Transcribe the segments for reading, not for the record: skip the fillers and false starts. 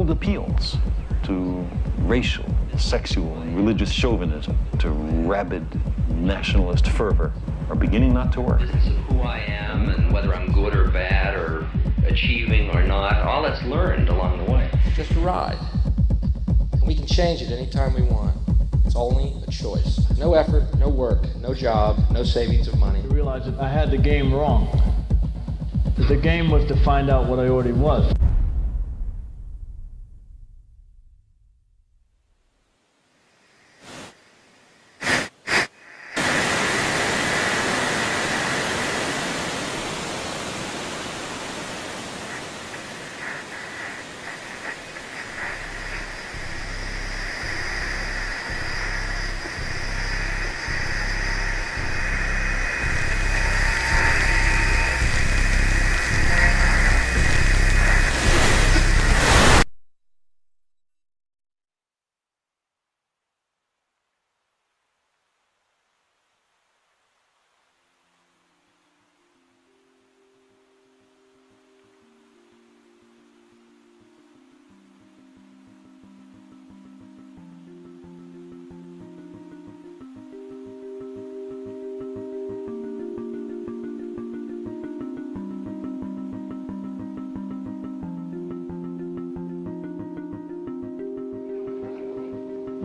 old appeals to racial, sexual, and religious chauvinism, to rabid nationalist fervor, are beginning not to work. The sense of who I am and whether I'm good or bad or achieving or not, all that's learned along the way. Just a ride. And we can change it anytime we want. It's only a choice. No effort, no work, no job, no savings of money. I realized that I had the game wrong. That the game was to find out what I already was.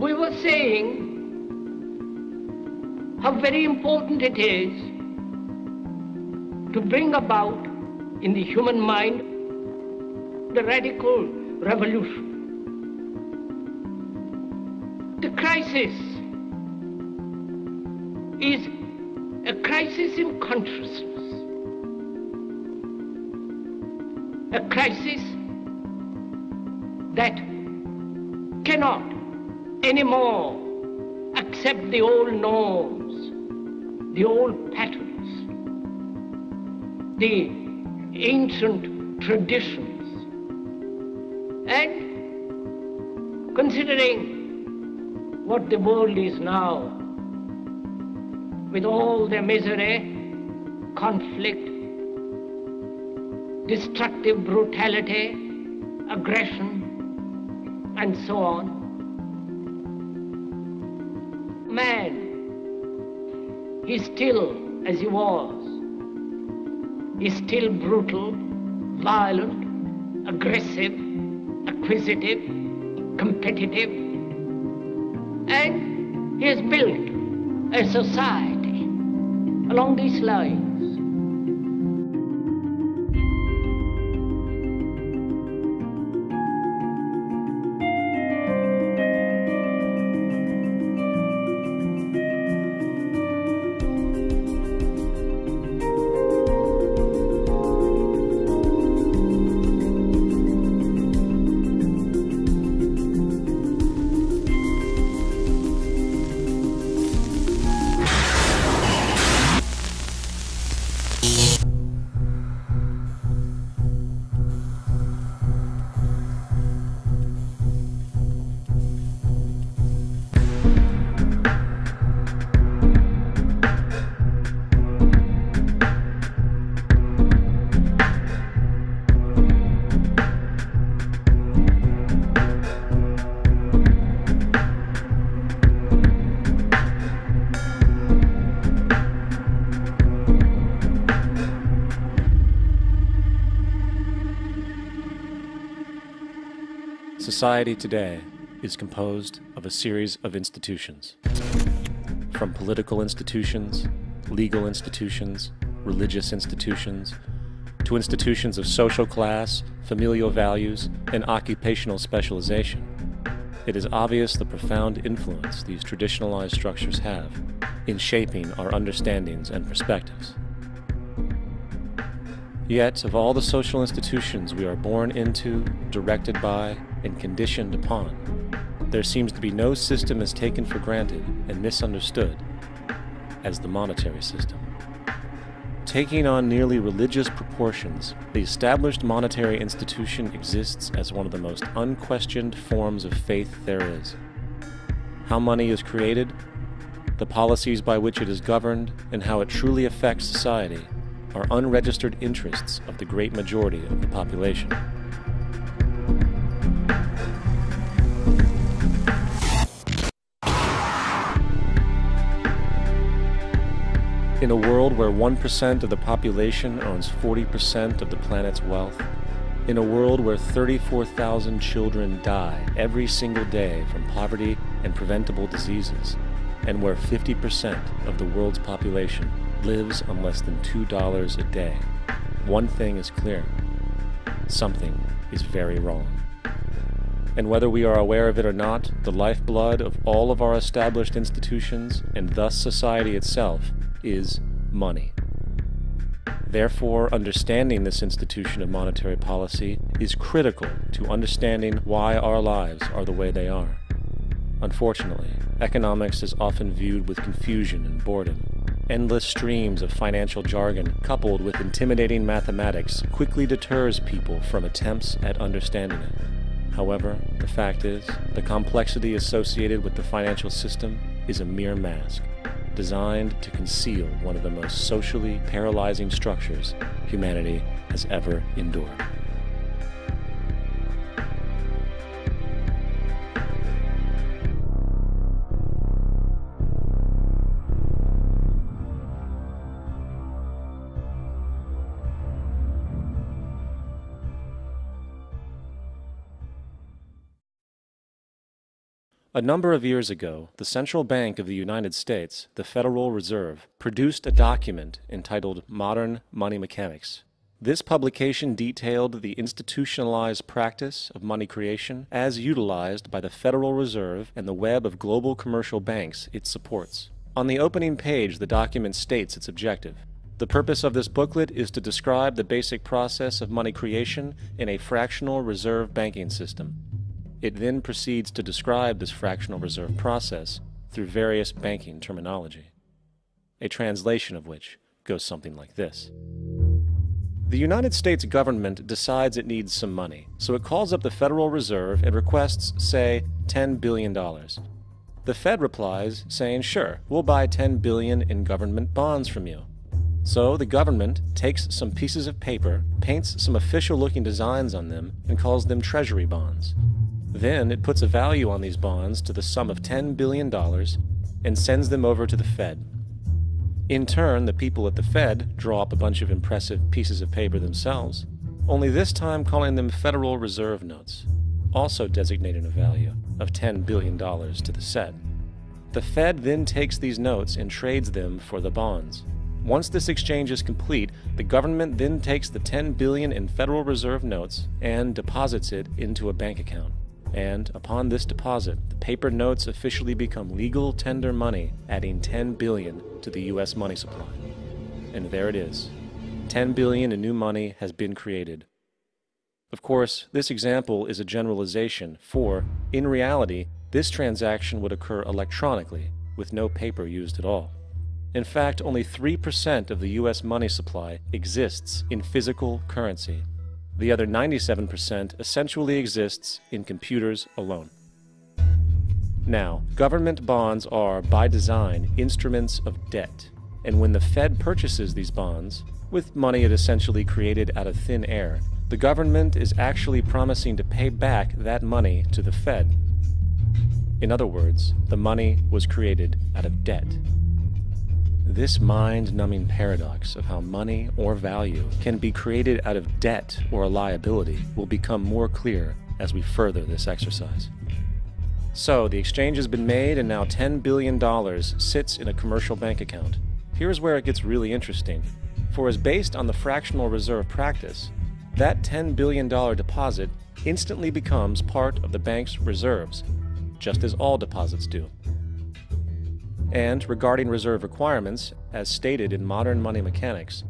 We were saying how very important it is to bring about in the human mind the radical revolution. The crisis is a crisis in consciousness, a crisis that cannot anymore accept the old norms, the old patterns, the ancient traditions. And considering what the world is now, with all the misery, conflict, destructive brutality, aggression, and so on, man is still as he was. He's still brutal, violent, aggressive, acquisitive, competitive, and he has built a society along these lines. Society today is composed of a series of institutions. From political institutions, legal institutions, religious institutions, to institutions of social class, familial values, and occupational specialization, it is obvious the profound influence these traditionalized structures have in shaping our understandings and perspectives. Yet, of all the social institutions we are born into, directed by, and conditioned upon, there seems to be no system as taken for granted and misunderstood as the monetary system. Taking on nearly religious proportions, the established monetary institution exists as one of the most unquestioned forms of faith there is. How money is created, the policies by which it is governed, and how it truly affects society are unregistered interests of the great majority of the population. In a world where 1% of the population owns 40% of the planet's wealth, in a world where 34,000 children die every single day from poverty and preventable diseases, and where 50% of the world's population lives on less than $2 a day, one thing is clear: something is very wrong. And whether we are aware of it or not, the lifeblood of all of our established institutions, and thus society itself, is money. Therefore, understanding this institution of monetary policy is critical to understanding why our lives are the way they are. Unfortunately, economics is often viewed with confusion and boredom. Endless streams of financial jargon, coupled with intimidating mathematics, quickly deters people from attempts at understanding it. However, the fact is, the complexity associated with the financial system is a mere mask, designed to conceal one of the most socially paralyzing structures humanity has ever endured. A number of years ago, the Central Bank of the United States, the Federal Reserve, produced a document entitled Modern Money Mechanics. This publication detailed the institutionalized practice of money creation as utilized by the Federal Reserve and the web of global commercial banks it supports. On the opening page, the document states its objective. The purpose of this booklet is to describe the basic process of money creation in a fractional reserve banking system. It then proceeds to describe this fractional reserve process through various banking terminology, a translation of which goes something like this. The United States government decides it needs some money, so it calls up the Federal Reserve and requests, say, $10 billion. The Fed replies, saying, sure, we'll buy $10 billion in government bonds from you. So the government takes some pieces of paper, paints some official-looking designs on them, and calls them treasury bonds. Then it puts a value on these bonds to the sum of $10 billion and sends them over to the Fed. In turn, the people at the Fed draw up a bunch of impressive pieces of paper themselves, only this time calling them Federal Reserve notes, also designating a value of $10 billion to the set. The Fed then takes these notes and trades them for the bonds. Once this exchange is complete, the government then takes the $10 billion in Federal Reserve notes and deposits it into a bank account. And upon this deposit, the paper notes officially become legal tender money, adding $10 billion to the U.S. money supply. And there it is. $10 billion in new money has been created. Of course, this example is a generalization, for, in reality, this transaction would occur electronically, with no paper used at all. In fact, only 3% of the U.S. money supply exists in physical currency. The other 97% essentially exists in computers alone. Now, government bonds are, by design, instruments of debt, and when the Fed purchases these bonds, with money it essentially created out of thin air, the government is actually promising to pay back that money to the Fed. In other words, the money was created out of debt. This mind-numbing paradox of how money or value can be created out of debt or a liability will become more clear as we further this exercise. So, the exchange has been made and now $10 billion sits in a commercial bank account. Here's where it gets really interesting. For as based on the fractional reserve practice, that $10 billion deposit instantly becomes part of the bank's reserves, just as all deposits do. And regarding reserve requirements, as stated in Modern Money Mechanics,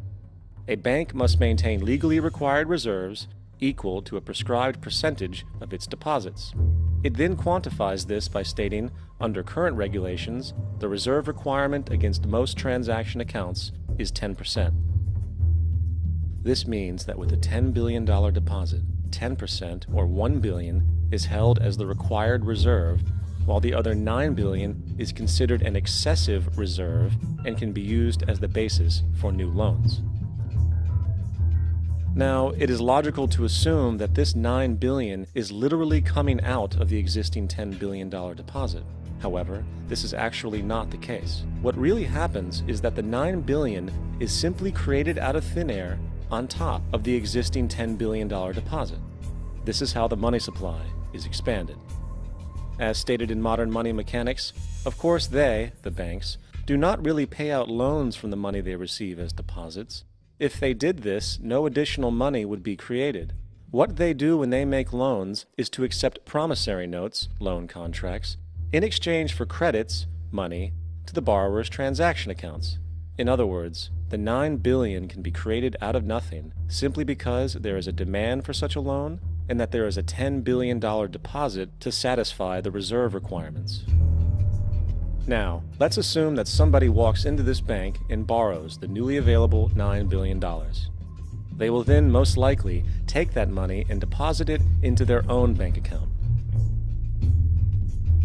a bank must maintain legally required reserves equal to a prescribed percentage of its deposits. It then quantifies this by stating, under current regulations, the reserve requirement against most transaction accounts is 10%. This means that with a $10 billion deposit, 10%, or $1 billion, is held as the required reserve, while the other $9 billion is considered an excessive reserve and can be used as the basis for new loans. Now, it is logical to assume that this $9 billion is literally coming out of the existing $10 billion deposit. However, this is actually not the case. What really happens is that the $9 billion is simply created out of thin air on top of the existing $10 billion deposit. This is how the money supply is expanded. As stated in modern money mechanics, of course they, the banks, do not really pay out loans from the money they receive as deposits. If they did this, no additional money would be created. What they do when they make loans is to accept promissory notes, loan contracts, in exchange for credits, money, to the borrower's transaction accounts. In other words, the $9 billion can be created out of nothing simply because there is a demand for such a loan and that there is a $10 billion deposit to satisfy the reserve requirements. Now, let's assume that somebody walks into this bank and borrows the newly available $9 billion. They will then most likely take that money and deposit it into their own bank account.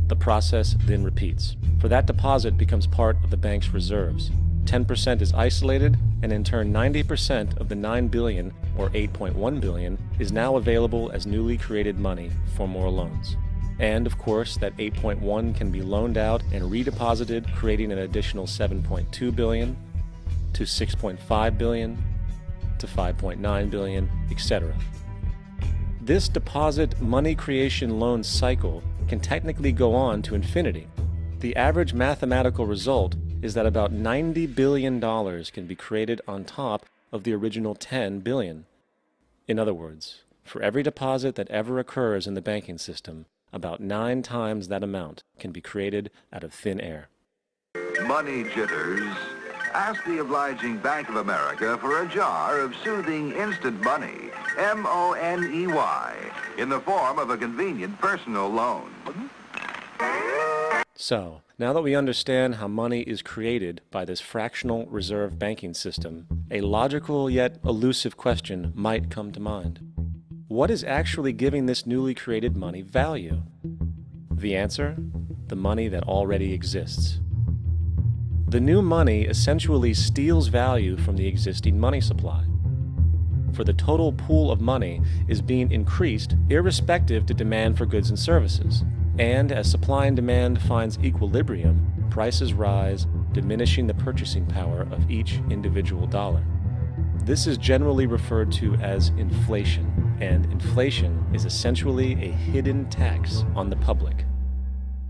The process then repeats, for that deposit becomes part of the bank's reserves. 10% is isolated, and in turn 90% of the $9 billion, or $8.1 billion, is now available as newly created money for more loans. And of course, that 8.1 can be loaned out and redeposited, creating an additional 7.2 billion, to 6.5 billion, to 5.9 billion, etc. This deposit money creation loan cycle can technically go on to infinity. The average mathematical result is that about $90 billion can be created on top of the original $10 billion. In other words, for every deposit that ever occurs in the banking system, about 9 times that amount can be created out of thin air. Money jitters? Ask the obliging Bank of America for a jar of soothing instant money, M-O-N-E-Y, in the form of a convenient personal loan. So, now that we understand how money is created by this fractional reserve banking system, a logical yet elusive question might come to mind. What is actually giving this newly created money value? The answer? The money that already exists. The new money essentially steals value from the existing money supply. For the total pool of money is being increased irrespective to demand for goods and services. And as supply and demand finds equilibrium, prices rise, diminishing the purchasing power of each individual dollar. This is generally referred to as inflation, and inflation is essentially a hidden tax on the public.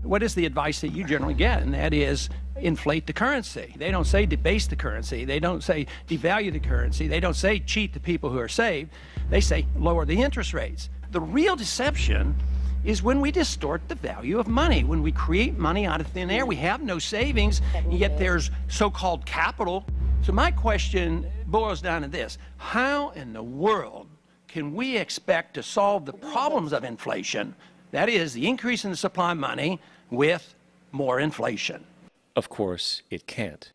What is the advice that you generally get? And that is inflate the currency. They don't say debase the currency. They don't say devalue the currency. They don't say cheat the people who are saved. They say lower the interest rates. The real deception is when we distort the value of money. When we create money out of thin air, we have no savings, and yet there's so-called capital. So my question boils down to this: how in the world can we expect to solve the problems of inflation, that is, the increase in the supply of money, with more inflation? Of course, it can't.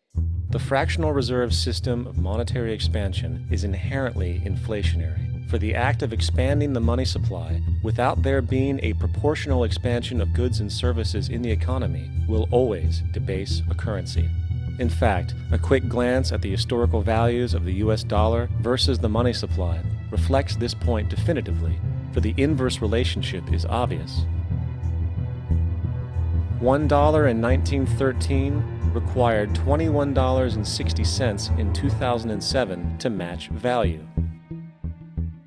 The fractional reserve system of monetary expansion is inherently inflationary. For the act of expanding the money supply, without there being a proportional expansion of goods and services in the economy, will always debase a currency. In fact, a quick glance at the historical values of the US dollar versus the money supply reflects this point definitively, for the inverse relationship is obvious. $1 in 1913 required $21.60 in 2007 to match value.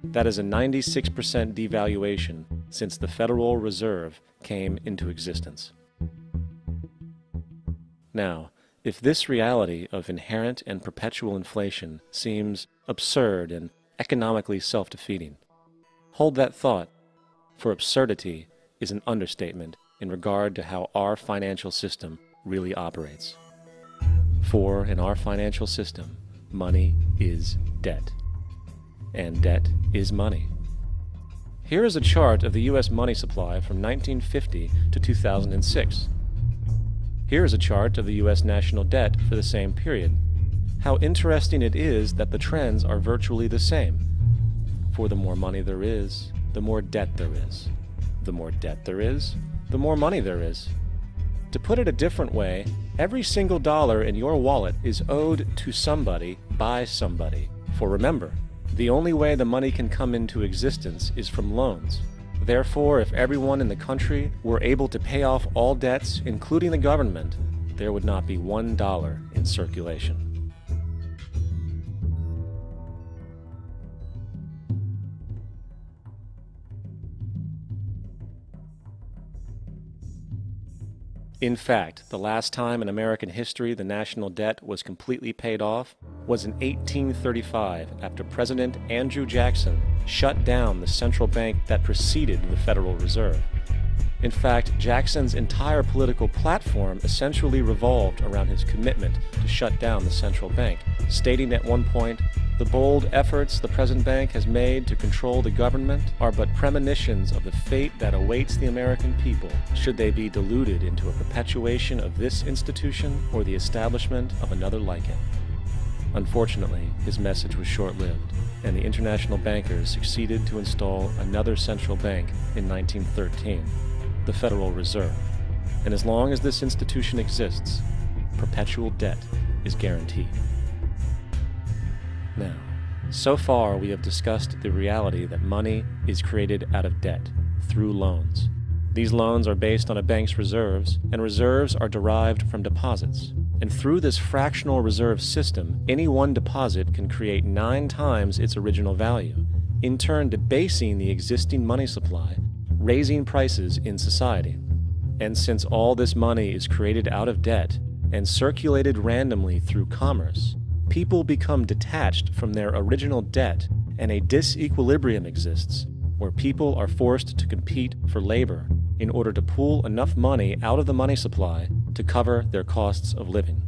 That is a 96% devaluation since the Federal Reserve came into existence. Now, if this reality of inherent and perpetual inflation seems absurd and economically self-defeating, hold that thought, for absurdity is an understatement in regard to how our financial system really operates. For in our financial system, money is debt, and debt is money. Here is a chart of the U.S. money supply from 1950 to 2006. Here is a chart of the U.S. national debt for the same period. How interesting it is that the trends are virtually the same. For the more money there is, the more debt there is. The more debt there is, the more money there is. To put it a different way, every single dollar in your wallet is owed to somebody by somebody. For remember, the only way the money can come into existence is from loans. Therefore, if everyone in the country were able to pay off all debts, including the government, there would not be $1 in circulation. In fact, the last time in American history the national debt was completely paid off was in 1835, after President Andrew Jackson shut down the central bank that preceded the Federal Reserve. In fact, Jackson's entire political platform essentially revolved around his commitment to shut down the central bank, stating at one point, "The bold efforts the present bank has made to control the government are but premonitions of the fate that awaits the American people, should they be deluded into a perpetuation of this institution or the establishment of another like it." Unfortunately, his message was short-lived, and the international bankers succeeded to install another central bank in 1913, the Federal Reserve. And as long as this institution exists, perpetual debt is guaranteed. Now, so far we have discussed the reality that money is created out of debt, through loans. These loans are based on a bank's reserves, and reserves are derived from deposits. And through this fractional reserve system, any one deposit can create 9 times its original value, in turn debasing the existing money supply, raising prices in society. And since all this money is created out of debt and circulated randomly through commerce, people become detached from their original debt, and a disequilibrium exists where people are forced to compete for labor in order to pull enough money out of the money supply to cover their costs of living.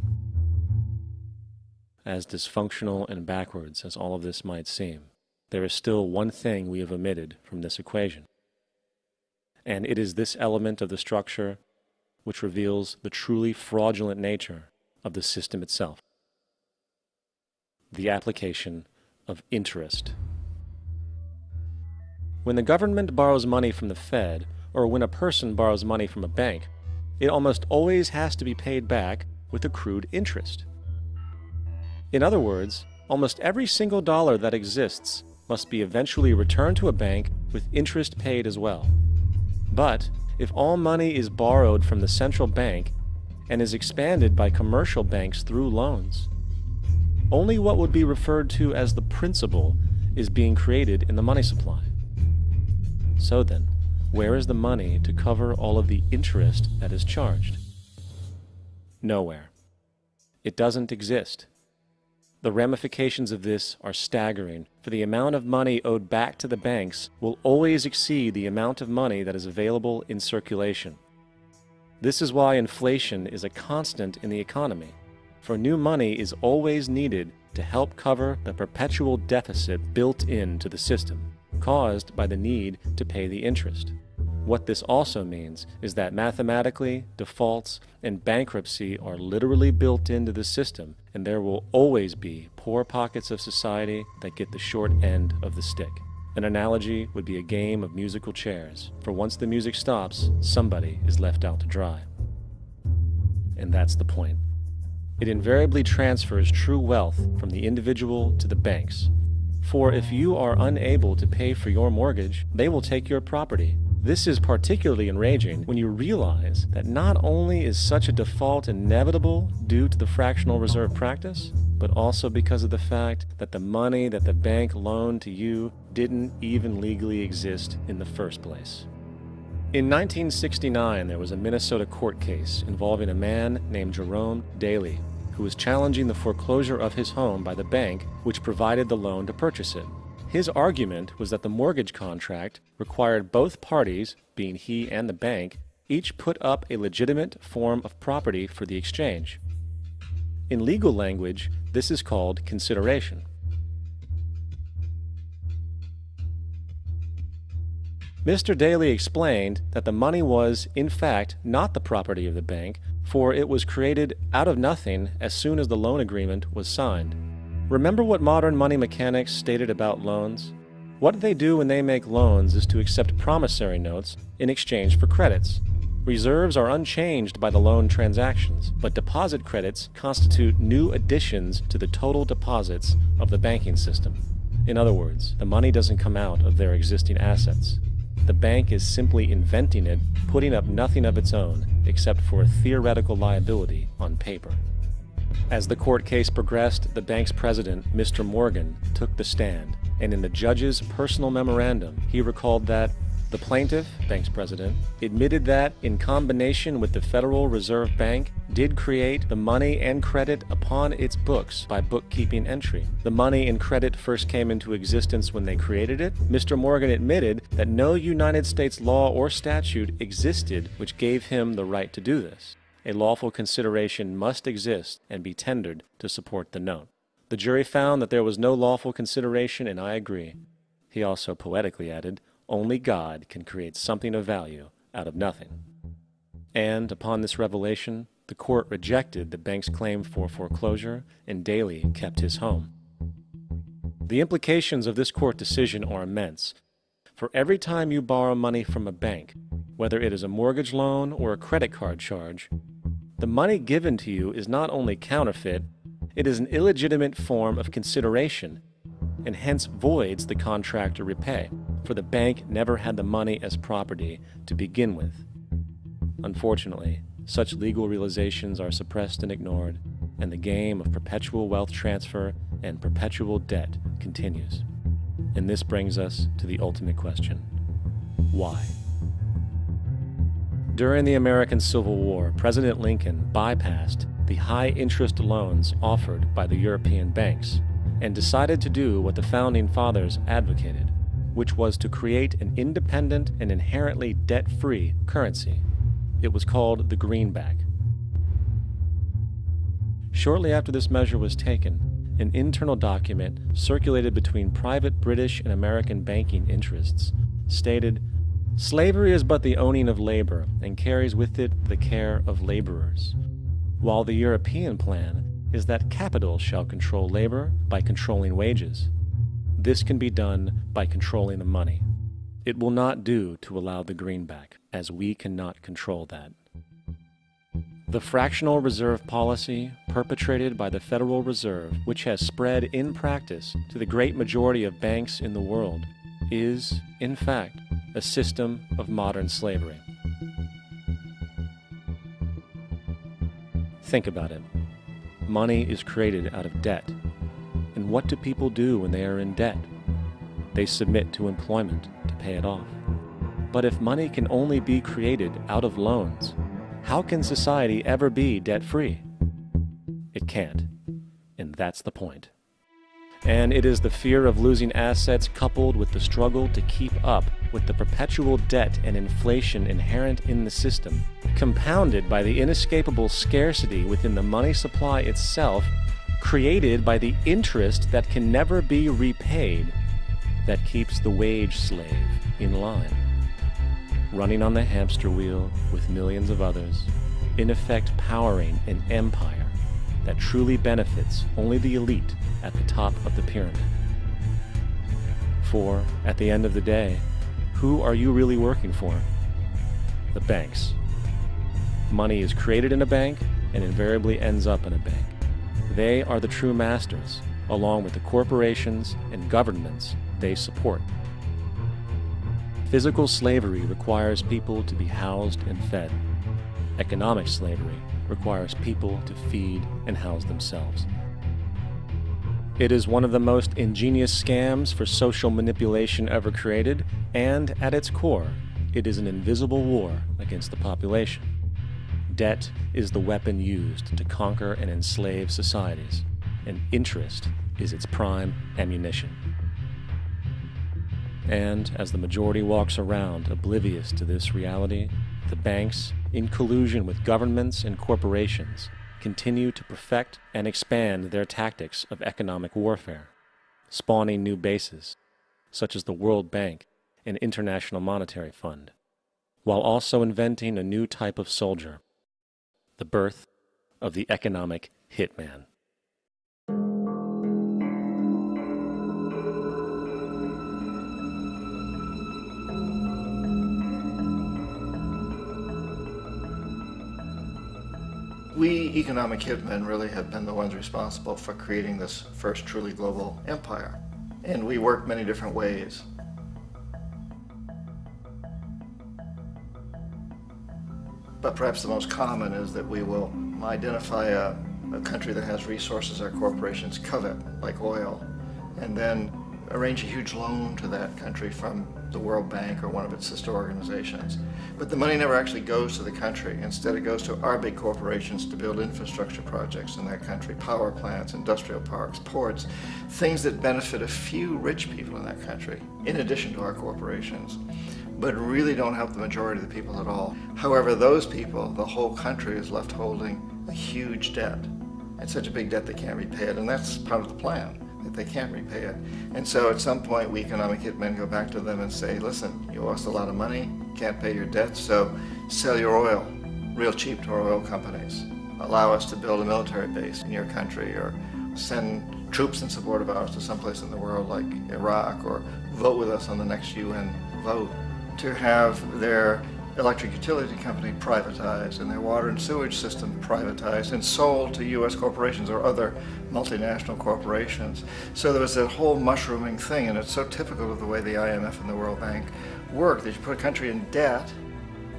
As dysfunctional and backwards as all of this might seem, there is still one thing we have omitted from this equation. And it is this element of the structure which reveals the truly fraudulent nature of the system itself: the application of interest. When the government borrows money from the Fed, or when a person borrows money from a bank, it almost always has to be paid back with accrued interest. In other words, almost every single dollar that exists must be eventually returned to a bank with interest paid as well. But if all money is borrowed from the central bank and is expanded by commercial banks through loans, only what would be referred to as the principal is being created in the money supply. So then, where is the money to cover all of the interest that is charged? Nowhere. It doesn't exist. The ramifications of this are staggering, for the amount of money owed back to the banks will always exceed the amount of money that is available in circulation. This is why inflation is a constant in the economy, for new money is always needed to help cover the perpetual deficit built into the system, caused by the need to pay the interest. What this also means is that mathematically, defaults and bankruptcy are literally built into the system, and there will always be poor pockets of society that get the short end of the stick. An analogy would be a game of musical chairs, for once the music stops, somebody is left out to dry. And that's the point. It invariably transfers true wealth from the individual to the banks. For if you are unable to pay for your mortgage, they will take your property. This is particularly enraging when you realize that not only is such a default inevitable due to the fractional reserve practice, but also because of the fact that the money that the bank loaned to you didn't even legally exist in the first place. In 1969, there was a Minnesota court case involving a man named Jerome Daly, who was challenging the foreclosure of his home by the bank which provided the loan to purchase it. His argument was that the mortgage contract required both parties, being he and the bank, each put up a legitimate form of property for the exchange. In legal language, this is called consideration. Mr. Daly explained that the money was, in fact, not the property of the bank, for it was created out of nothing as soon as the loan agreement was signed. Remember what modern money mechanics stated about loans? What they do when they make loans is to accept promissory notes in exchange for credits. Reserves are unchanged by the loan transactions, but deposit credits constitute new additions to the total deposits of the banking system. In other words, the money doesn't come out of their existing assets. the bank is simply inventing it, putting up nothing of its own except for a theoretical liability on paper. As the court case progressed, the bank's president, Mr. Morgan, took the stand, and in the judge's personal memorandum, he recalled that the plaintiff, bank's president, admitted that, in combination with the Federal Reserve Bank, did create the money and credit upon its books by bookkeeping entry. The money and credit first came into existence when they created it. Mr. Morgan admitted that no United States law or statute existed which gave him the right to do this. A lawful consideration must exist and be tendered to support the note. The jury found that there was no lawful consideration, and I agree. He also poetically added, "Only God can create something of value out of nothing." And upon this revelation, the court rejected the bank's claim for foreclosure, and Daley kept his home. The implications of this court decision are immense. For every time you borrow money from a bank, whether it is a mortgage loan or a credit card charge, the money given to you is not only counterfeit, it is an illegitimate form of consideration, and hence voids the contract to repay, for the bank never had the money as property to begin with. Unfortunately, such legal realizations are suppressed and ignored, and the game of perpetual wealth transfer and perpetual debt continues. And this brings us to the ultimate question: why? During the American Civil War, President Lincoln bypassed the high-interest loans offered by the European banks and decided to do what the Founding Fathers advocated, which was to create an independent and inherently debt-free currency. It was called the greenback. Shortly after this measure was taken, an internal document circulated between private British and American banking interests stated, "Slavery is but the owning of labor and carries with it the care of laborers, while the European plan is that capital shall control labor by controlling wages. This can be done by controlling the money. It will not do to allow the greenback, as we cannot control that." The fractional reserve policy perpetrated by the Federal Reserve, which has spread in practice to the great majority of banks in the world, is, in fact, a system of modern slavery. Think about it. Money is created out of debt. And what do people do when they are in debt? They submit to employment to pay it off. But if money can only be created out of loans, how can society ever be debt-free? It can't. And that's the point. And it is the fear of losing assets coupled with the struggle to keep up with the perpetual debt and inflation inherent in the system, compounded by the inescapable scarcity within the money supply itself, created by the interest that can never be repaid, that keeps the wage slave in line, running on the hamster wheel with millions of others, in effect powering an empire that truly benefits only the elite at the top of the pyramid. For, at the end of the day, who are you really working for? The banks. Money is created in a bank and invariably ends up in a bank. They are the true masters, along with the corporations and governments they support. Physical slavery requires people to be housed and fed. Economic slavery requires people to feed and house themselves. It is one of the most ingenious scams for social manipulation ever created, and at its core, it is an invisible war against the population. Debt is the weapon used to conquer and enslave societies, and interest is its prime ammunition. And as the majority walks around oblivious to this reality, the banks, in collusion with governments and corporations, continue to perfect and expand their tactics of economic warfare, spawning new bases, such as the World Bank and International Monetary Fund, while also inventing a new type of soldier, the birth of the economic hitman. We economic hitmen really have been the ones responsible for creating this first truly global empire. And we work many different ways. But perhaps the most common is that we will identify a country that has resources our corporations covet, like oil, and then arrange a huge loan to that country from the World Bank or one of its sister organizations. But the money never actually goes to the country. Instead, it goes to our big corporations to build infrastructure projects in that country, power plants, industrial parks, ports, things that benefit a few rich people in that country, in addition to our corporations, but really don't help the majority of the people at all. However, those people, the whole country is left holding a huge debt. It's such a big debt they can't repay it, and that's part of the plan, that they can't repay it. And so at some point, we economic hitmen go back to them and say, listen, you owe us a lot of money, can't pay your debts, so sell your oil real cheap to our oil companies. Allow us to build a military base in your country, or send troops in support of ours to someplace in the world like Iraq, or vote with us on the next UN vote. To have their electric utility company privatized and their water and sewage system privatized and sold to U.S. corporations or other multinational corporations. So there was that whole mushrooming thing, and it's so typical of the way the IMF and the World Bank work, that you put a country in debt,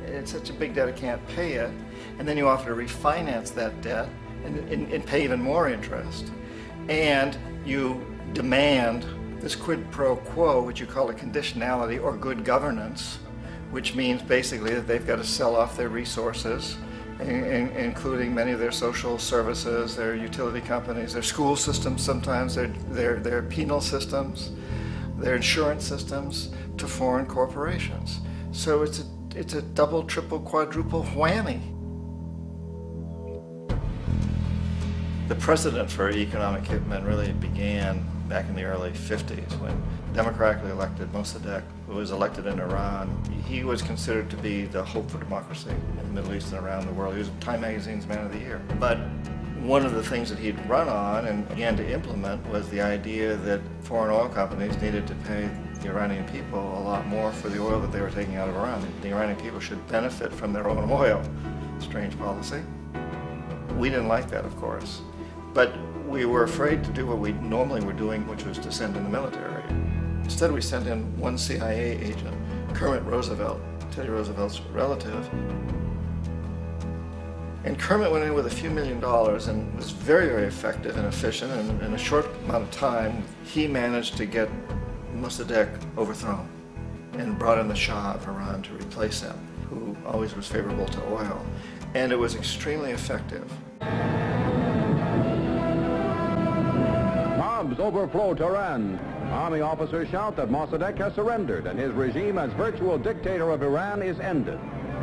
it's such a big debt it can't pay it, and then you offer to refinance that debt and pay even more interest. And you demand this quid pro quo, which you call a conditionality or good governance, which means basically that they've got to sell off their resources, including many of their social services, their utility companies, their school systems sometimes, their penal systems, their insurance systems, to foreign corporations. So it's a double, triple, quadruple whammy. The precedent for economic hitmen really began back in the early 50s when democratically elected Mossadegh, who was elected in Iran, he was considered to be the hope for democracy in the Middle East and around the world. He was Time Magazine's Man of the Year. But one of the things that he'd run on and began to implement was the idea that foreign oil companies needed to pay the Iranian people a lot more for the oil that they were taking out of Iran. The Iranian people should benefit from their own oil. Strange policy. We didn't like that, of course. But we were afraid to do what we normally were doing, which was to send in the military. Instead, we sent in one CIA agent, Kermit Roosevelt, Teddy Roosevelt's relative. And Kermit went in with a few $1 million and was very, very effective and efficient. And in a short amount of time, he managed to get Mossadegh overthrown and brought in the Shah of Iran to replace him, who always was favorable to oil. And it was extremely effective. Mobs overflow Tehran. Army officers shout that Mossadegh has surrendered and his regime as virtual dictator of Iran is ended.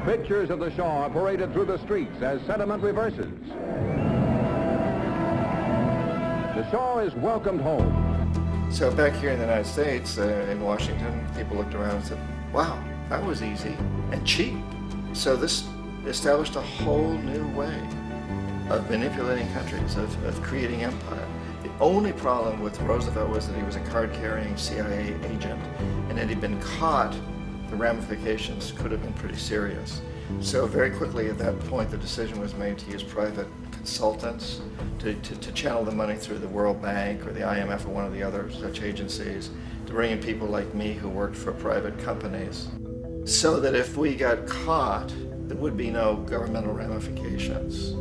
Pictures of the Shah are paraded through the streets as sentiment reverses. The Shah is welcomed home. So back here in the United States, in Washington, people looked around and said, wow, that was easy and cheap. So this established a whole new way of manipulating countries, of creating empire. The only problem with Roosevelt was that he was a card-carrying CIA agent, and had he been caught, the ramifications could have been pretty serious. So very quickly at that point, the decision was made to use private consultants to channel the money through the World Bank or the IMF or one of the other such agencies, to bring in people like me who worked for private companies, so that if we got caught, there would be no governmental ramifications.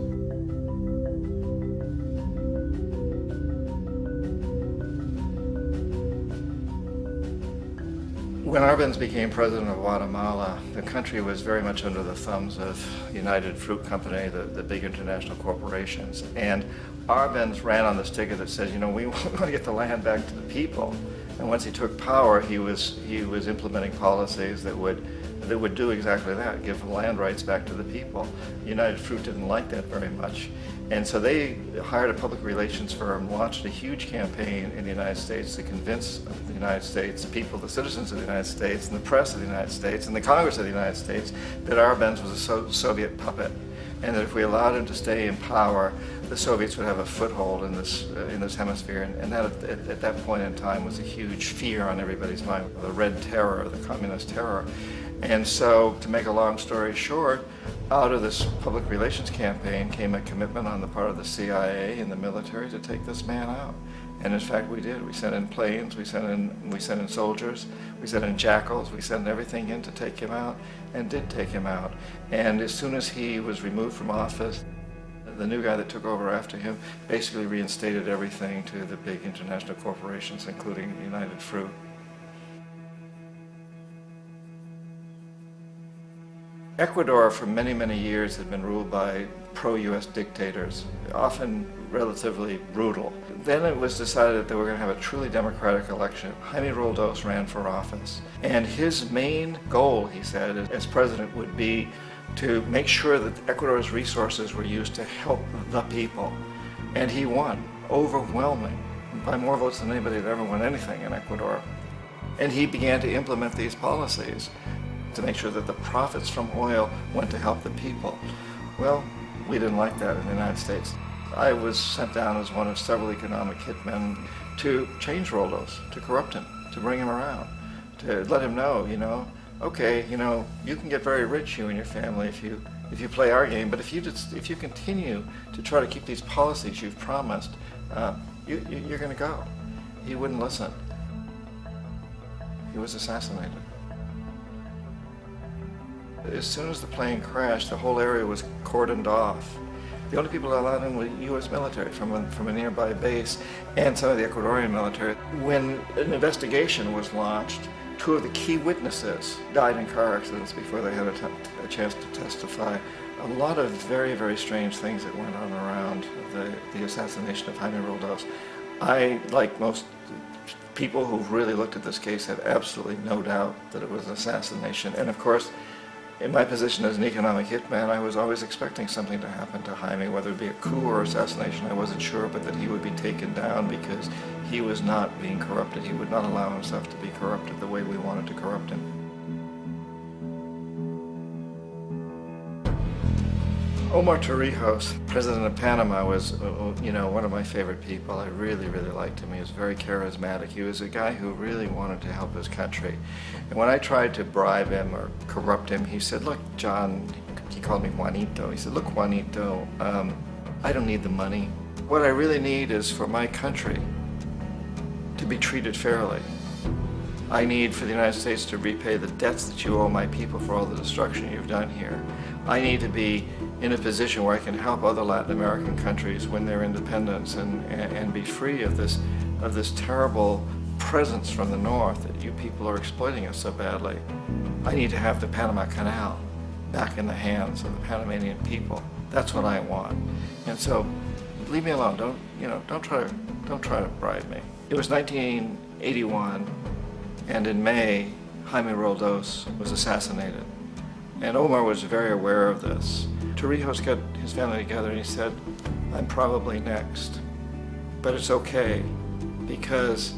When Arbenz became president of Guatemala, the country was very much under the thumbs of United Fruit Company, the big international corporations. And Arbenz ran on this ticket that says, you know, we want to get the land back to the people. And once he took power, he was implementing policies that would do exactly that, give land rights back to the people. United Fruit didn't like that very much. And so they hired a public relations firm, launched a huge campaign in the United States to convince the United States, the people, the citizens of the United States, and the press of the United States, and the Congress of the United States, that Arbenz was a Soviet puppet, and that if we allowed him to stay in power, the Soviets would have a foothold in this hemisphere. And that at that point in time was a huge fear on everybody's mind, the Red Terror, the Communist terror. And so, to make a long story short, out of this public relations campaign came a commitment on the part of the CIA and the military to take this man out. And in fact, we did. We sent in planes, we sent in soldiers, we sent in jackals, we sent everything in to take him out, and did take him out. And as soon as he was removed from office, the new guy that took over after him basically reinstated everything to the big international corporations, including United Fruit. Ecuador for many, many years had been ruled by pro-US dictators, often relatively brutal. Then it was decided that they were going to have a truly democratic election. Jaime Roldos ran for office, and his main goal, he said, as president would be to make sure that Ecuador's resources were used to help the people. And he won, overwhelming, by more votes than anybody had ever won anything in Ecuador. And he began to implement these policies to make sure that the profits from oil went to help the people. Well, we didn't like that in the United States. I was sent down as one of several economic hitmen to change Roldos, to corrupt him, to bring him around, to let him know, okay, you can get very rich, you and your family, if you play our game, but if you continue to try to keep these policies you've promised, you're going to go. He wouldn't listen. He was assassinated. As soon as the plane crashed, the whole area was cordoned off. The only people allowed in were U.S. military from a nearby base and some of the Ecuadorian military. When an investigation was launched, 2 of the key witnesses died in car accidents before they had a chance to testify. A lot of very, very strange things that went on around the assassination of Jaime Roldos. I, like most people who've really looked at this case, have absolutely no doubt that it was an assassination. And of course, in my position as an economic hitman, I was always expecting something to happen to Jaime, whether it be a coup or assassination, I wasn't sure, but that he would be taken down because he was not being corrupted. He would not allow himself to be corrupted the way we wanted to corrupt him. Omar Torrijos, president of Panama, was, one of my favorite people. I really, really liked him. He was very charismatic. He was a guy who really wanted to help his country. And when I tried to bribe him or corrupt him, he said, look, John, he called me Juanito. He said, look, Juanito, I don't need the money. What I really need is for my country to be treated fairly. I need for the United States to repay the debts that you owe my people for all the destruction you've done here. I need to be in a position where I can help other Latin American countries win their independence and be free of this terrible presence from the north that you people are exploiting us so badly. I need to have the Panama Canal back in the hands of the Panamanian people. That's what I want. And so, leave me alone. Don't try to bribe me. It was 1981, and in May, Jaime Roldos was assassinated. And Omar was very aware of this. Torrijos got his family together and he said, I'm probably next, but it's okay because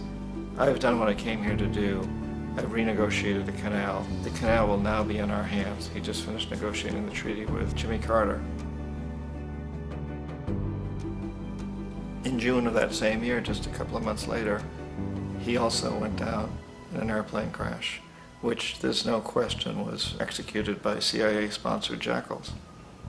I've done what I came here to do. I've renegotiated the canal. The canal will now be in our hands. He just finished negotiating the treaty with Jimmy Carter. In June of that same year, just a couple of months later, he also went down in an airplane crash, which there's no question was executed by CIA-sponsored jackals.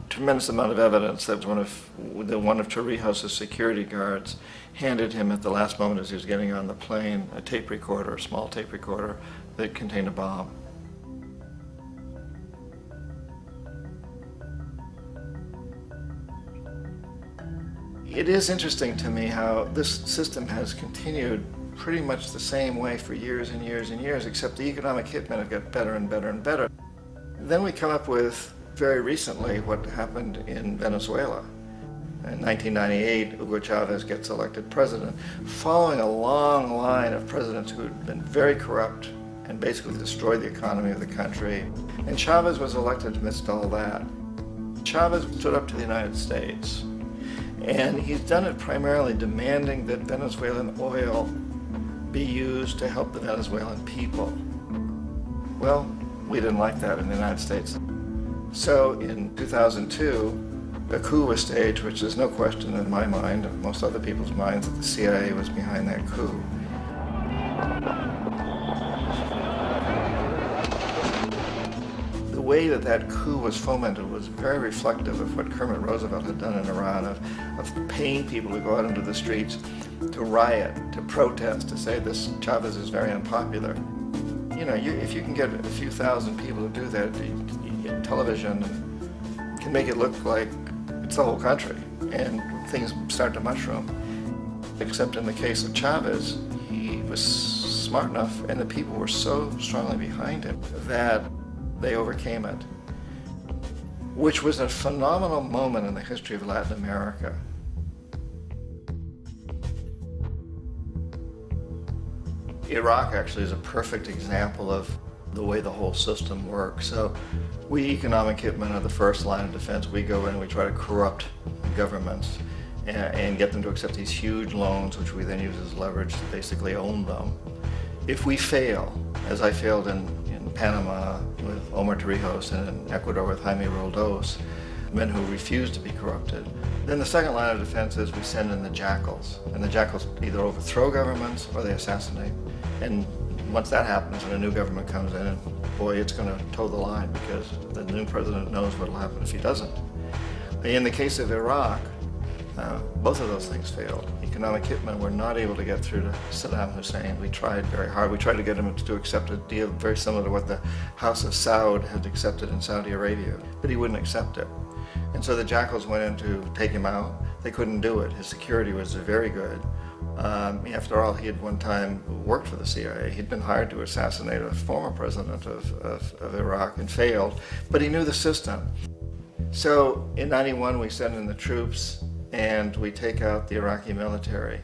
Tremendous amount of evidence that one of Torrijos' security guards handed him at the last moment as he was getting on the plane a tape recorder, a small tape recorder that contained a bomb. It is interesting to me how this system has continued pretty much the same way for years and years and years, except the economic hitmen have got better and better and better. Then we come up with, very recently, what happened in Venezuela. In 1998, Hugo Chavez gets elected president, following a long line of presidents who had been very corrupt and basically destroyed the economy of the country. And Chavez was elected amidst all that. Chavez stood up to the United States, and he's done it primarily demanding that Venezuelan oil be used to help the Venezuelan people. Well, we didn't like that in the United States. So in 2002, a coup was staged, which there's no question in my mind, and most other people's minds, that the CIA was behind that coup. The way that that coup was fomented was very reflective of what Kermit Roosevelt had done in Iran, of paying people to go out into the streets to riot, to protest, to say this Chavez is very unpopular. You know, if you can get a few thousand people to do that, television can make it look like it's the whole country, and things start to mushroom. Except in the case of Chavez, he was smart enough, and the people were so strongly behind him that they overcame it, which was a phenomenal moment in the history of Latin America. Iraq actually is a perfect example of the way the whole system works. So we economic hitmen are the first line of defense. We go in and we try to corrupt governments and get them to accept these huge loans, which we then use as leverage to basically own them. If we fail, as I failed in Panama with Omar Torrijos and in Ecuador with Jaime Roldos, men who refused to be corrupted, then the second line of defense is we send in the jackals. And the jackals either overthrow governments or they assassinate. And once that happens and a new government comes in, and boy, it's going to toe the line because the new president knows what will happen if he doesn't. In the case of Iraq, both of those things failed. Economic hitmen were not able to get through to Saddam Hussein. We tried very hard. We tried to get him to accept a deal very similar to what the House of Saud had accepted in Saudi Arabia, but he wouldn't accept it. And so the jackals went in to take him out. They couldn't do it. His security was very good. After all, he had one time worked for the CIA. He'd been hired to assassinate a former president of Iraq and failed, but he knew the system. So in '91, we send in the troops and we take out the Iraqi military.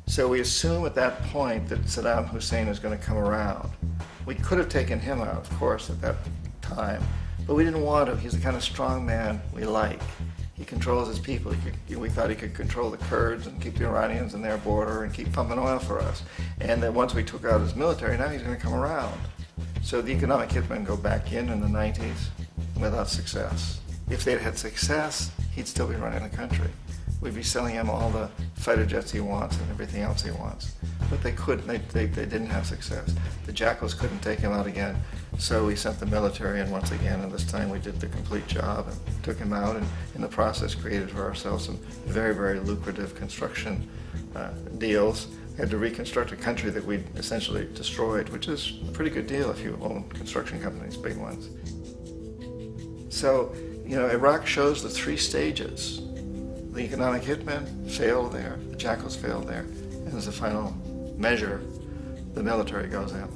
So we assume at that point that Saddam Hussein is going to come around. We could have taken him out, of course, at that time, but we didn't want to. He's the kind of strong man we like. He controls his people. We thought he could control the Kurds and keep the Iranians in their border and keep pumping oil for us. And that once we took out his military, now he's going to come around. So the economic hitmen go back in the 90s without success. If they'd had success, he'd still be running the country. We'd be selling him all the fighter jets he wants and everything else he wants. But they couldn't, they didn't have success. The jackals couldn't take him out again, so we sent the military in once again, and this time we did the complete job and took him out, and in the process created for ourselves some very, very lucrative construction deals. We had to reconstruct a country that we'd essentially destroyed, which is a pretty good deal if you own construction companies, big ones. So, you know, Iraq shows the three stages. The economic hitmen failed there, the jackals failed there, and as a final measure, the military goes in.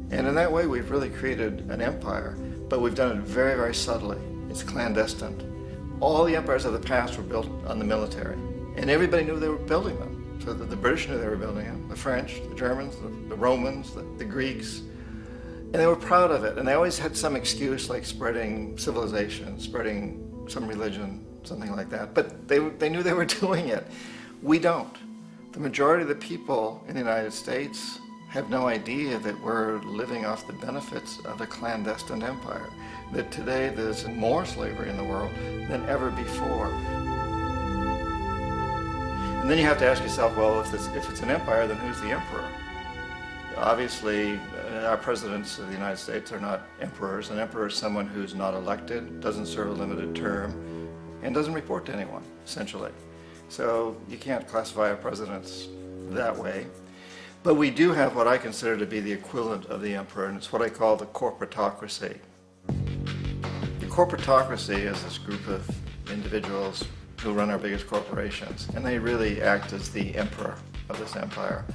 And in that way, we've really created an empire, but we've done it very, very subtly. It's clandestine. All the empires of the past were built on the military, and everybody knew they were building them. So the British knew they were building them, the French, the Germans, the Romans, the Greeks. And they were proud of it, and they always had some excuse like spreading civilization, spreading some religion, something like that. But they knew they were doing it. We don't. The majority of the people in the United States have no idea that we're living off the benefits of a clandestine empire, that today there's more slavery in the world than ever before. And then you have to ask yourself, well, if it's an empire, then who's the emperor? Obviously, our presidents of the United States are not emperors. An emperor is someone who's not elected, doesn't serve a limited term, and doesn't report to anyone, essentially. So you can't classify our presidents that way. But we do have what I consider to be the equivalent of the emperor, and it's what I call the corporatocracy. The corporatocracy is this group of individuals who run our biggest corporations, and they really act as the emperor of this empire.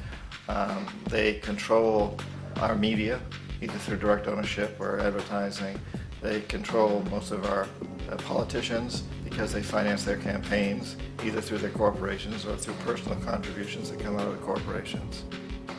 They control our media, either through direct ownership or advertising. They control most of our politicians because they finance their campaigns either through their corporations or through personal contributions that come out of the corporations.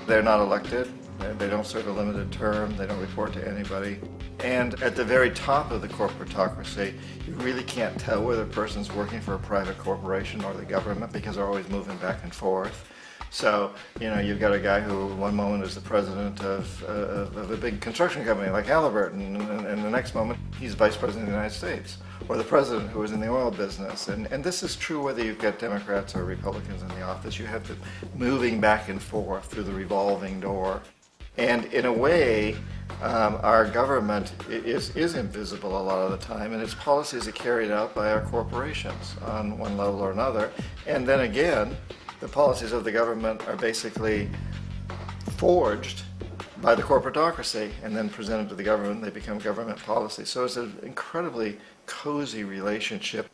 They're not elected, they don't serve a limited term, they don't report to anybody. And at the very top of the corporatocracy, you really can't tell whether a person's working for a private corporation or the government because they're always moving back and forth. So, you know, you've got a guy who one moment is the president of a big construction company like Halliburton, and the next moment he's vice president of the United States, or the president who is in the oil business. And this is true whether you've got Democrats or Republicans in the office. You have to moving back and forth through the revolving door. And in a way, Our government is invisible a lot of the time, and its policies are carried out by our corporations on one level or another. And then again, the policies of the government are basically forged by the corporatocracy and then presented to the government. They become government policy. So it's an incredibly cozy relationship.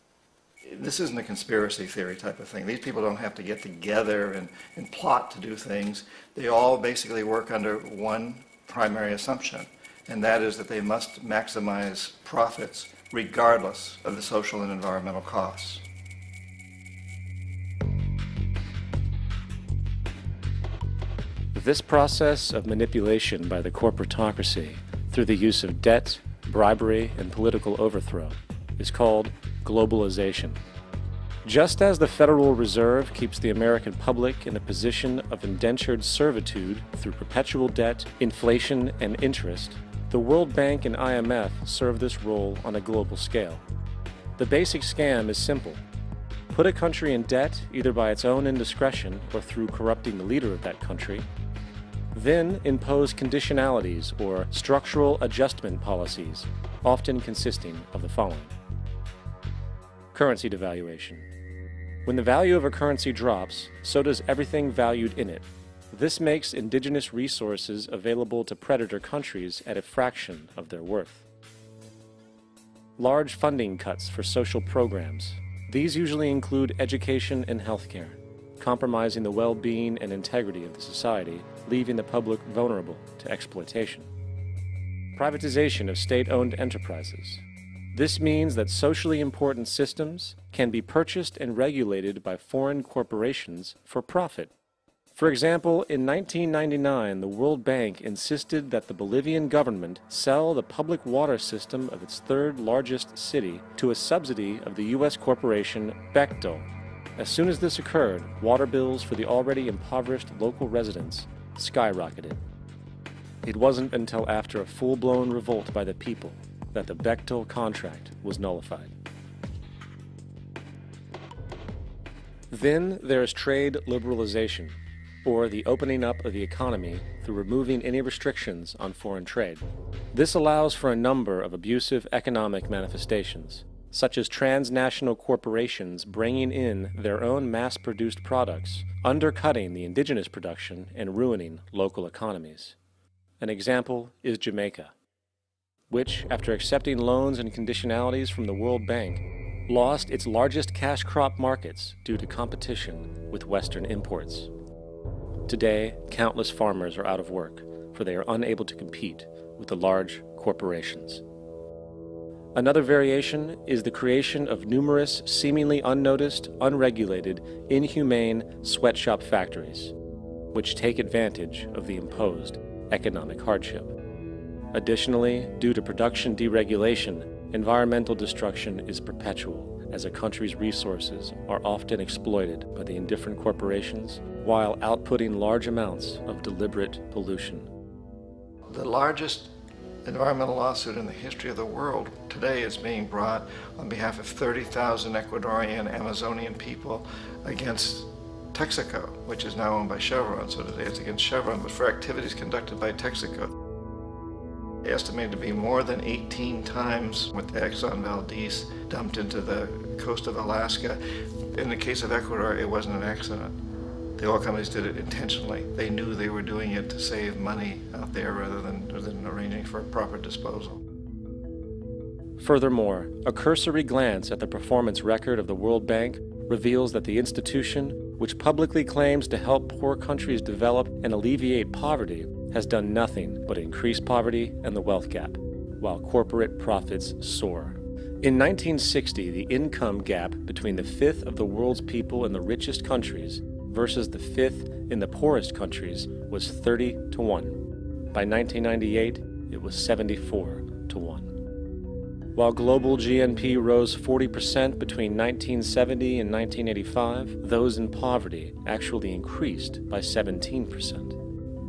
This isn't a conspiracy theory type of thing. These people don't have to get together and plot to do things. They all basically work under one primary assumption, and that is that they must maximize profits regardless of the social and environmental costs. This process of manipulation by the corporatocracy through the use of debt, bribery, and political overthrow is called globalization. Just as the Federal Reserve keeps the American public in a position of indentured servitude through perpetual debt, inflation, and interest, the World Bank and IMF serve this role on a global scale. The basic scam is simple. Put a country in debt either by its own indiscretion or through corrupting the leader of that country, then impose conditionalities or structural adjustment policies, often consisting of the following. Currency devaluation. When the value of a currency drops, so does everything valued in it. This makes indigenous resources available to predator countries at a fraction of their worth. Large funding cuts for social programs. These usually include education and healthcare, compromising the well-being and integrity of the society, leaving the public vulnerable to exploitation. Privatization of state-owned enterprises. This means that socially important systems can be purchased and regulated by foreign corporations for profit. For example, in 1999, the World Bank insisted that the Bolivian government sell the public water system of its third largest city to a subsidy of the U.S. corporation Bechtel. As soon as this occurred, water bills for the already impoverished local residents skyrocketed. It wasn't until after a full-blown revolt by the people that the Bechtel contract was nullified. Then there is trade liberalization, or the opening up of the economy through removing any restrictions on foreign trade. This allows for a number of abusive economic manifestations, such as transnational corporations bringing in their own mass-produced products, undercutting the indigenous production and ruining local economies. An example is Jamaica, which, after accepting loans and conditionalities from the World Bank, lost its largest cash crop markets due to competition with Western imports. Today, countless farmers are out of work, for they are unable to compete with the large corporations. Another variation is the creation of numerous seemingly unnoticed, unregulated, inhumane sweatshop factories, which take advantage of the imposed economic hardship. Additionally, due to production deregulation, environmental destruction is perpetual, as a country's resources are often exploited by the indifferent corporations while outputting large amounts of deliberate pollution. The largest environmental lawsuit in the history of the world today is being brought on behalf of 30,000 Ecuadorian Amazonian people against Texaco, which is now owned by Chevron. So today it's against Chevron, but for activities conducted by Texaco. Estimated to be more than 18 times what the Exxon Valdez dumped into the coast of Alaska. In the case of Ecuador, it wasn't an accident. The oil companies did it intentionally. They knew they were doing it to save money out there rather than arranging for proper disposal. Furthermore, a cursory glance at the performance record of the World Bank reveals that the institution, which publicly claims to help poor countries develop and alleviate poverty, has done nothing but increase poverty and the wealth gap, while corporate profits soar. In 1960, the income gap between the fifth of the world's people in the richest countries versus the fifth in the poorest countries was 30 to 1. By 1998, it was 74 to 1. While global GNP rose 40% between 1970 and 1985, those in poverty actually increased by 17%.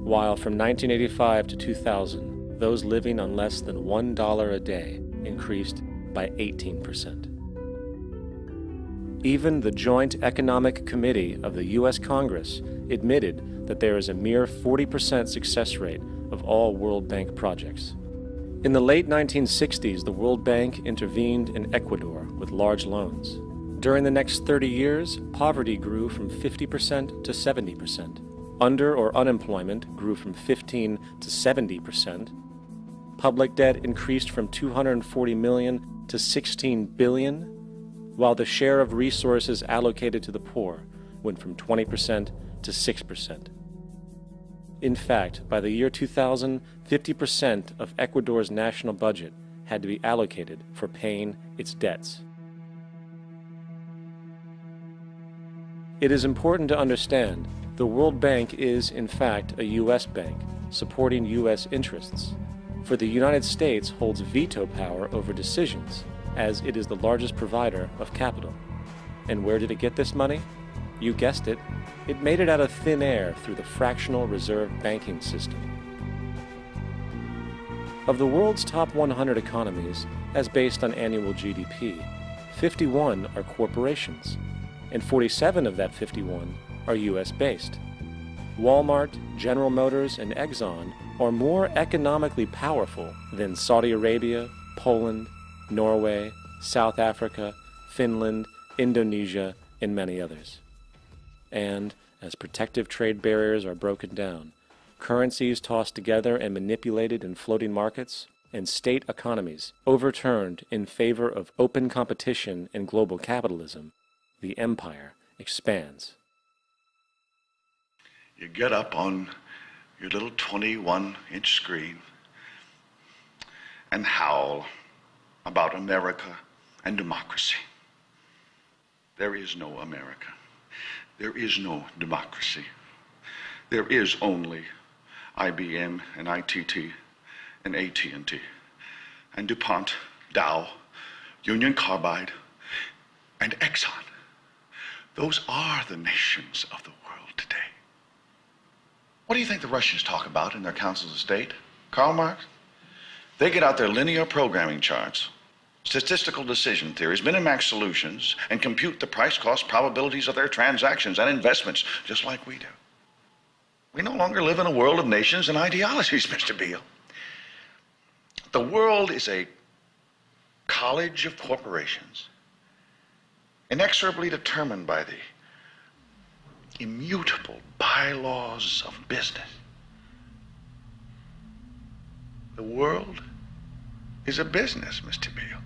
While from 1985 to 2000, those living on less than $1 a day increased by 18%. Even the Joint Economic Committee of the U.S. Congress admitted that there is a mere 40% success rate of all World Bank projects. In the late 1960s, the World Bank intervened in Ecuador with large loans. During the next 30 years, poverty grew from 50% to 70%. Under or unemployment grew from 15 to 70%. Public debt increased from 240 million to 16 billion, while the share of resources allocated to the poor went from 20% to 6%. In fact, by the year 2000, 50% of Ecuador's national budget had to be allocated for paying its debts. It is important to understand the World Bank is, in fact, a U.S. bank, supporting U.S. interests. For the United States holds veto power over decisions, as it is the largest provider of capital. And where did it get this money? You guessed it, it made it out of thin air through the fractional reserve banking system. Of the world's top 100 economies, as based on annual GDP, 51 are corporations, and 47 of that 51 are U.S.-based. Walmart, General Motors, and Exxon are more economically powerful than Saudi Arabia, Poland, Norway, South Africa, Finland, Indonesia, and many others. And as protective trade barriers are broken down, currencies tossed together and manipulated in floating markets, and state economies overturned in favor of open competition and global capitalism, the empire expands. You get up on your little 21-inch screen and howl about America and democracy. There is no America. There is no democracy. There is only IBM and ITT and AT&T and DuPont, Dow, Union Carbide, and Exxon. Those are the nations of the world today. What do you think the Russians talk about in their councils of state? Karl Marx? They get out their linear programming charts, statistical decision theories, Minimax solutions, and compute the price-cost probabilities of their transactions and investments, just like we do. We no longer live in a world of nations and ideologies, Mr. Beale. The world is a college of corporations, inexorably determined by the immutable bylaws of business. The world is a business, Mr. Beale.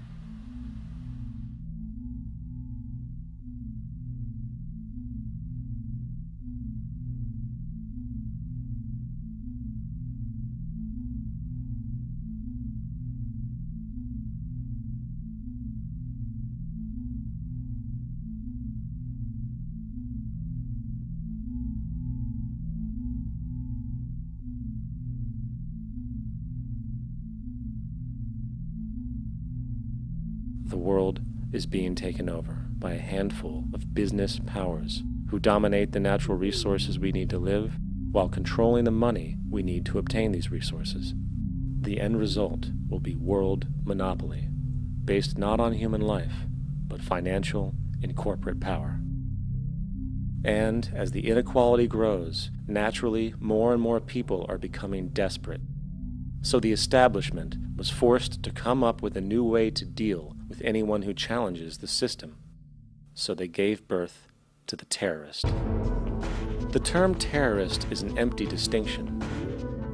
The world is being taken over by a handful of business powers who dominate the natural resources we need to live while controlling the money we need to obtain these resources. The end result will be world monopoly, based not on human life, but financial and corporate power. And as the inequality grows, naturally more and more people are becoming desperate. So the establishment was forced to come up with a new way to deal with anyone who challenges the system. So they gave birth to the terrorist. The term terrorist is an empty distinction,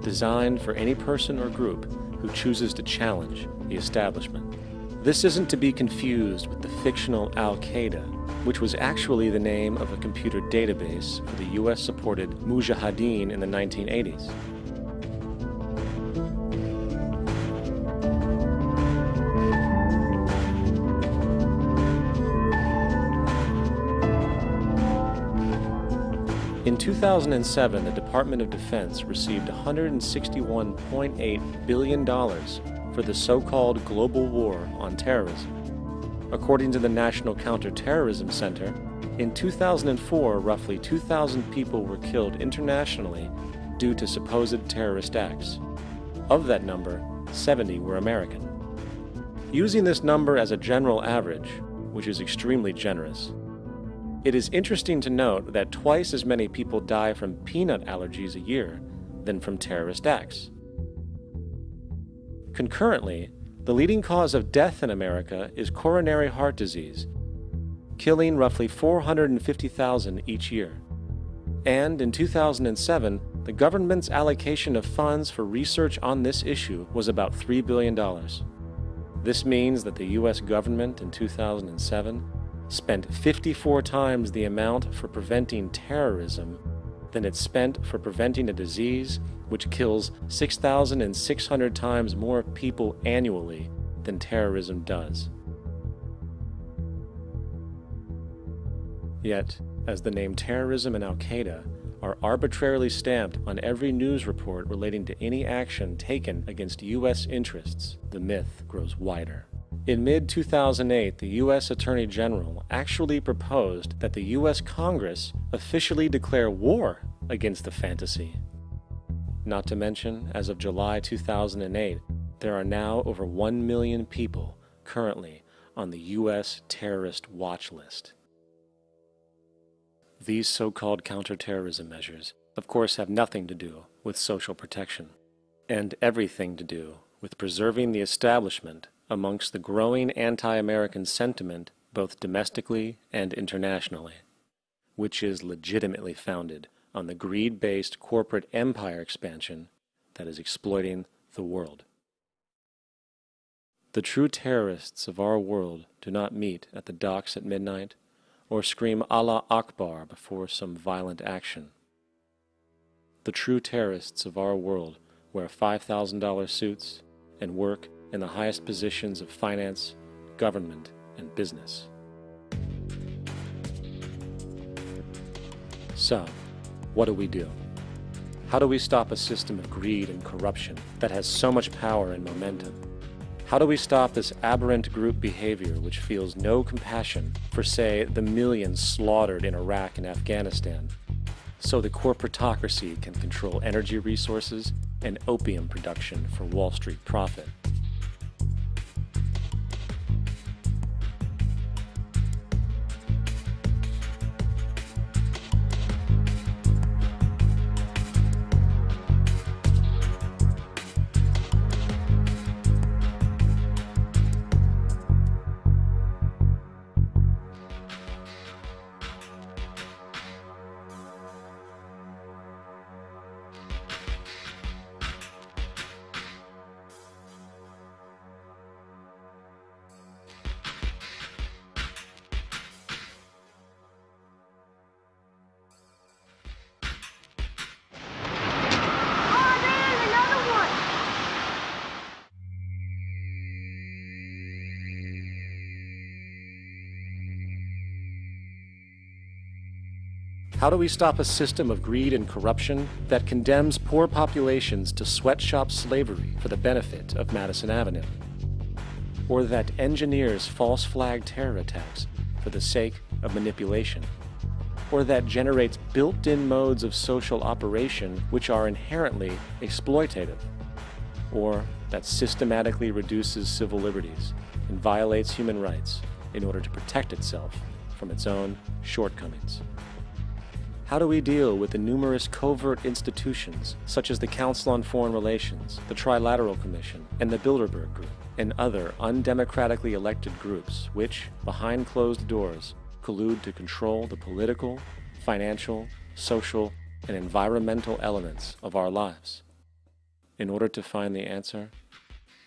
designed for any person or group who chooses to challenge the establishment. This isn't to be confused with the fictional Al-Qaeda, which was actually the name of a computer database for the US-supported Mujahideen in the 1980s. In 2007, the Department of Defense received $161.8 billion for the so-called global war on terrorism. According to the National Counterterrorism Center, in 2004, roughly 2,000 people were killed internationally due to supposed terrorist acts. Of that number, 70 were American. Using this number as a general average, which is extremely generous, it is interesting to note that twice as many people die from peanut allergies a year than from terrorist acts. Concurrently, the leading cause of death in America is coronary heart disease, killing roughly 450,000 each year. And in 2007, the government's allocation of funds for research on this issue was about $3 billion. This means that the U.S. government in 2007 spent 54 times the amount for preventing terrorism than it spent for preventing a disease which kills 6,600 times more people annually than terrorism does. Yet, as the name terrorism and Al-Qaeda are arbitrarily stamped on every news report relating to any action taken against U.S. interests, the myth grows wider. In mid-2008, the U.S. Attorney General actually proposed that the U.S. Congress officially declare war against the fantasy. Not to mention, as of July 2008, there are now over 1 million people currently on the U.S. terrorist watch list. These so-called counterterrorism measures, of course, have nothing to do with social protection, and everything to do with preserving the establishment amongst the growing anti-American sentiment both domestically and internationally, which is legitimately founded on the greed-based corporate empire expansion that is exploiting the world. The true terrorists of our world do not meet at the docks at midnight or scream Allah Akbar before some violent action. The true terrorists of our world wear $5,000 suits and work in the highest positions of finance, government, and business. So, what do we do? How do we stop a system of greed and corruption that has so much power and momentum? How do we stop this aberrant group behavior which feels no compassion for, say, the millions slaughtered in Iraq and Afghanistan, so the corporatocracy can control energy resources and opium production for Wall Street profit? How do we stop a system of greed and corruption that condemns poor populations to sweatshop slavery for the benefit of Madison Avenue? Or that engineers false flag terror attacks for the sake of manipulation? Or that generates built-in modes of social operation which are inherently exploitative? Or that systematically reduces civil liberties and violates human rights in order to protect itself from its own shortcomings? How do we deal with the numerous covert institutions, such as the Council on Foreign Relations, the Trilateral Commission, and the Bilderberg Group, and other undemocratically elected groups which, behind closed doors, collude to control the political, financial, social, and environmental elements of our lives? In order to find the answer,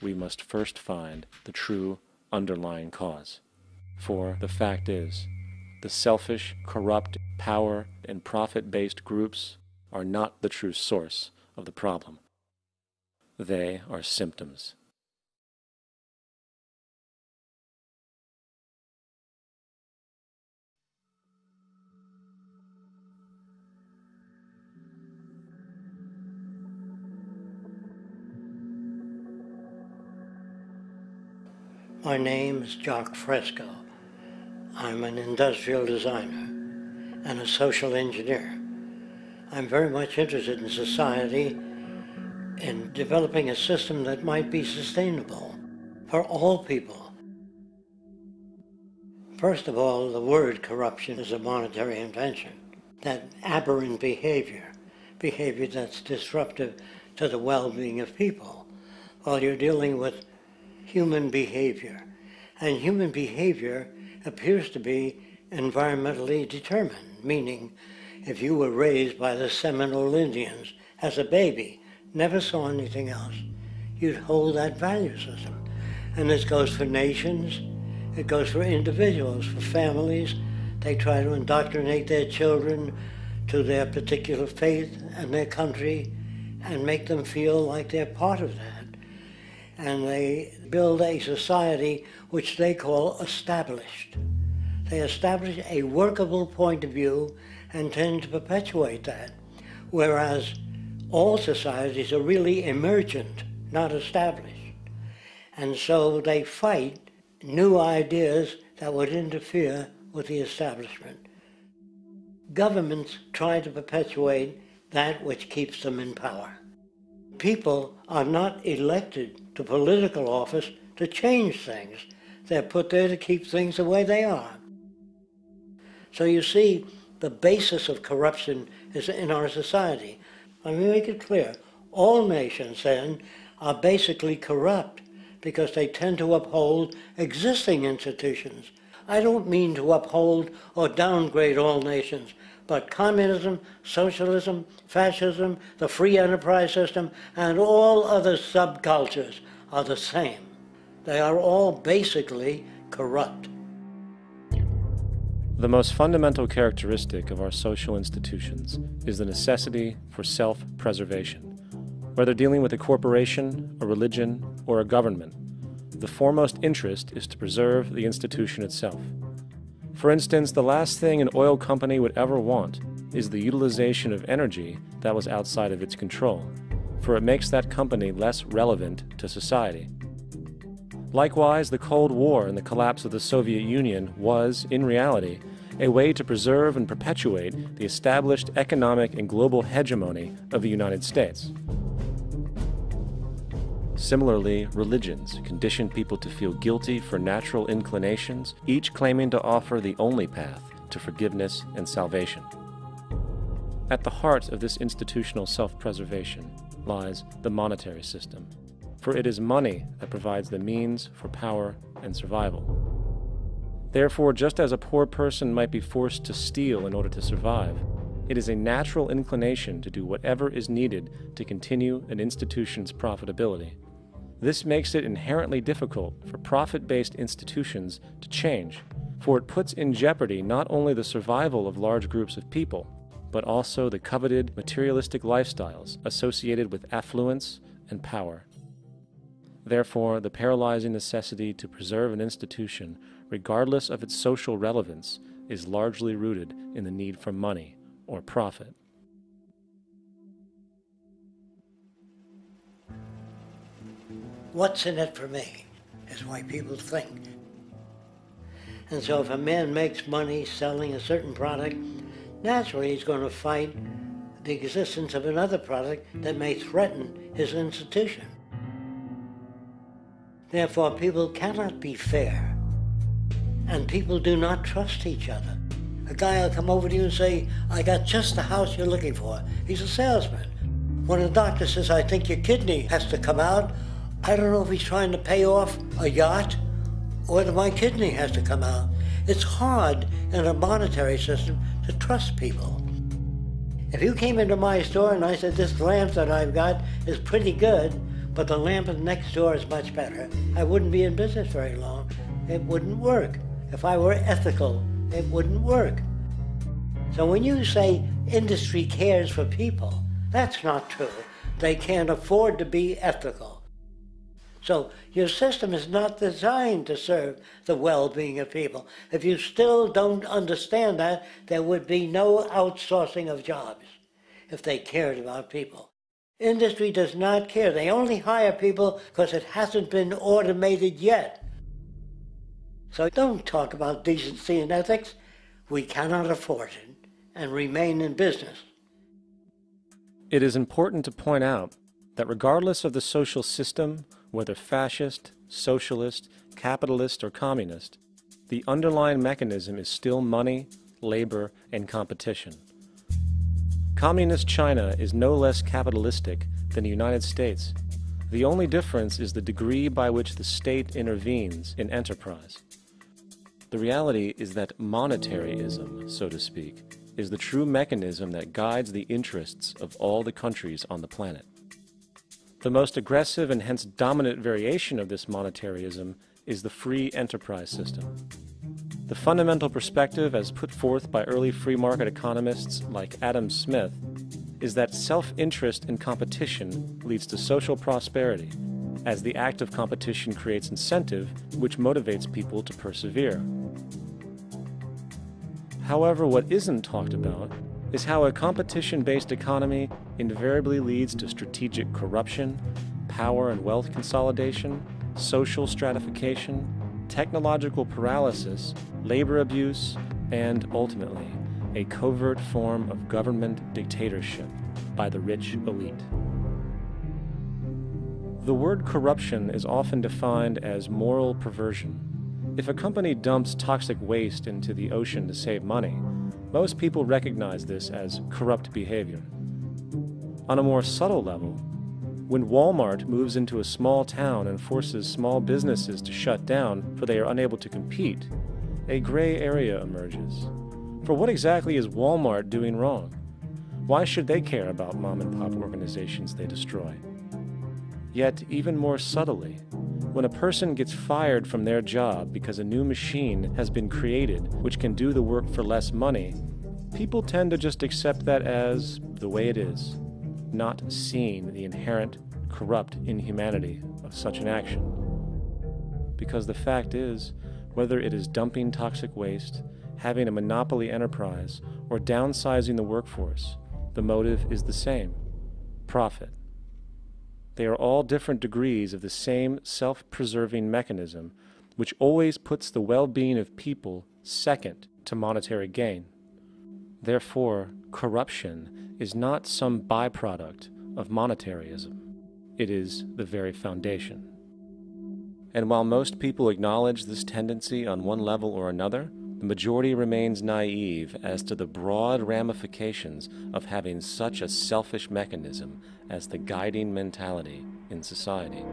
we must first find the true underlying cause. For the fact is, the selfish, corrupt, power, and profit-based groups are not the true source of the problem. They are symptoms. My name is Jock Fresco. I'm an industrial designer and a social engineer. I'm very much interested in society, in developing a system that might be sustainable for all people. First of all, the word corruption is a monetary invention. That aberrant behavior that's disruptive to the well-being of people. Well, you're dealing with human behavior. And human behavior appears to be environmentally determined, meaning if you were raised by the Seminole Indians as a baby, never saw anything else, you'd hold that value system. And this goes for nations, it goes for individuals, for families. They try to indoctrinate their children to their particular faith and their country and make them feel like they're part of that. And they build a society which they call established. They establish a workable point of view and tend to perpetuate that, whereas all societies are really emergent, not established. And so they fight new ideas that would interfere with the establishment. Governments try to perpetuate that which keeps them in power. People are not elected to political office to change things. They're put there to keep things the way they are. So you see, the basis of corruption is in our society. Let me make it clear. All nations, then, are basically corrupt because they tend to uphold existing institutions. I don't mean to uphold or downgrade all nations, but communism, socialism, fascism, the free enterprise system, and all other subcultures are the same. They are all basically corrupt. The most fundamental characteristic of our social institutions is the necessity for self-preservation. Whether dealing with a corporation, a religion, or a government, the foremost interest is to preserve the institution itself. For instance, the last thing an oil company would ever want is the utilization of energy that was outside of its control, for it makes that company less relevant to society. Likewise, the Cold War and the collapse of the Soviet Union was, in reality, a way to preserve and perpetuate the established economic and global hegemony of the United States. Similarly, religions condition people to feel guilty for natural inclinations, each claiming to offer the only path to forgiveness and salvation. At the heart of this institutional self-preservation lies the monetary system, for it is money that provides the means for power and survival. Therefore, just as a poor person might be forced to steal in order to survive, it is a natural inclination to do whatever is needed to continue an institution's profitability. This makes it inherently difficult for profit-based institutions to change, for it puts in jeopardy not only the survival of large groups of people, but also the coveted materialistic lifestyles associated with affluence and power. Therefore, the paralyzing necessity to preserve an institution, regardless of its social relevance, is largely rooted in the need for money or profit. What's in it for me is why people think. And so if a man makes money selling a certain product, naturally he's going to fight the existence of another product that may threaten his institution. Therefore, people cannot be fair, and people do not trust each other. A guy will come over to you and say, I got just the house you're looking for. He's a salesman. When a doctor says, I think your kidney has to come out, I don't know if he's trying to pay off a yacht or whether my kidney has to come out. It's hard in a monetary system to trust people. If you came into my store and I said, this lamp that I've got is pretty good, but the lamp next door is much better, I wouldn't be in business very long. It wouldn't work. If I were ethical, it wouldn't work. So when you say industry cares for people, that's not true. They can't afford to be ethical. So your system is not designed to serve the well-being of people. If you still don't understand that, there would be no outsourcing of jobs if they cared about people. Industry does not care. They only hire people because it hasn't been automated yet. So don't talk about decency and ethics. We cannot afford it and remain in business. It is important to point out that regardless of the social system, whether fascist, socialist, capitalist, or communist, the underlying mechanism is still money, labor, and competition. Communist China is no less capitalistic than the United States, The only difference is the degree by which the state intervenes in enterprise. The reality is that monetaryism, so to speak, is the true mechanism that guides the interests of all the countries on the planet. The most aggressive and hence dominant variation of this monetaryism is the free enterprise system. The fundamental perspective, as put forth by early free market economists like Adam Smith, is that self-interest in competition leads to social prosperity, as the act of competition creates incentive, which motivates people to persevere. However, what isn't talked about is how a competition-based economy invariably leads to strategic corruption, power and wealth consolidation, social stratification, technological paralysis, labor abuse, and ultimately, a covert form of government dictatorship by the rich elite. The word corruption is often defined as moral perversion. If a company dumps toxic waste into the ocean to save money, most people recognize this as corrupt behavior. On a more subtle level, when Walmart moves into a small town and forces small businesses to shut down for they are unable to compete, a gray area emerges. For what exactly is Walmart doing wrong? Why should they care about mom-and-pop organizations they destroy? Yet, even more subtly, when a person gets fired from their job because a new machine has been created which can do the work for less money, people tend to just accept that as the way it is, not seeing the inherent corrupt inhumanity of such an action. Because the fact is, whether it is dumping toxic waste, having a monopoly enterprise, or downsizing the workforce, the motive is the same: profit. They are all different degrees of the same self-preserving mechanism, which always puts the well-being of people second to monetary gain. Therefore, corruption is not some byproduct of monetaryism. It is the very foundation. And while most people acknowledge this tendency on one level or another, the majority remains naive as to the broad ramifications of having such a selfish mechanism as the guiding mentality in society.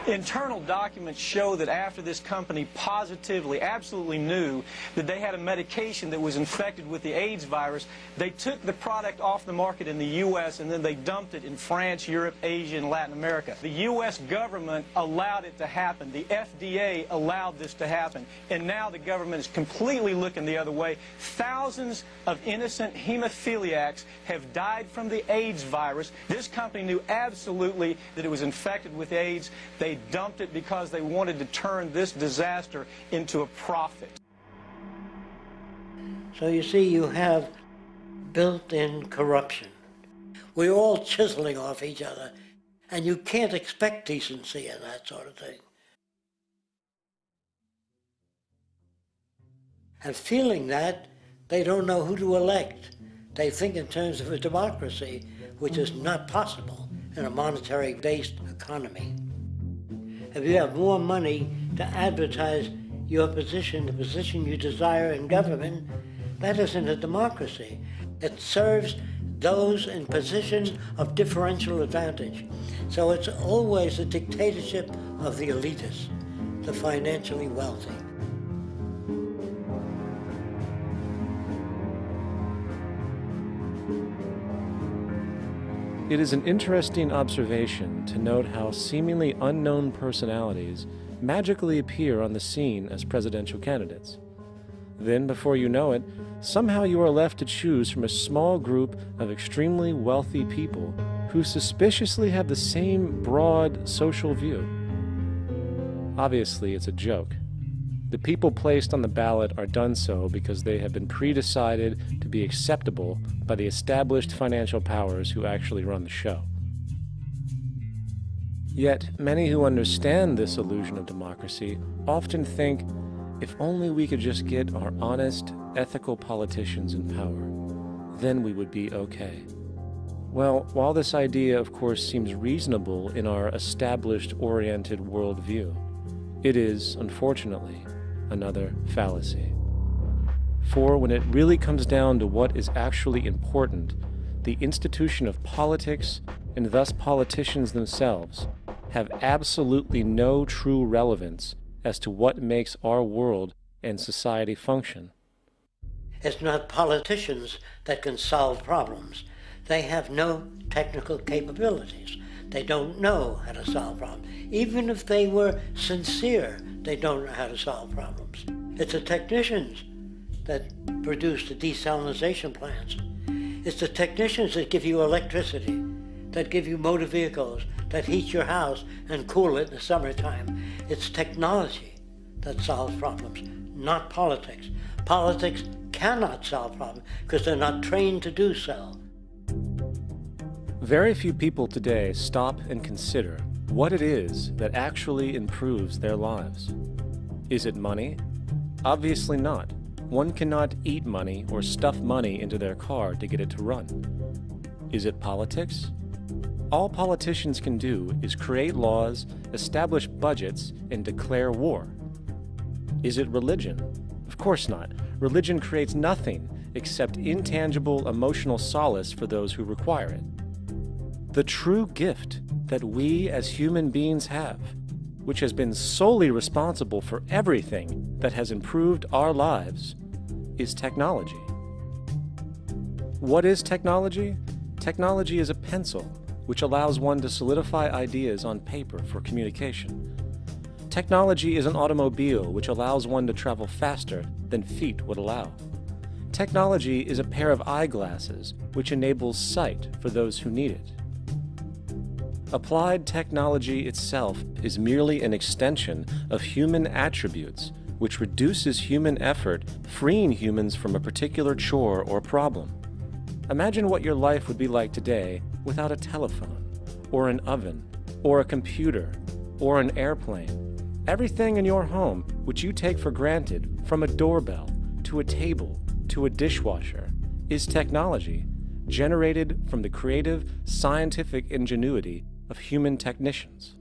Internal documents show that after this company positively, absolutely knew that they had a medication that was infected with the AIDS virus, they took the product off the market in the U.S. and then they dumped it in France, Europe, Asia, and Latin America. The U.S. government allowed it to happen. The FDA allowed this to happen. And now the government is completely looking the other way. Thousands of innocent hemophiliacs have died from the AIDS virus. This company knew absolutely that it was infected with AIDS. They dumped it because they wanted to turn this disaster into a profit. So you see, you have built-in corruption. We're all chiseling off each other, and you can't expect decency and that sort of thing. And feeling that, they don't know who to elect. They think in terms of a democracy, which is not possible in a monetary-based economy. If you have more money to advertise your position, the position you desire in government, that isn't a democracy. It serves those in positions of differential advantage. So it's always a dictatorship of the elitists, the financially wealthy. It is an interesting observation to note how seemingly unknown personalities magically appear on the scene as presidential candidates. Then, before you know it, somehow you are left to choose from a small group of extremely wealthy people who suspiciously have the same broad social view. Obviously, it's a joke. The people placed on the ballot are done so because they have been pre-decided to be acceptable by the established financial powers who actually run the show. Yet, many who understand this illusion of democracy often think, if only we could just get our honest, ethical politicians in power, then we would be okay. Well, while this idea, of course, seems reasonable in our established-oriented worldview, it is, unfortunately, another fallacy. For when it really comes down to what is actually important, the institution of politics, and thus politicians themselves, have absolutely no true relevance as to what makes our world and society function. It's not politicians that can solve problems. They have no technical capabilities. They don't know how to solve problems. Even if they were sincere, they don't know how to solve problems. It's the technicians that produce the desalinization plants. It's the technicians that give you electricity, that give you motor vehicles, that heat your house and cool it in the summertime. It's technology that solves problems, not politics. Politics cannot solve problems because they're not trained to do so. Very few people today stop and consider what it is that actually improves their lives. Is it money? Obviously not. One cannot eat money or stuff money into their car to get it to run. Is it politics? All politicians can do is create laws, establish budgets, and declare war. Is it religion? Of course not. Religion creates nothing except intangible emotional solace for those who require it. The true gift that we as human beings have, which has been solely responsible for everything that has improved our lives, is technology. What is technology? Technology is a pencil which allows one to solidify ideas on paper for communication. Technology is an automobile which allows one to travel faster than feet would allow. Technology is a pair of eyeglasses which enables sight for those who need it. Applied technology itself is merely an extension of human attributes which reduces human effort, freeing humans from a particular chore or problem. Imagine what your life would be like today without a telephone, or an oven, or a computer, or an airplane. Everything in your home which you take for granted, from a doorbell, to a table, to a dishwasher, is technology generated from the creative, scientific ingenuity of human technicians,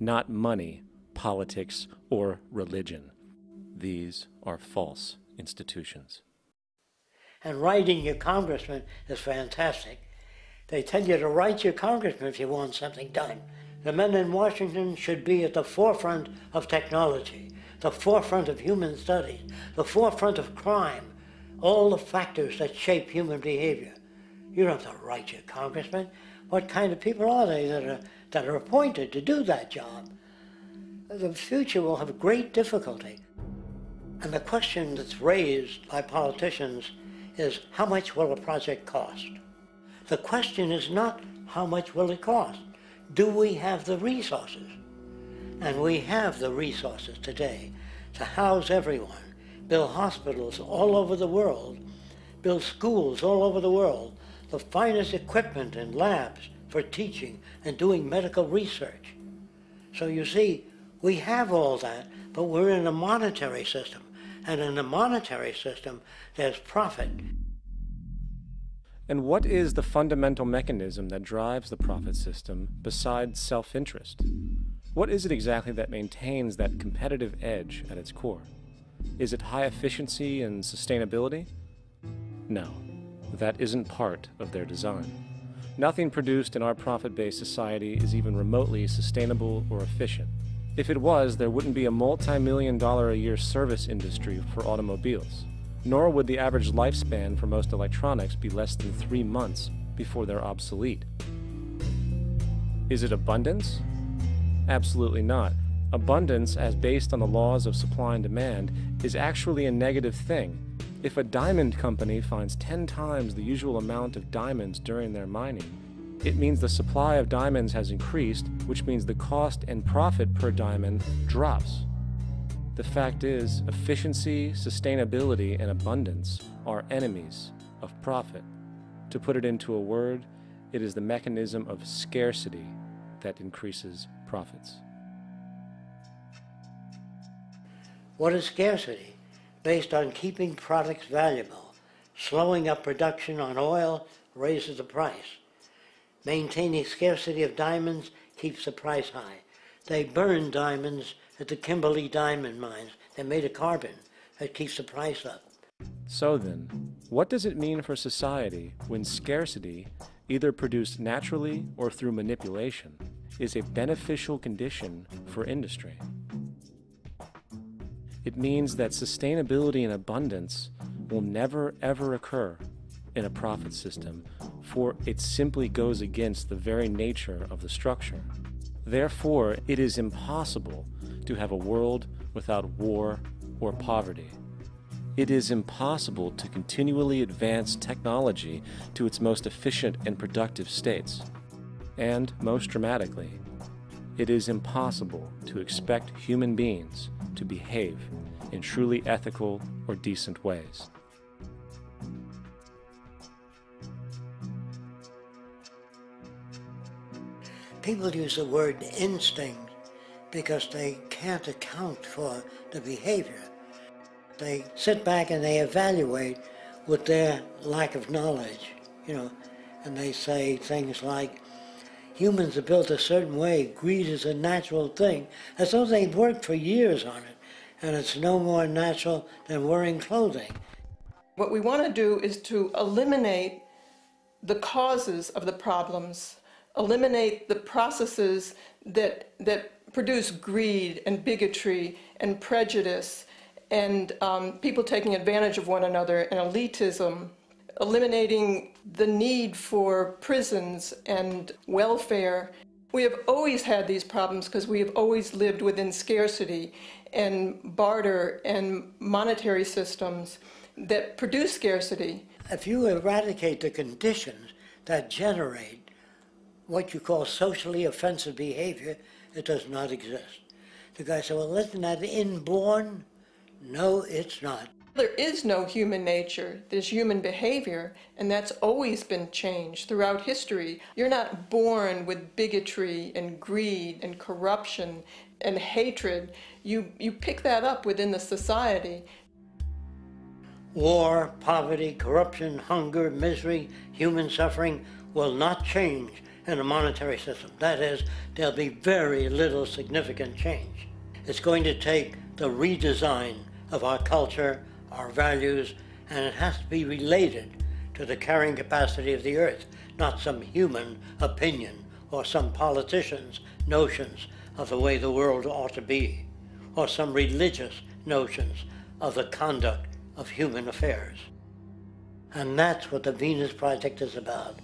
not money, politics, or religion. These are false institutions. And writing your congressman is fantastic. They tell you to write your congressman if you want something done. The men in Washington should be at the forefront of technology, the forefront of human studies, the forefront of crime, all the factors that shape human behavior. You don't have to write your congressman. What kind of people are they that are appointed to do that job? The future will have great difficulty. And the question that's raised by politicians is, how much will a project cost? The question is not, how much will it cost? Do we have the resources? And we have the resources today to house everyone, build hospitals all over the world, build schools all over the world, the finest equipment and labs for teaching and doing medical research. So you see, we have all that, but we're in a monetary system. And in a monetary system, there's profit. And what is the fundamental mechanism that drives the profit system besides self-interest? What is it exactly that maintains that competitive edge at its core? Is it high efficiency and sustainability? No, that isn't part of their design. Nothing produced in our profit-based society is even remotely sustainable or efficient. If it was, there wouldn't be a multi-million-dollar-a-year service industry for automobiles, nor would the average lifespan for most electronics be less than 3 months before they're obsolete. Is it abundance? Absolutely not. Abundance, as based on the laws of supply and demand, is actually a negative thing. If a diamond company finds 10 times the usual amount of diamonds during their mining, it means the supply of diamonds has increased, which means the cost and profit per diamond drops. The fact is, efficiency, sustainability, and abundance are enemies of profit. To put it into a word, it is the mechanism of scarcity that increases profits. What is scarcity? Based on keeping products valuable. Slowing up production on oil raises the price. Maintaining scarcity of diamonds keeps the price high. They burn diamonds at the Kimberley diamond mines. They're made of carbon. That keeps the price up. So then, what does it mean for society when scarcity, either produced naturally or through manipulation, is a beneficial condition for industry. It means that sustainability and abundance will never ever occur in a profit system, for it simply goes against the very nature of the structure. Therefore, it is impossible to have a world without war or poverty. It is impossible to continually advance technology to its most efficient and productive states. And, most dramatically, it is impossible to expect human beings to behave in truly ethical or decent ways. People use the word instinct because they can't account for the behavior. They sit back and they evaluate with their lack of knowledge, and they say things like, humans are built a certain way, greed is a natural thing, as though they've worked for years on it, and it's no more natural than wearing clothing. What we want to do is to eliminate the causes of the problems, eliminate the processes that produce greed and bigotry and prejudice and people taking advantage of one another and elitism, eliminating the need for prisons and welfare. We have always had these problems because we have always lived within scarcity and barter and monetary systems that produce scarcity. If you eradicate the conditions that generate what you call socially offensive behavior, it does not exist. The guy said, well, isn't that inborn? No, it's not. There is no human nature, there's human behavior, and that's always been changed throughout history. You're not born with bigotry and greed and corruption and hatred. You pick that up within the society. War, poverty, corruption, hunger, misery, human suffering will not change in a monetary system. That is, there'll be very little significant change. It's going to take the redesign of our culture, our values, and it has to be related to the carrying capacity of the earth, not some human opinion or some politician's notions of the way the world ought to be, or some religious notions of the conduct of human affairs. And that's what the Venus Project is about.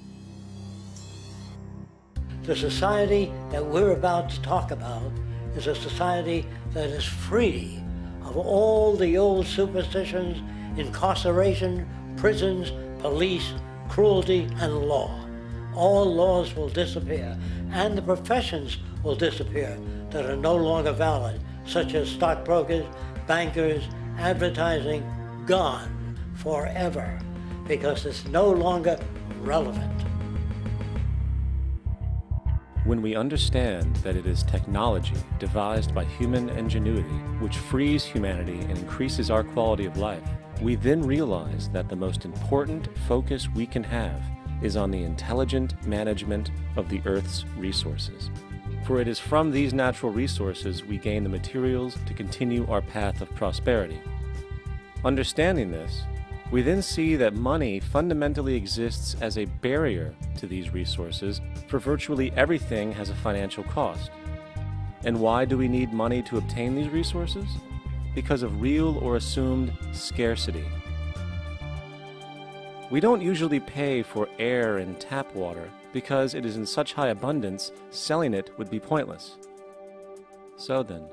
The society that we're about to talk about is a society that is free of all the old superstitions, incarceration, prisons, police, cruelty, and law. All laws will disappear, and the professions will disappear that are no longer valid, such as stockbrokers, bankers, advertising, gone forever, because it's no longer relevant. When we understand that it is technology devised by human ingenuity which frees humanity and increases our quality of life, we then realize that the most important focus we can have is on the intelligent management of the Earth's resources. For it is from these natural resources we gain the materials to continue our path of prosperity. Understanding this, we then see that money fundamentally exists as a barrier to these resources, for virtually everything has a financial cost. And why do we need money to obtain these resources? Because of real or assumed scarcity. We don't usually pay for air and tap water because it is in such high abundance, selling it would be pointless. So then,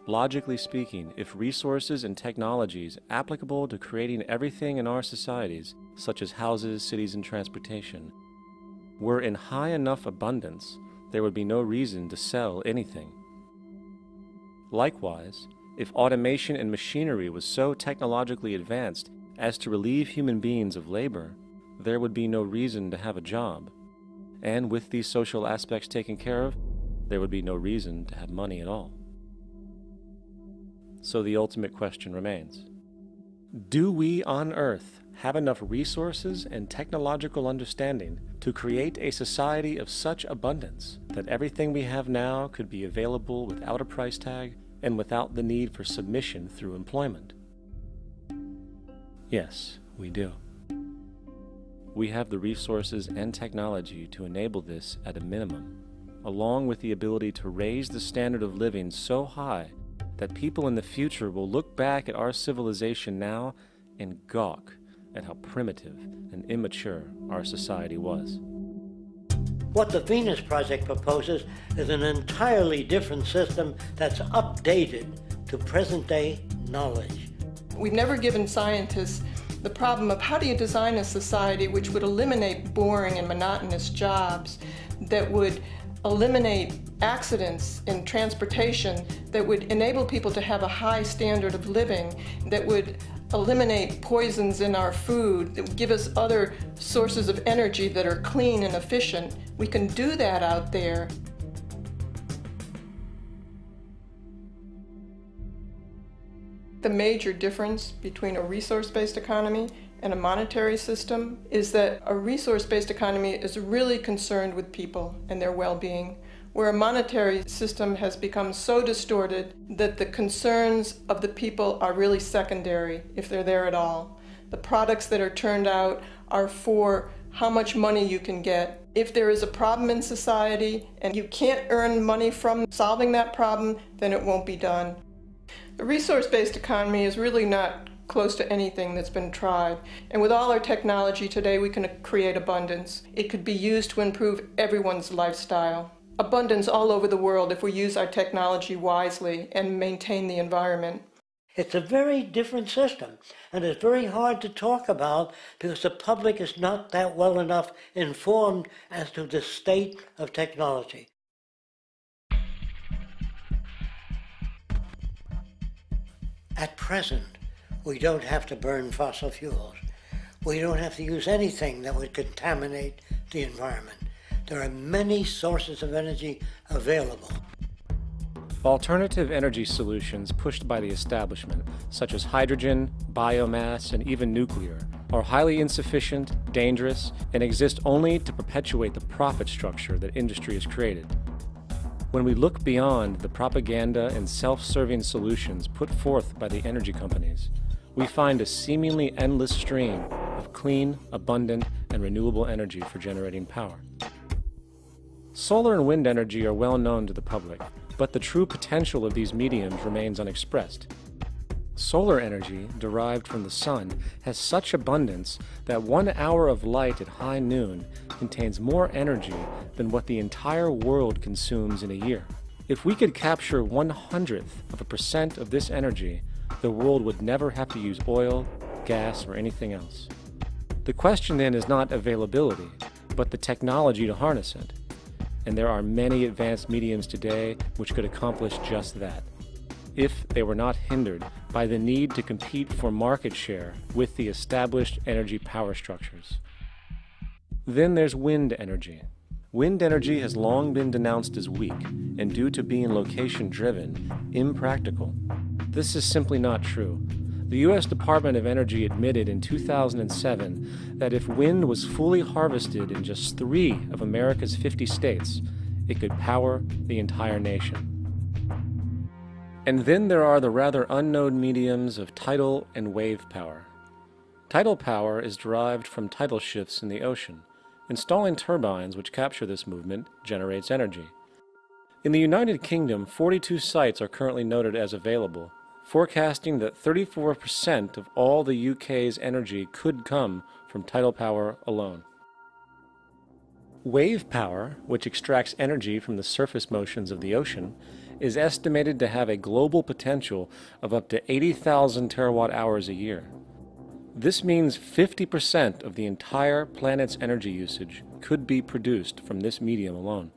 logically speaking, if resources and technologies applicable to creating everything in our societies, such as houses, cities, and transportation, were in high enough abundance, there would be no reason to sell anything. Likewise, if automation and machinery was so technologically advanced as to relieve human beings of labor, there would be no reason to have a job. And with these social aspects taken care of, there would be no reason to have money at all. So the ultimate question remains: do we on Earth have enough resources and technological understanding to create a society of such abundance that everything we have now could be available without a price tag and without the need for submission through employment? Yes, we do. We have the resources and technology to enable this at a minimum, along with the ability to raise the standard of living so high that people in the future will look back at our civilization now and gawk at how primitive and immature our society was. What the Venus Project proposes is an entirely different system that's updated to present-day knowledge. We've never given scientists the problem of how do you design a society which would eliminate boring and monotonous jobs, that would eliminate accidents in transportation, that would enable people to have a high standard of living, that would eliminate poisons in our food, that would give us other sources of energy that are clean and efficient. We can do that out there. The major difference between a resource-based economy and a monetary system is that a resource-based economy is really concerned with people and their well-being, where a monetary system has become so distorted that the concerns of the people are really secondary, if they're there at all. The products that are turned out are for how much money you can get. If there is a problem in society and you can't earn money from solving that problem, then it won't be done. The resource-based economy is really not close to anything that's been tried. And with all our technology today, we can create abundance. It could be used to improve everyone's lifestyle. Abundance all over the world if we use our technology wisely and maintain the environment. It's a very different system, and it's very hard to talk about because the public is not that well enough informed as to the state of technology. At present, we don't have to burn fossil fuels. We don't have to use anything that would contaminate the environment. There are many sources of energy available. Alternative energy solutions pushed by the establishment, such as hydrogen, biomass, and even nuclear, are highly insufficient, dangerous, and exist only to perpetuate the profit structure that industry has created. When we look beyond the propaganda and self-serving solutions put forth by the energy companies, we find a seemingly endless stream of clean, abundant, and renewable energy for generating power. Solar and wind energy are well known to the public, but the true potential of these mediums remains unexpressed. Solar energy, derived from the sun, has such abundance that 1 hour of light at high noon contains more energy than what the entire world consumes in a year. If we could capture 1/100% of this energy, the world would never have to use oil, gas, or anything else. The question then is not availability, but the technology to harness it. And there are many advanced mediums today which could accomplish just that, if they were not hindered by the need to compete for market share with the established energy power structures. Then there's wind energy. Wind energy has long been denounced as weak, and due to being location-driven, impractical. This is simply not true. The U.S. Department of Energy admitted in 2007 that if wind was fully harvested in just 3 of America's 50 states, it could power the entire nation. And then there are the rather unknown mediums of tidal and wave power. Tidal power is derived from tidal shifts in the ocean. Installing turbines which capture this movement generates energy. In the United Kingdom, 42 sites are currently noted as available, forecasting that 34% of all the UK's energy could come from tidal power alone. Wave power, which extracts energy from the surface motions of the ocean, is estimated to have a global potential of up to 80,000 terawatt-hours a year. This means 50% of the entire planet's energy usage could be produced from this medium alone.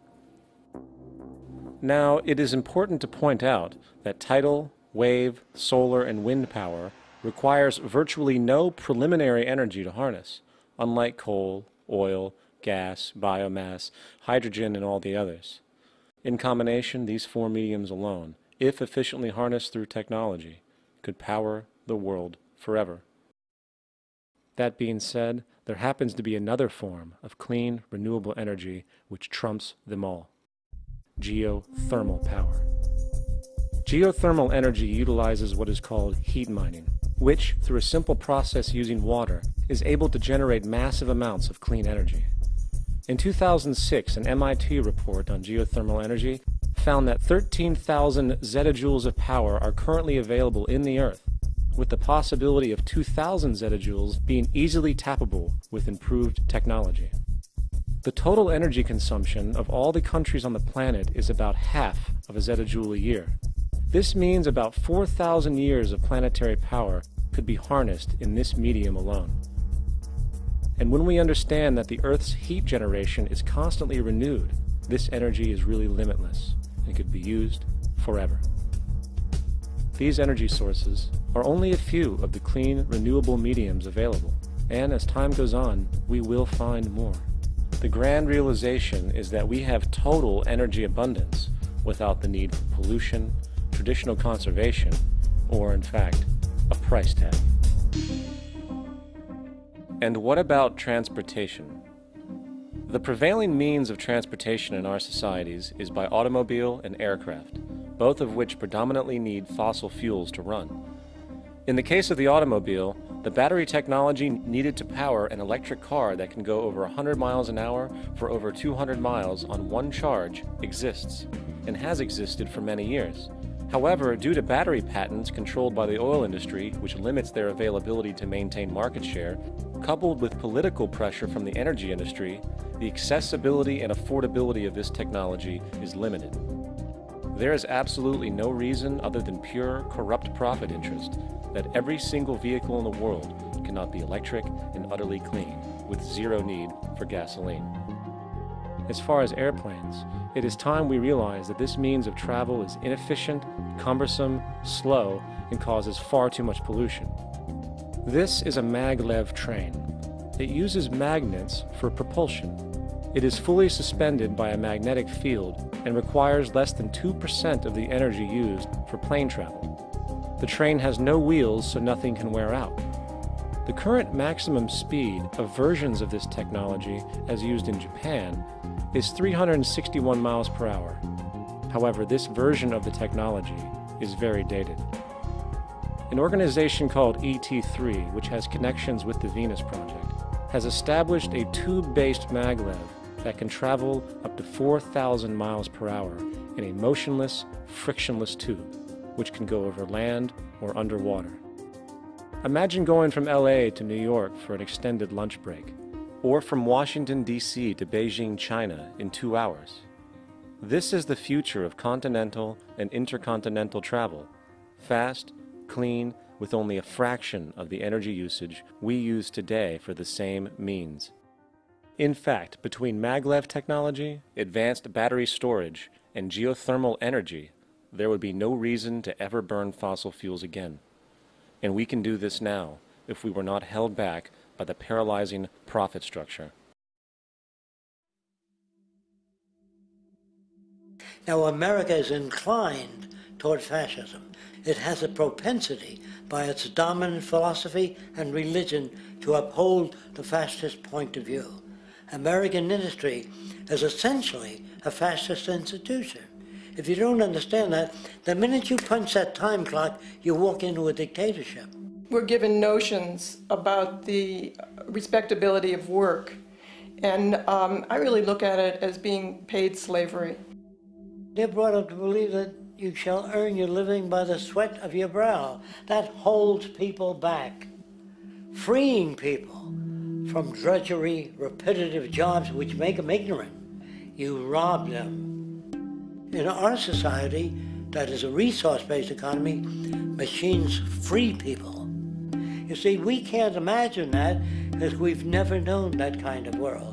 Now, it is important to point out that tidal, wave, solar, and wind power requires virtually no preliminary energy to harness, unlike coal, oil, gas, biomass, hydrogen, and all the others. In combination, these 4 mediums alone, if efficiently harnessed through technology, could power the world forever. That being said, there happens to be another form of clean, renewable energy which trumps them all: geothermal power. Geothermal energy utilizes what is called heat mining, which, through a simple process using water, is able to generate massive amounts of clean energy. In 2006, an MIT report on geothermal energy found that 13,000 zettajoules of power are currently available in the Earth, with the possibility of 2,000 zettajoules being easily tappable with improved technology. The total energy consumption of all the countries on the planet is about half of a zettajoule a year. This means about 4,000 years of planetary power could be harnessed in this medium alone. And when we understand that the Earth's heat generation is constantly renewed, this energy is really limitless and could be used forever. These energy sources are only a few of the clean, renewable mediums available, and as time goes on, we will find more. The grand realization is that we have total energy abundance without the need for pollution, traditional conservation, or in fact, a price tag. And what about transportation? The prevailing means of transportation in our societies is by automobile and aircraft, both of which predominantly need fossil fuels to run. In the case of the automobile, the battery technology needed to power an electric car that can go over 100 miles an hour for over 200 miles on one charge exists, and has existed for many years. However, due to battery patents controlled by the oil industry, which limits their availability to maintain market share, coupled with political pressure from the energy industry, the accessibility and affordability of this technology is limited. There is absolutely no reason other than pure, corrupt profit interest that every single vehicle in the world cannot be electric and utterly clean, with zero need for gasoline. As far as airplanes, it is time we realize that this means of travel is inefficient, cumbersome, slow, and causes far too much pollution. This is a maglev train. It uses magnets for propulsion. It is fully suspended by a magnetic field and requires less than 2% of the energy used for plane travel. The train has no wheels, so nothing can wear out. The current maximum speed of versions of this technology, as used in Japan, is 361 miles per hour. However, this version of the technology is very dated. An organization called ET3, which has connections with the Venus Project, has established a tube-based maglev that can travel up to 4,000 miles per hour in a motionless, frictionless tube, which can go over land or underwater. Imagine going from LA to New York for an extended lunch break, or from Washington, D.C. to Beijing, China in 2 hours. This is the future of continental and intercontinental travel, fast, clean, with only a fraction of the energy usage we use today for the same means. In fact, between maglev technology, advanced battery storage, and geothermal energy, there would be no reason to ever burn fossil fuels again. And we can do this now if we were not held back by the paralyzing profit structure. Now, America is inclined toward fascism. It has a propensity by its dominant philosophy and religion to uphold the fascist point of view. American industry is essentially a fascist institution. If you don't understand that, the minute you punch that time clock, you walk into a dictatorship. We're given notions about the respectability of work, and I really look at it as being paid slavery. They're brought up to believe that you shall earn your living by the sweat of your brow. That holds people back, freeing people from drudgery, repetitive jobs which make them ignorant. You rob them. In our society, that is a resource-based economy, machines free people. You see, we can't imagine that because we've never known that kind of world.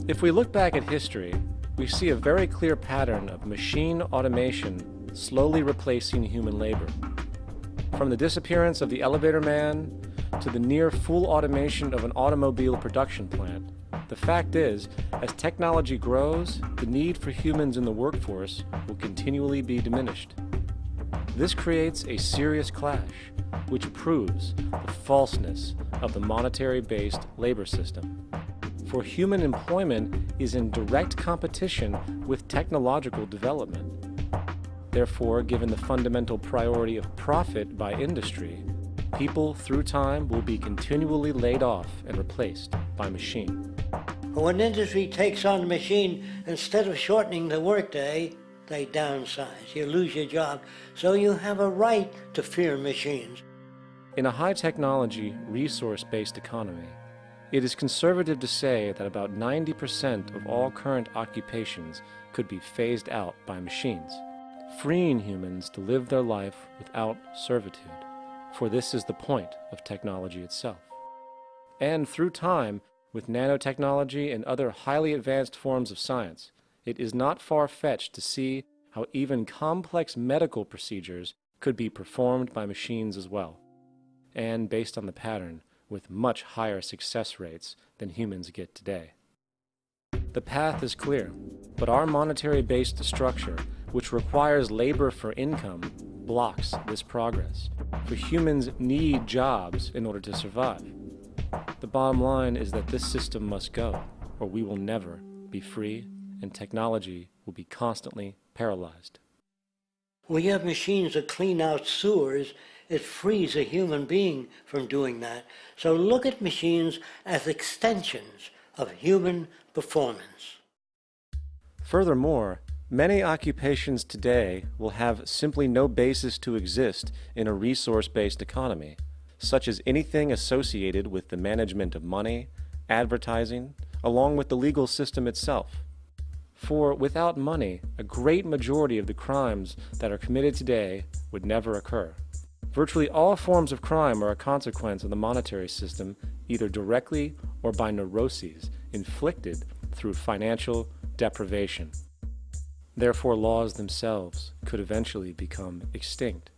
If we look back at history, we see a very clear pattern of machine automation slowly replacing human labor. From the disappearance of the elevator man to the near full automation of an automobile production plant, the fact is, as technology grows, the need for humans in the workforce will continually be diminished. This creates a serious clash, which proves the falseness of the monetary-based labor system. For human employment is in direct competition with technological development. Therefore, given the fundamental priority of profit by industry, people through time will be continually laid off and replaced by machine. When industry takes on a machine, instead of shortening the workday, they downsize. You lose your job. So you have a right to fear machines. In a high-technology, resource-based economy, it is conservative to say that about 90% of all current occupations could be phased out by machines, freeing humans to live their life without servitude, for this is the point of technology itself. And through time, with nanotechnology and other highly advanced forms of science, it is not far-fetched to see how even complex medical procedures could be performed by machines as well, and based on the pattern, with much higher success rates than humans get today. The path is clear, but our monetary-based structure, which requires labor for income, blocks this progress, for humans need jobs in order to survive. The bottom line is that this system must go, or we will never be free, and technology will be constantly paralyzed. We have machines that clean out sewers. It frees a human being from doing that. So look at machines as extensions of human performance. Furthermore, many occupations today will have simply no basis to exist in a resource-based economy, such as anything associated with the management of money, advertising, along with the legal system itself. For without money, a great majority of the crimes that are committed today would never occur. Virtually all forms of crime are a consequence of the monetary system, either directly or by neuroses inflicted through financial deprivation. Therefore, laws themselves could eventually become extinct.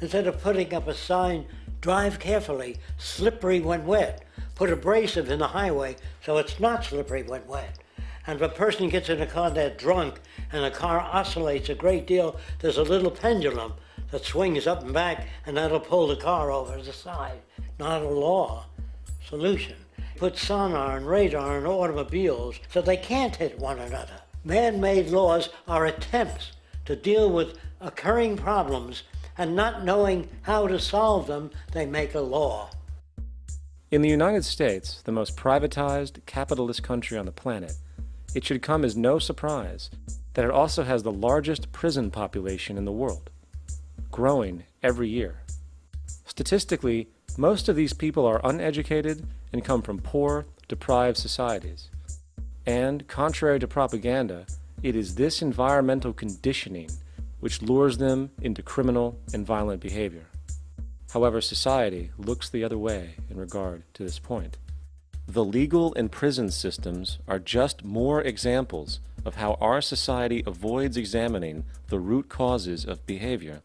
Instead of putting up a sign, drive carefully, slippery when wet, put abrasive in the highway so it's not slippery when wet. And if a person gets in a car that's drunk and the car oscillates a great deal, there's a little pendulum that swings up and back, and that'll pull the car over to the side. Not a law solution. Put sonar and radar in automobiles so they can't hit one another. Man-made laws are attempts to deal with occurring problems, and not knowing how to solve them, they make a law. In the United States, the most privatized, capitalist country on the planet, it should come as no surprise that it also has the largest prison population in the world, growing every year. Statistically, most of these people are uneducated and come from poor, deprived societies. And, contrary to propaganda, it is this environmental conditioning which lures them into criminal and violent behavior. However, society looks the other way in regard to this point. The legal and prison systems are just more examples of how our society avoids examining the root causes of behavior.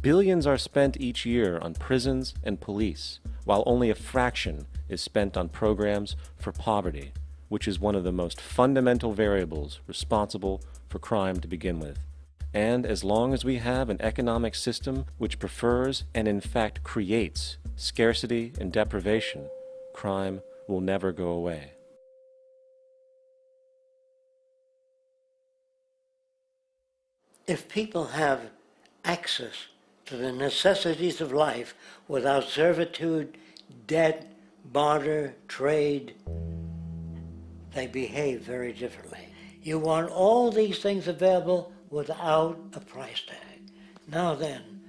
Billions are spent each year on prisons and police, while only a fraction is spent on programs for poverty, which is one of the most fundamental variables responsible for crime to begin with. And as long as we have an economic system which prefers and in fact creates scarcity and deprivation, crime will never go away. If people have access to the necessities of life without servitude, debt, barter, trade, they behave very differently. You want all these things available without a price tag. Now then,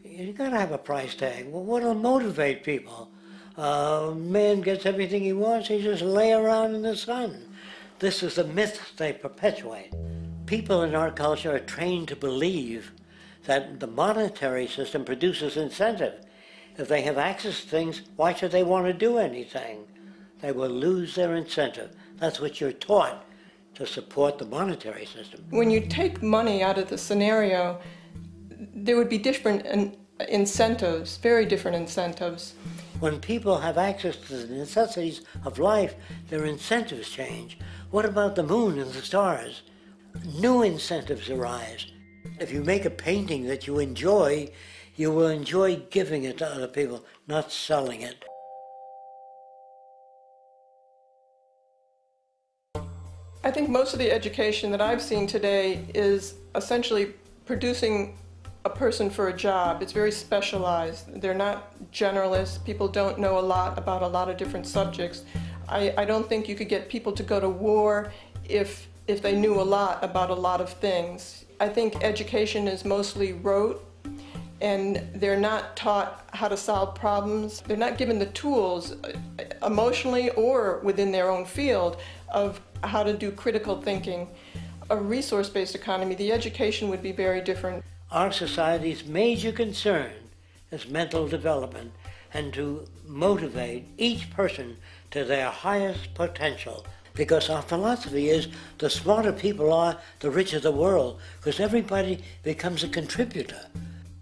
you gotta have a price tag. Well, what'll motivate people? Man gets everything he wants, he just lay around in the sun. This is the myth they perpetuate. People in our culture are trained to believe that the monetary system produces incentive. If they have access to things, why should they want to do anything? They will lose their incentive. That's what you're taught to support the monetary system. When you take money out of the scenario, there would be different incentives, very different incentives. When people have access to the necessities of life, their incentives change. What about the moon and the stars? New incentives arise. If you make a painting that you enjoy, you will enjoy giving it to other people, not selling it. I think most of the education that I've seen today is essentially producing a person for a job. It's very specialized. They're not generalists. People don't know a lot about a lot of different subjects. I don't think you could get people to go to war if they knew a lot about a lot of things. I think education is mostly rote, and they're not taught how to solve problems. They're not given the tools emotionally or within their own field of how to do critical thinking. A resource-based economy, the education would be very different. Our society's major concern is mental development and to motivate each person to their highest potential. Because our philosophy is the smarter people are, the richer the world, because everybody becomes a contributor.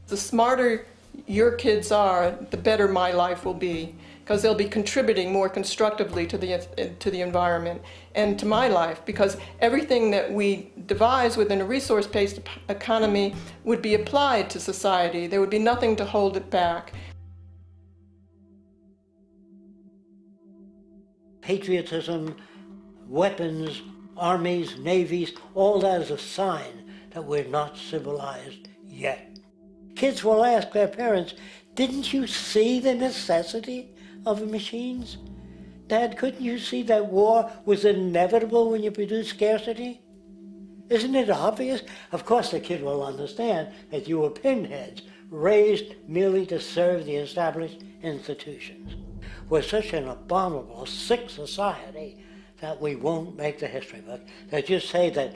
The smarter your kids are, the better my life will be, because they'll be contributing more constructively to the environment and to my life, because everything that we devise within a resource-based economy would be applied to society. There would be nothing to hold it back. Patriotism, weapons, armies, navies, all that is a sign that we're not civilized yet. Kids will ask their parents, didn't you see the necessity of the machines? Dad, couldn't you see that war was inevitable when you produce scarcity? Isn't it obvious? Of course the kid will understand that you were pinheads, raised merely to serve the established institutions. We're such an abominable, sick society that we won't make the history book. They just say that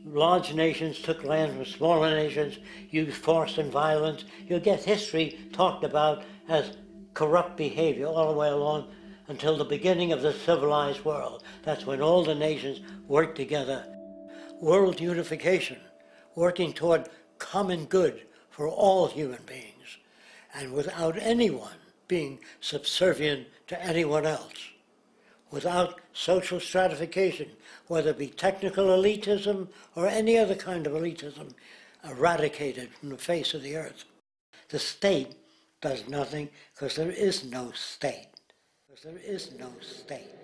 large nations took land from smaller nations, used force and violence. You'll get history talked about as corrupt behavior all the way along until the beginning of the civilized world. That's when all the nations work together. World unification, working toward common good for all human beings, and without anyone being subservient to anyone else. Without social stratification, whether it be technical elitism or any other kind of elitism, eradicated from the face of the earth. The state does nothing because there is no state. Because there is no state.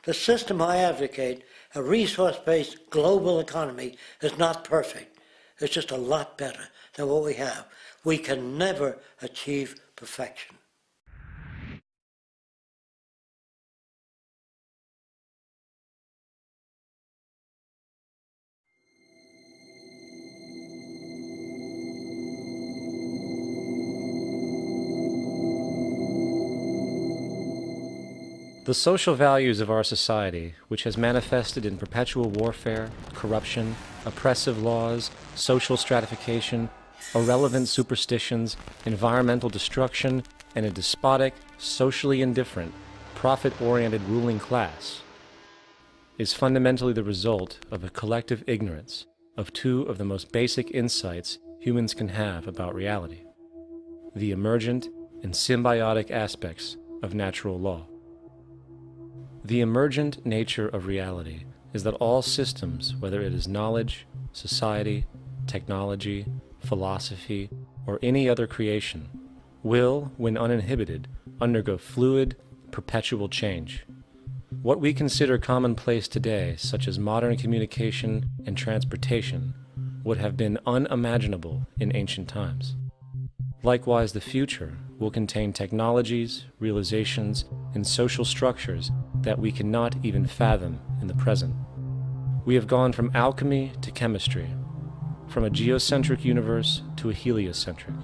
The system I advocate, a resource-based global economy, is not perfect. It's just a lot better than what we have. We can never achieve perfection. The social values of our society, which has manifested in perpetual warfare, corruption, oppressive laws, social stratification, irrelevant superstitions, environmental destruction, and a despotic, socially indifferent, profit-oriented ruling class, is fundamentally the result of a collective ignorance of two of the most basic insights humans can have about reality: the emergent and symbiotic aspects of natural law. The emergent nature of reality is that all systems, whether it is knowledge, society, technology, philosophy, or any other creation, will, when uninhibited, undergo fluid, perpetual change. What we consider commonplace today, such as modern communication and transportation, would have been unimaginable in ancient times. Likewise, the future will contain technologies, realizations, and social structures that we cannot even fathom in the present. We have gone from alchemy to chemistry, from a geocentric universe to a heliocentric,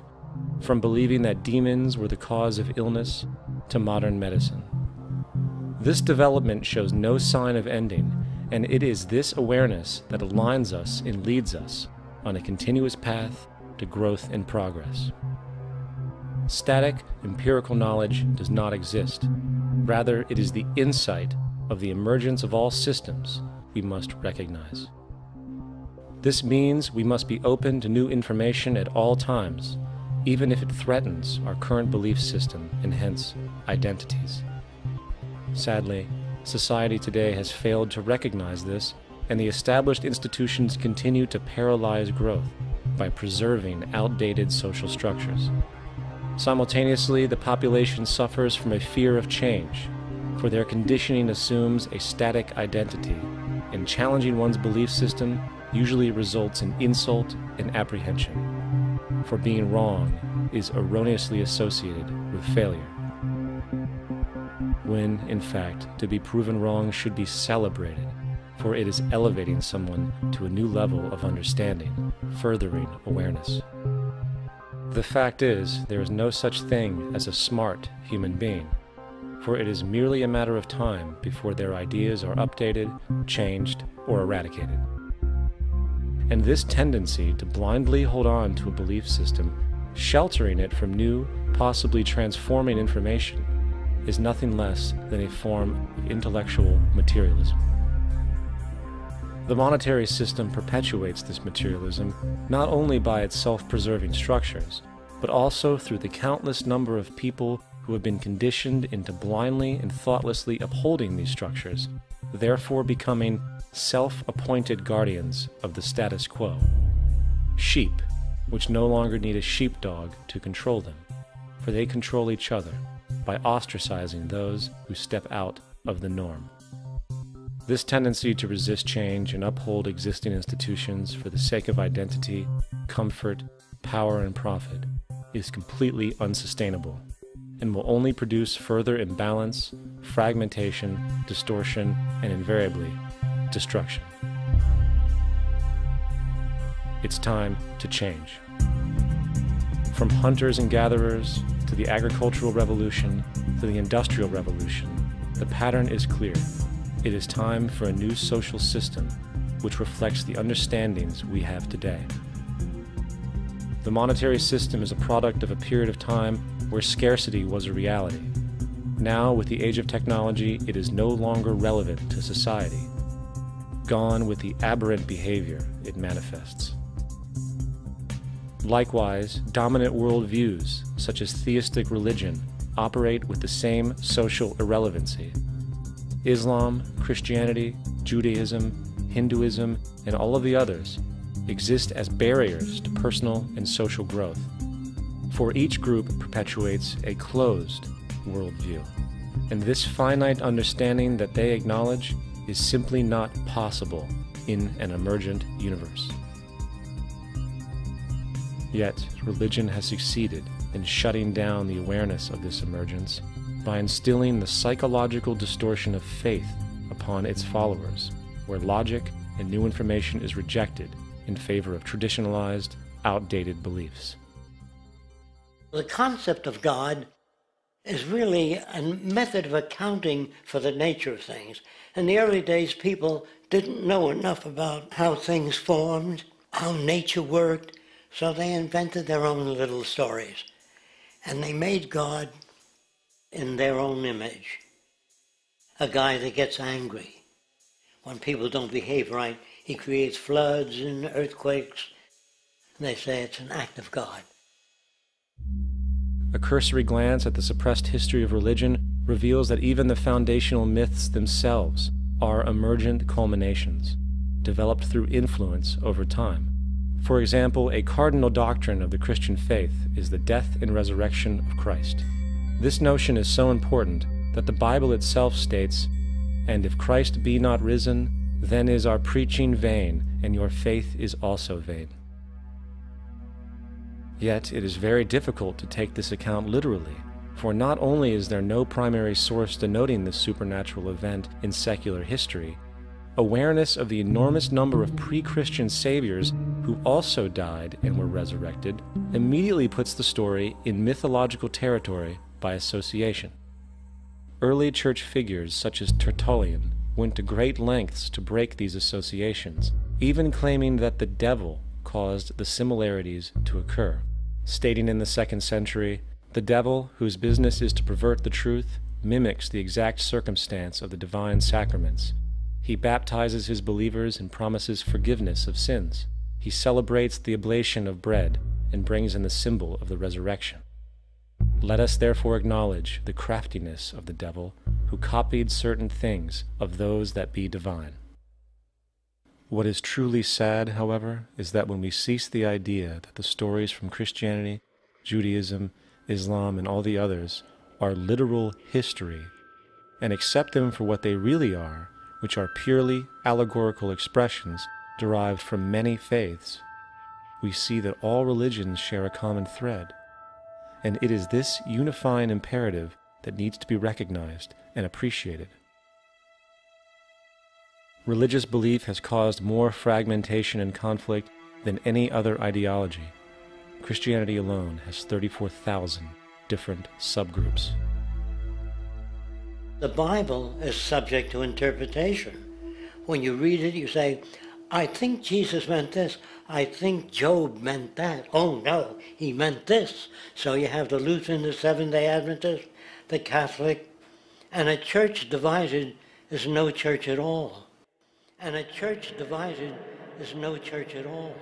from believing that demons were the cause of illness to modern medicine. This development shows no sign of ending, and it is this awareness that aligns us and leads us on a continuous path to growth and progress. Static, empirical knowledge does not exist. Rather, it is the insight of the emergence of all systems we must recognize. This means we must be open to new information at all times, even if it threatens our current belief system and hence identities. Sadly, society today has failed to recognize this, and the established institutions continue to paralyze growth by preserving outdated social structures. Simultaneously, the population suffers from a fear of change, for their conditioning assumes a static identity, and challenging one's belief system usually results in insult and apprehension, for being wrong is erroneously associated with failure, when, in fact, to be proven wrong should be celebrated, for it is elevating someone to a new level of understanding, furthering awareness. The fact is, there is no such thing as a smart human being, for it is merely a matter of time before their ideas are updated, changed, or eradicated. And this tendency to blindly hold on to a belief system, sheltering it from new, possibly transforming information, is nothing less than a form of intellectual materialism. The monetary system perpetuates this materialism not only by its self-preserving structures, but also through the countless number of people who have been conditioned into blindly and thoughtlessly upholding these structures, therefore becoming self-appointed guardians of the status quo. Sheep, which no longer need a sheepdog to control them, for they control each other by ostracizing those who step out of the norm. This tendency to resist change and uphold existing institutions for the sake of identity, comfort, power, and profit is completely unsustainable and will only produce further imbalance, fragmentation, distortion, and invariably, destruction. It's time to change. From hunters and gatherers to the agricultural revolution to the industrial revolution, the pattern is clear. It is time for a new social system which reflects the understandings we have today. The monetary system is a product of a period of time where scarcity was a reality. Now, with the age of technology, it is no longer relevant to society. Gone with the aberrant behavior it manifests. Likewise, dominant worldviews, such as theistic religion, operate with the same social irrelevancy. Islam, Christianity, Judaism, Hinduism, and all of the others exist as barriers to personal and social growth, for each group perpetuates a closed worldview, and this finite understanding that they acknowledge is simply not possible in an emergent universe. Yet, religion has succeeded in shutting down the awareness of this emergence by instilling the psychological distortion of faith upon its followers, where logic and new information is rejected in favor of traditionalized, outdated beliefs. The concept of God is really a method of accounting for the nature of things. In the early days, people didn't know enough about how things formed, how nature worked, so they invented their own little stories. And they made God in their own image. A guy that gets angry. When people don't behave right, he creates floods and earthquakes. And they say it's an act of God. A cursory glance at the suppressed history of religion reveals that even the foundational myths themselves are emergent culminations, developed through influence over time. For example, a cardinal doctrine of the Christian faith is the death and resurrection of Christ. This notion is so important that the Bible itself states, "And if Christ be not risen, then is our preaching vain, and your faith is also vain." Yet it is very difficult to take this account literally, for not only is there no primary source denoting this supernatural event in secular history, awareness of the enormous number of pre-Christian saviors who also died and were resurrected immediately puts the story in mythological territory by association. Early church figures such as Tertullian went to great lengths to break these associations, even claiming that the devil caused the similarities to occur, stating in the 2nd century, "The devil, whose business is to pervert the truth, mimics the exact circumstance of the divine sacraments. He baptizes his believers and promises forgiveness of sins. He celebrates the oblation of bread and brings in the symbol of the resurrection. Let us therefore acknowledge the craftiness of the devil, who copied certain things of those that be divine." What is truly sad, however, is that when we cease the idea that the stories from Christianity, Judaism, Islam, and all the others are literal history, and accept them for what they really are, which are purely allegorical expressions derived from many faiths, we see that all religions share a common thread, and it is this unifying imperative that needs to be recognized and appreciated. Religious belief has caused more fragmentation and conflict than any other ideology. Christianity alone has 34,000 different subgroups. The Bible is subject to interpretation. When you read it, you say, I think Jesus meant this. I think Job meant that. Oh no, he meant this. So you have the Lutheran, the Seventh-day Adventist, the Catholic, and a church divided is no church at all. And a church divided is no church at all.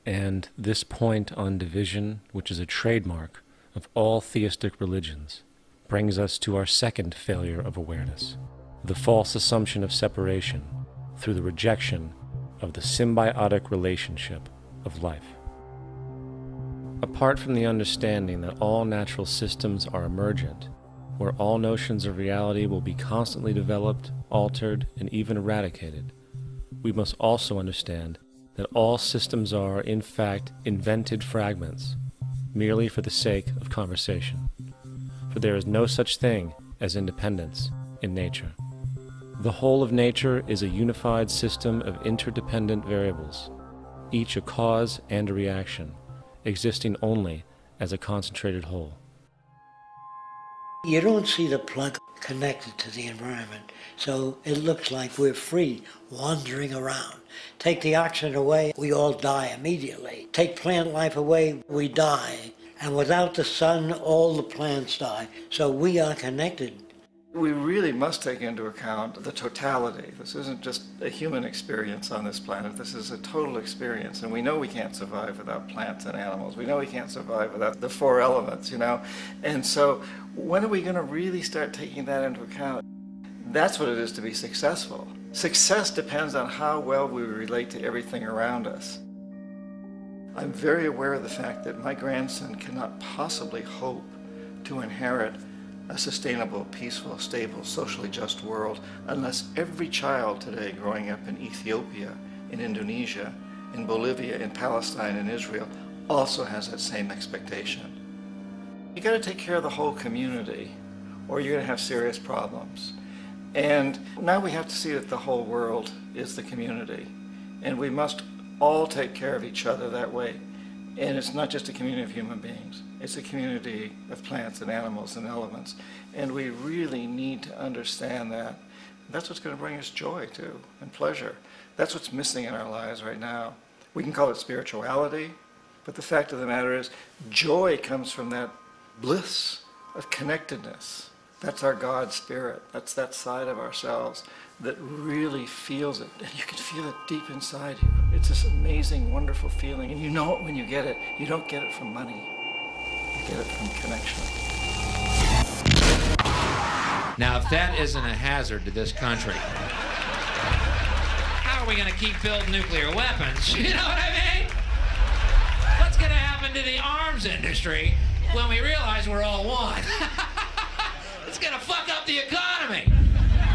And this point on division, which is a trademark of all theistic religions, brings us to our second failure of awareness, the false assumption of separation through the rejection of the symbiotic relationship of life. Apart from the understanding that all natural systems are emergent, where all notions of reality will be constantly developed, altered, and even eradicated, we must also understand that all systems are, in fact, invented fragments, merely for the sake of conversation. For there is no such thing as independence in nature. The whole of nature is a unified system of interdependent variables, each a cause and a reaction, existing only as a concentrated whole. You don't see the plug connected to the environment, so it looks like we're free, wandering around. Take the oxygen away, we all die immediately. Take plant life away, we die. And without the sun, all the plants die. So we are connected. We really must take into account the totality. This isn't just a human experience on this planet. This is a total experience. And we know we can't survive without plants and animals. We know we can't survive without the four elements, you know. And so when are we going to really start taking that into account? That's what it is to be successful. Success depends on how well we relate to everything around us. I'm very aware of the fact that my grandson cannot possibly hope to inherit a sustainable, peaceful, stable, socially just world unless every child today growing up in Ethiopia, in Indonesia, in Bolivia, in Palestine, in Israel also has that same expectation. You got to take care of the whole community or you're going to have serious problems. And now we have to see that the whole world is the community and we must all take care of each other that way. And it's not just a community of human beings. It's a community of plants and animals and elements. And we really need to understand that. That's what's going to bring us joy, too, and pleasure. That's what's missing in our lives right now. We can call it spirituality, but the fact of the matter is joy comes from that bliss of connectedness. That's our God spirit. That's that side of ourselves that really feels it. And you can feel it deep inside you. It's this amazing, wonderful feeling. And you know it when you get it. You don't get it from money. You get it from connection. Now, if that isn't a hazard to this country, how are we going to keep building nuclear weapons? You know what I mean? What's going to happen to the arms industry when we realize we're all one? It's going to fuck up the economy.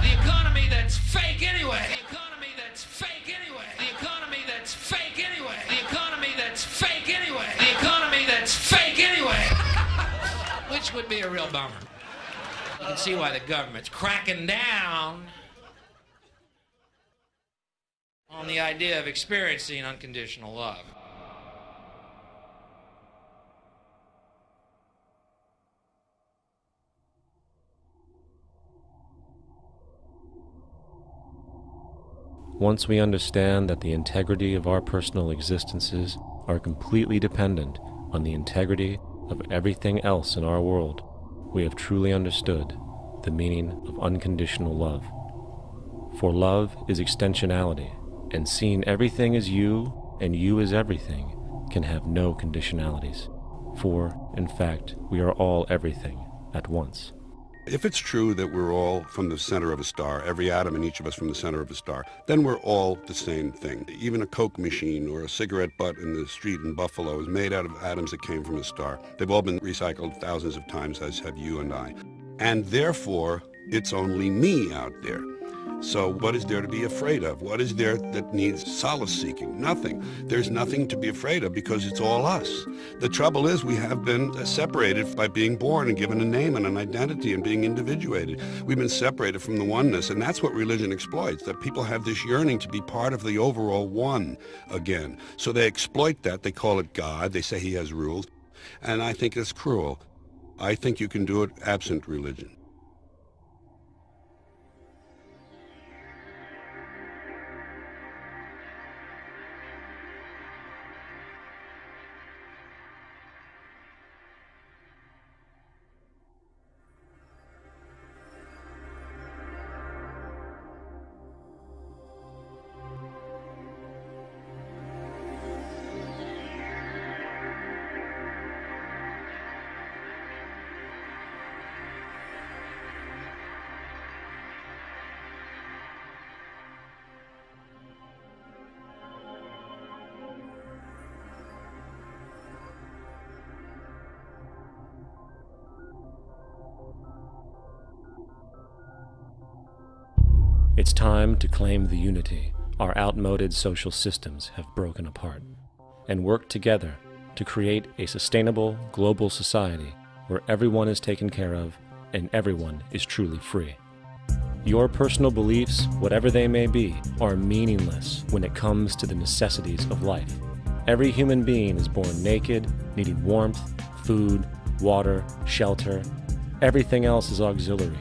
The economy that's fake anyway. The economy that's fake anyway. The economy that's fake anyway. The economy that's fake anyway. The economy that's fake anyway. Which would be a real bummer. You can see why the government's cracking down on the idea of experiencing unconditional love. Once we understand that the integrity of our personal existences are completely dependent on the integrity of everything else in our world, we have truly understood the meaning of unconditional love. For love is extensionality, and seeing everything as you and you as everything can have no conditionalities. For, in fact, we are all everything at once. If it's true that we're all from the center of a star, every atom in each of us from the center of a star, then we're all the same thing. Even a Coke machine or a cigarette butt in the street in Buffalo is made out of atoms that came from a star. They've all been recycled thousands of times, as have you and I. And therefore, it's only me out there. So what is there to be afraid of? What is there that needs solace seeking? Nothing. There's nothing to be afraid of because it's all us. The trouble is we have been separated by being born and given a name and an identity and being individuated. We've been separated from the oneness, and that's what religion exploits, that people have this yearning to be part of the overall one again. So they exploit that. They call it God. They say he has rules. And I think it's cruel. I think you can do it absent religion. It's time to claim the unity our outmoded social systems have broken apart, and work together to create a sustainable global society where everyone is taken care of and everyone is truly free. Your personal beliefs, whatever they may be, are meaningless when it comes to the necessities of life. Every human being is born naked, needing warmth, food, water, shelter. Everything else is auxiliary.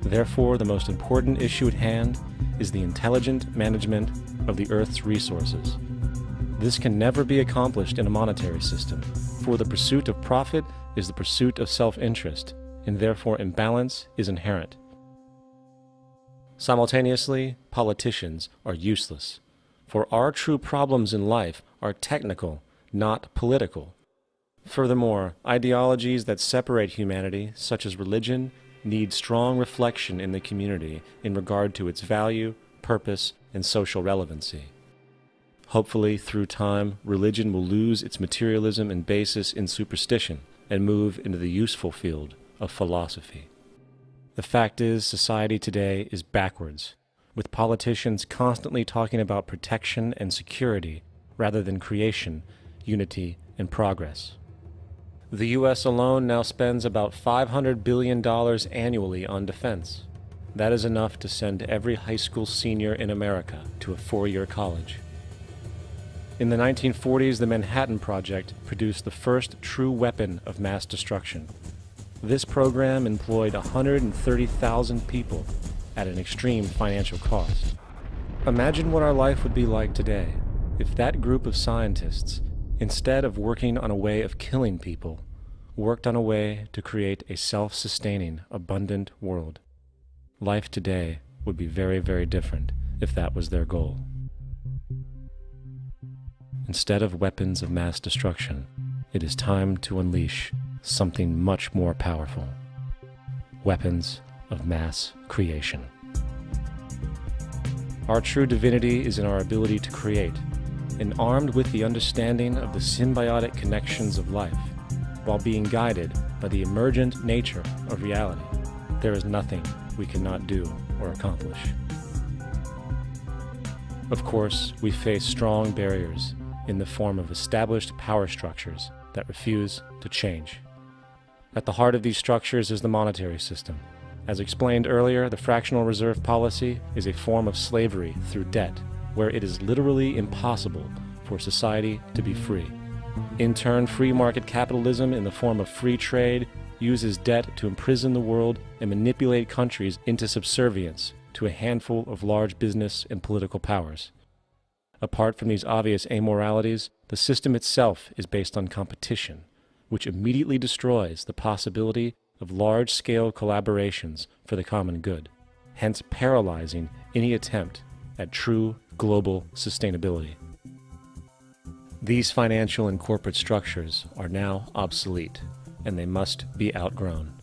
Therefore, the most important issue at hand is the intelligent management of the Earth's resources. This can never be accomplished in a monetary system, for the pursuit of profit is the pursuit of self-interest, and therefore imbalance is inherent. Simultaneously, politicians are useless, for our true problems in life are technical, not political. Furthermore, ideologies that separate humanity, such as religion, need strong reflection in the community in regard to its value, purpose, and social relevancy. Hopefully, through time, religion will lose its materialism and basis in superstition and move into the useful field of philosophy. The fact is, society today is backwards, with politicians constantly talking about protection and security rather than creation, unity, and progress. The U.S. alone now spends about $500 billion annually on defense. That is enough to send every high school senior in America to a four-year college. In the 1940s, the Manhattan Project produced the first true weapon of mass destruction. This program employed 130,000 people at an extreme financial cost. Imagine what our life would be like today if that group of scientists, instead of working on a way of killing people, worked on a way to create a self-sustaining, abundant world. Life today would be very, very different if that was their goal. Instead of weapons of mass destruction, it is time to unleash something much more powerful. Weapons of mass creation. Our true divinity is in our ability to create, and armed with the understanding of the symbiotic connections of life, while being guided by the emergent nature of reality, there is nothing we cannot do or accomplish. Of course, we face strong barriers in the form of established power structures that refuse to change. At the heart of these structures is the monetary system. As explained earlier, the fractional reserve policy is a form of slavery through debt, where it is literally impossible for society to be free. In turn, free market capitalism in the form of free trade uses debt to imprison the world and manipulate countries into subservience to a handful of large business and political powers. Apart from these obvious amoralities, the system itself is based on competition, which immediately destroys the possibility of large-scale collaborations for the common good, hence paralyzing any attempt at true global sustainability. These financial and corporate structures are now obsolete, and they must be outgrown.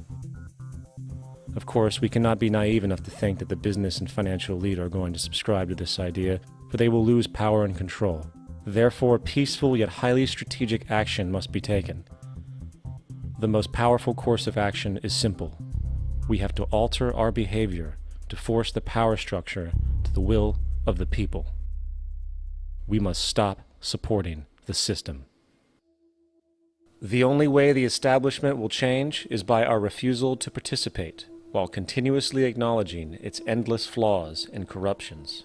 Of course, we cannot be naive enough to think that the business and financial elite are going to subscribe to this idea, for they will lose power and control. Therefore, peaceful yet highly strategic action must be taken. The most powerful course of action is simple. We have to alter our behavior to force the power structure to the will of the people. We must stop supporting the system. The only way the establishment will change is by our refusal to participate, while continuously acknowledging its endless flaws and corruptions.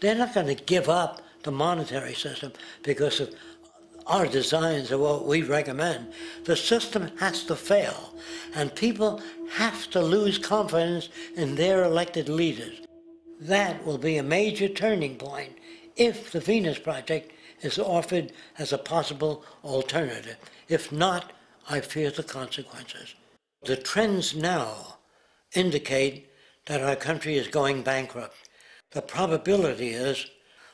They're not going to give up the monetary system because of our designs or what we recommend. The system has to fail, and people have to lose confidence in their elected leaders. That will be a major turning point if the Venus Project is offered as a possible alternative. If not, I fear the consequences. The trends now indicate that our country is going bankrupt. The probability is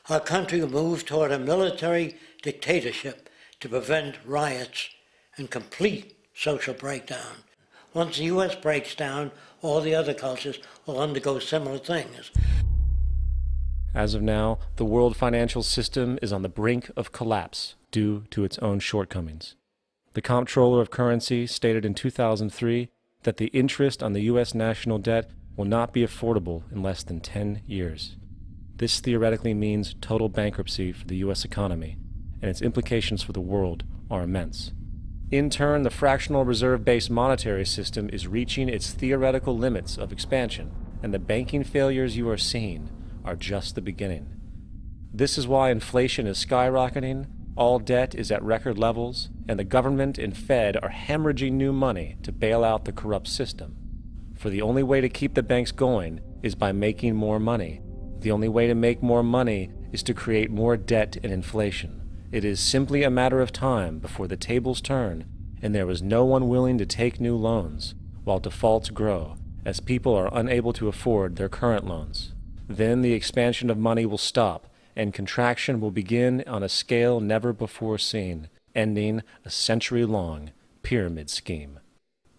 our country will move toward a military dictatorship to prevent riots and complete social breakdown. Once the U.S. breaks down, all the other cultures will undergo similar things. As of now, the world financial system is on the brink of collapse due to its own shortcomings. The Comptroller of Currency stated in 2003 that the interest on the U.S. national debt will not be affordable in less than 10 years. This theoretically means total bankruptcy for the U.S. economy, and its implications for the world are immense. In turn, the fractional reserve-based monetary system is reaching its theoretical limits of expansion, and the banking failures you are seeing are just the beginning. This is why inflation is skyrocketing, all debt is at record levels, and the government and Fed are hemorrhaging new money to bail out the corrupt system. For the only way to keep the banks going is by making more money. The only way to make more money is to create more debt and inflation. It is simply a matter of time before the tables turn and there is no one willing to take new loans, while defaults grow, as people are unable to afford their current loans. Then the expansion of money will stop, and contraction will begin on a scale never before seen, ending a century-long pyramid scheme.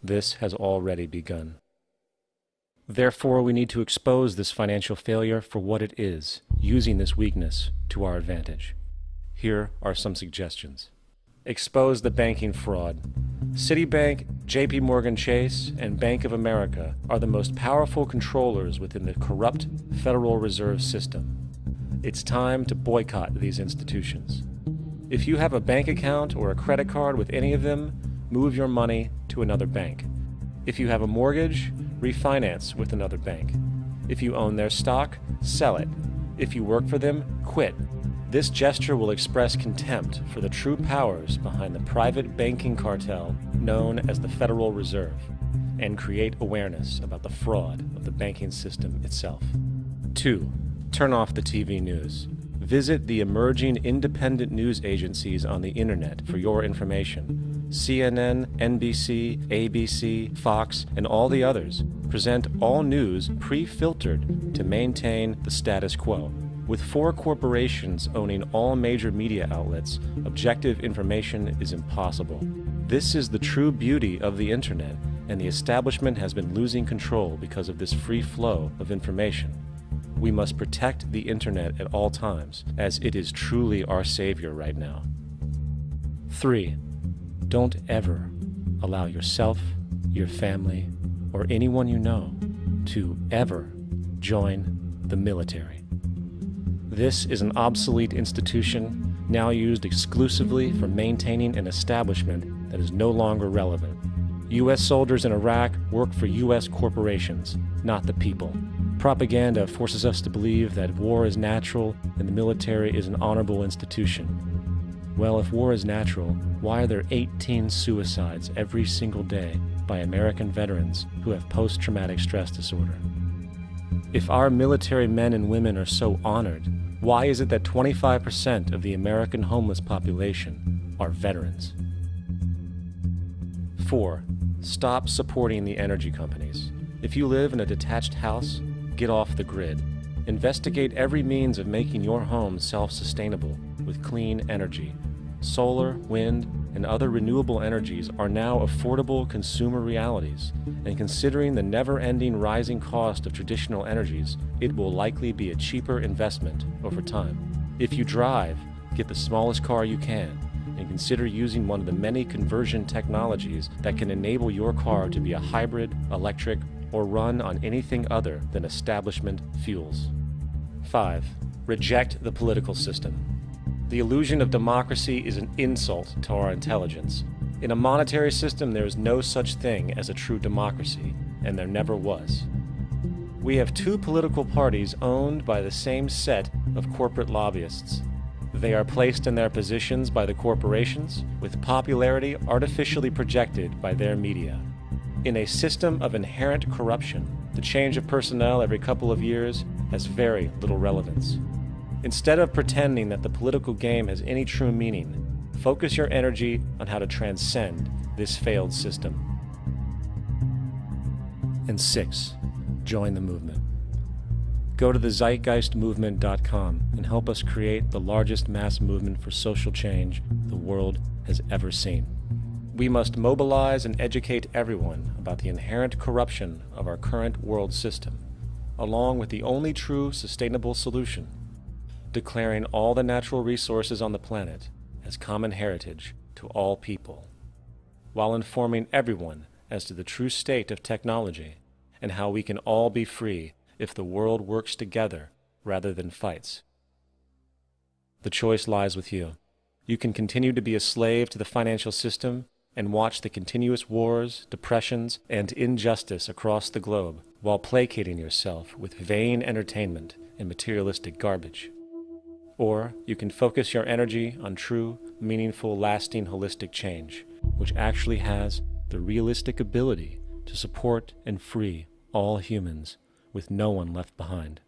This has already begun. Therefore, we need to expose this financial failure for what it is, using this weakness to our advantage. Here are some suggestions. Expose the banking fraud. Citibank, JP Morgan Chase, and Bank of America are the most powerful controllers within the corrupt Federal Reserve System. It's time to boycott these institutions. If you have a bank account or a credit card with any of them, move your money to another bank. If you have a mortgage, refinance with another bank. If you own their stock, sell it. If you work for them, quit. This gesture will express contempt for the true powers behind the private banking cartel known as the Federal Reserve, and create awareness about the fraud of the banking system itself. 2. Turn off the TV news. Visit the emerging independent news agencies on the internet for your information. CNN, NBC, ABC, Fox, and all the others present all news pre-filtered to maintain the status quo. With 4 corporations owning all major media outlets, objective information is impossible. This is the true beauty of the internet, and the establishment has been losing control because of this free flow of information. We must protect the internet at all times, as it is truly our savior right now. 3. Don't ever allow yourself, your family, or anyone you know to ever join the military. This is an obsolete institution now used exclusively for maintaining an establishment that is no longer relevant. U.S. soldiers in Iraq work for U.S. corporations, not the people. Propaganda forces us to believe that war is natural and the military is an honorable institution. Well, if war is natural, why are there 18 suicides every single day by American veterans who have post-traumatic stress disorder? If our military men and women are so honored, why is it that 25% of the American homeless population are veterans? 4. Stop supporting the energy companies. If you live in a detached house, get off the grid. Investigate every means of making your home self-sustainable with clean energy. Solar, wind, and other renewable energies are now affordable consumer realities, and considering the never-ending rising cost of traditional energies, it will likely be a cheaper investment over time. If you drive, get the smallest car you can, and consider using one of the many conversion technologies that can enable your car to be a hybrid, electric, or run on anything other than establishment fuels. 5. Reject the political system. The illusion of democracy is an insult to our intelligence. In a monetary system, there is no such thing as a true democracy, and there never was. We have two political parties owned by the same set of corporate lobbyists. They are placed in their positions by the corporations, with popularity artificially projected by their media. In a system of inherent corruption, the change of personnel every couple of years has very little relevance. Instead of pretending that the political game has any true meaning, focus your energy on how to transcend this failed system. And 6. Join the movement. Go to thezeitgeistmovement.com and help us create the largest mass movement for social change the world has ever seen. We must mobilize and educate everyone about the inherent corruption of our current world system, along with the only true sustainable solution, declaring all the natural resources on the planet as common heritage to all people, while informing everyone as to the true state of technology and how we can all be free if the world works together rather than fights. The choice lies with you. You can continue to be a slave to the financial system and watch the continuous wars, depressions, and injustice across the globe while placating yourself with vain entertainment and materialistic garbage. Or you can focus your energy on true, meaningful, lasting, holistic change, which actually has the realistic ability to support and free all humans with no one left behind.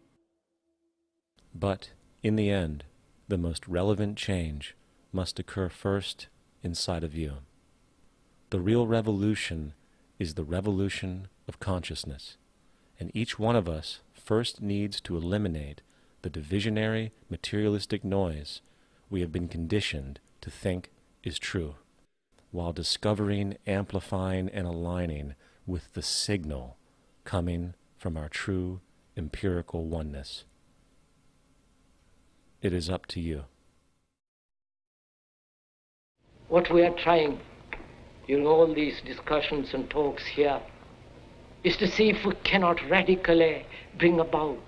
But in the end, the most relevant change must occur first inside of you. The real revolution is the revolution of consciousness, and each one of us first needs to eliminate the divisionary, materialistic noise we have been conditioned to think is true, while discovering, amplifying, and aligning with the signal coming from our true empirical oneness. It is up to you. What we are trying in all these discussions and talks here is to see if we cannot radically bring about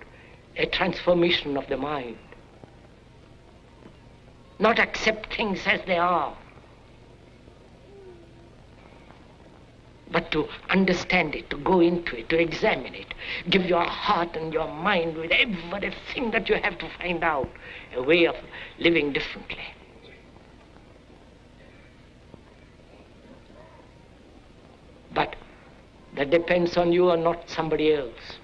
a transformation of the mind. Not accept things as they are, but to understand it, to go into it, to examine it, give your heart and your mind with everything that you have to find out a way of living differently. But that depends on you and not somebody else.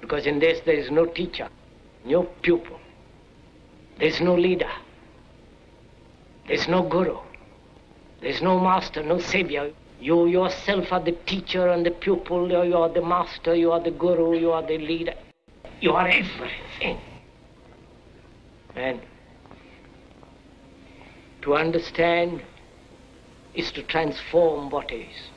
Because in this there is no teacher, no pupil, there is no leader, there is no guru, there is no master, no savior. You yourself are the teacher and the pupil, you are the master, you are the guru, you are the leader. You are everything. And to understand is to transform what is.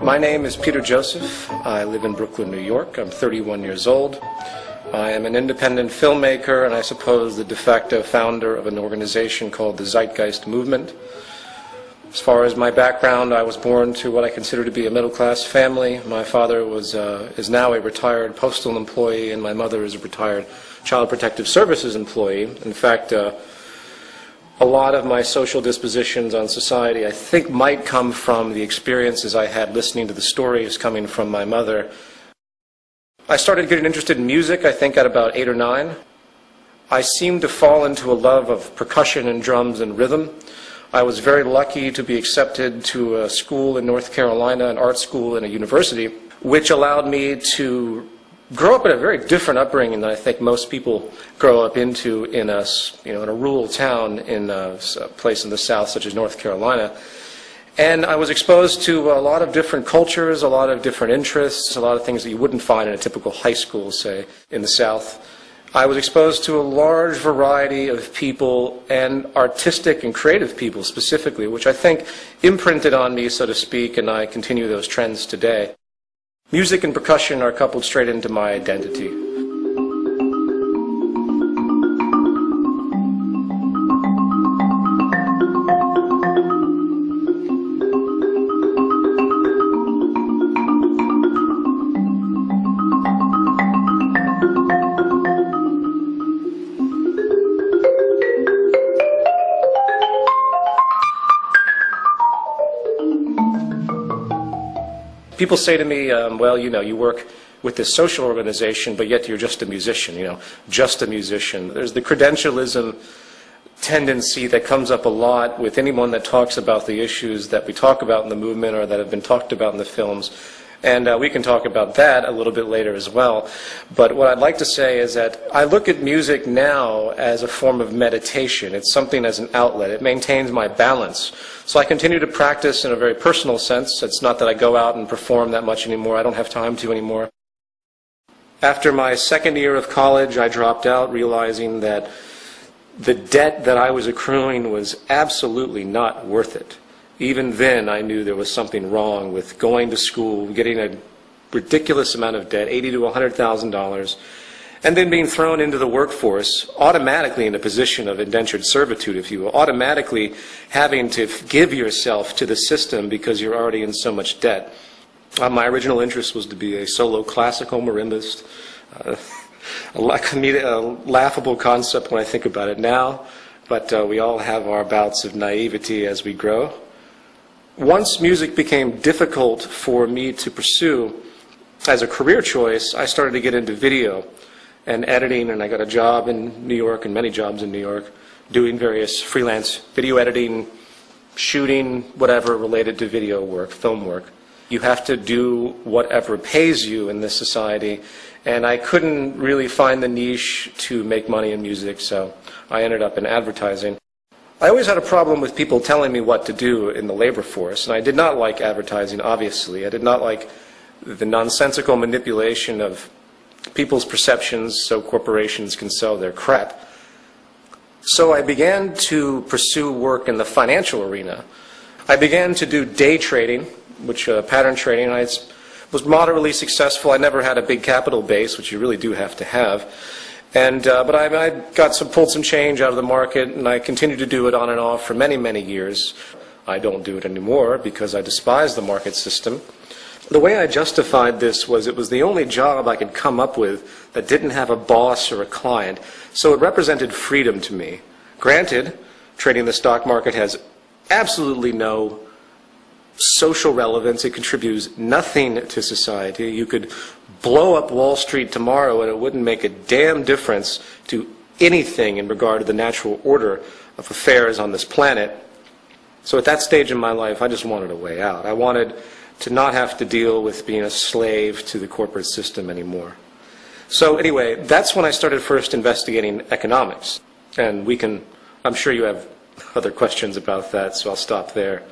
My name is Peter Joseph. I live in Brooklyn, New York. I'm 31 years old. I am an independent filmmaker and I suppose the de facto founder of an organization called the Zeitgeist Movement. As far as my background, I was born to what I consider to be a middle-class family. My father is now a retired postal employee and my mother is a retired Child Protective Services employee. In fact, a lot of my social dispositions on society, I think, might come from the experiences I had listening to the stories coming from my mother. I started getting interested in music, I think, at about 8 or 9. I seemed to fall into a love of percussion and drums and rhythm. I was very lucky to be accepted to a school in North Carolina, an art school and a university, which allowed me to grow up in a very different upbringing than I think most people grow up into in a rural town in a place in the South, such as North Carolina. And I was exposed to a lot of different cultures, a lot of different interests, a lot of things that you wouldn't find in a typical high school, say, in the South. I was exposed to a large variety of people, and artistic and creative people specifically, which I think imprinted on me, so to speak, and I continue those trends today. Music and percussion are coupled straight into my identity. People say to me, well, you work with this social organization, but yet you're just a musician, just a musician. There's the credentialism tendency that comes up a lot with anyone that talks about the issues that we talk about in the movement or that have been talked about in the films. And we can talk about that a little bit later as well. But what I'd like to say is that I look at music now as a form of meditation. It's something as an outlet. It maintains my balance. So I continue to practice in a very personal sense. It's not that I go out and perform that much anymore. I don't have time to anymore. After my second year of college, I dropped out, realizing that the debt that I was accruing was absolutely not worth it. Even then, I knew there was something wrong with going to school, getting a ridiculous amount of debt, $80,000 to $100,000, and then being thrown into the workforce, automatically in a position of indentured servitude, if you will, automatically having to give yourself to the system because you're already in so much debt. My original interest was to be a solo classical marimbist, a laughable concept when I think about it now, but we all have our bouts of naivety as we grow. Once music became difficult for me to pursue as a career choice, I started to get into video and editing, and I got a job in New York and many jobs in New York doing various freelance video editing, shooting, whatever related to video work, film work. You have to do whatever pays you in this society, and I couldn't really find the niche to make money in music, so I ended up in advertising. I always had a problem with people telling me what to do in the labor force, and I did not like advertising, obviously. I did not like the nonsensical manipulation of people's perceptions so corporations can sell their crap. So I began to pursue work in the financial arena. I began to do day trading, which pattern trading. I was moderately successful. I never had a big capital base, which you really do have to have. But I pulled some change out of the market, and I continued to do it on and off for many, many years. I don't do it anymore because I despise the market system. The way I justified this was it was the only job I could come up with that didn't have a boss or a client, so it represented freedom to me. Granted, trading the stock market has absolutely no social relevance. It contributes nothing to society. You could blow up Wall Street tomorrow and it wouldn't make a damn difference to anything in regard to the natural order of affairs on this planet. So at that stage in my life, I just wanted a way out. I wanted to not have to deal with being a slave to the corporate system anymore. So anyway, that's when I started first investigating economics. And I'm sure you have other questions about that, so I'll stop there.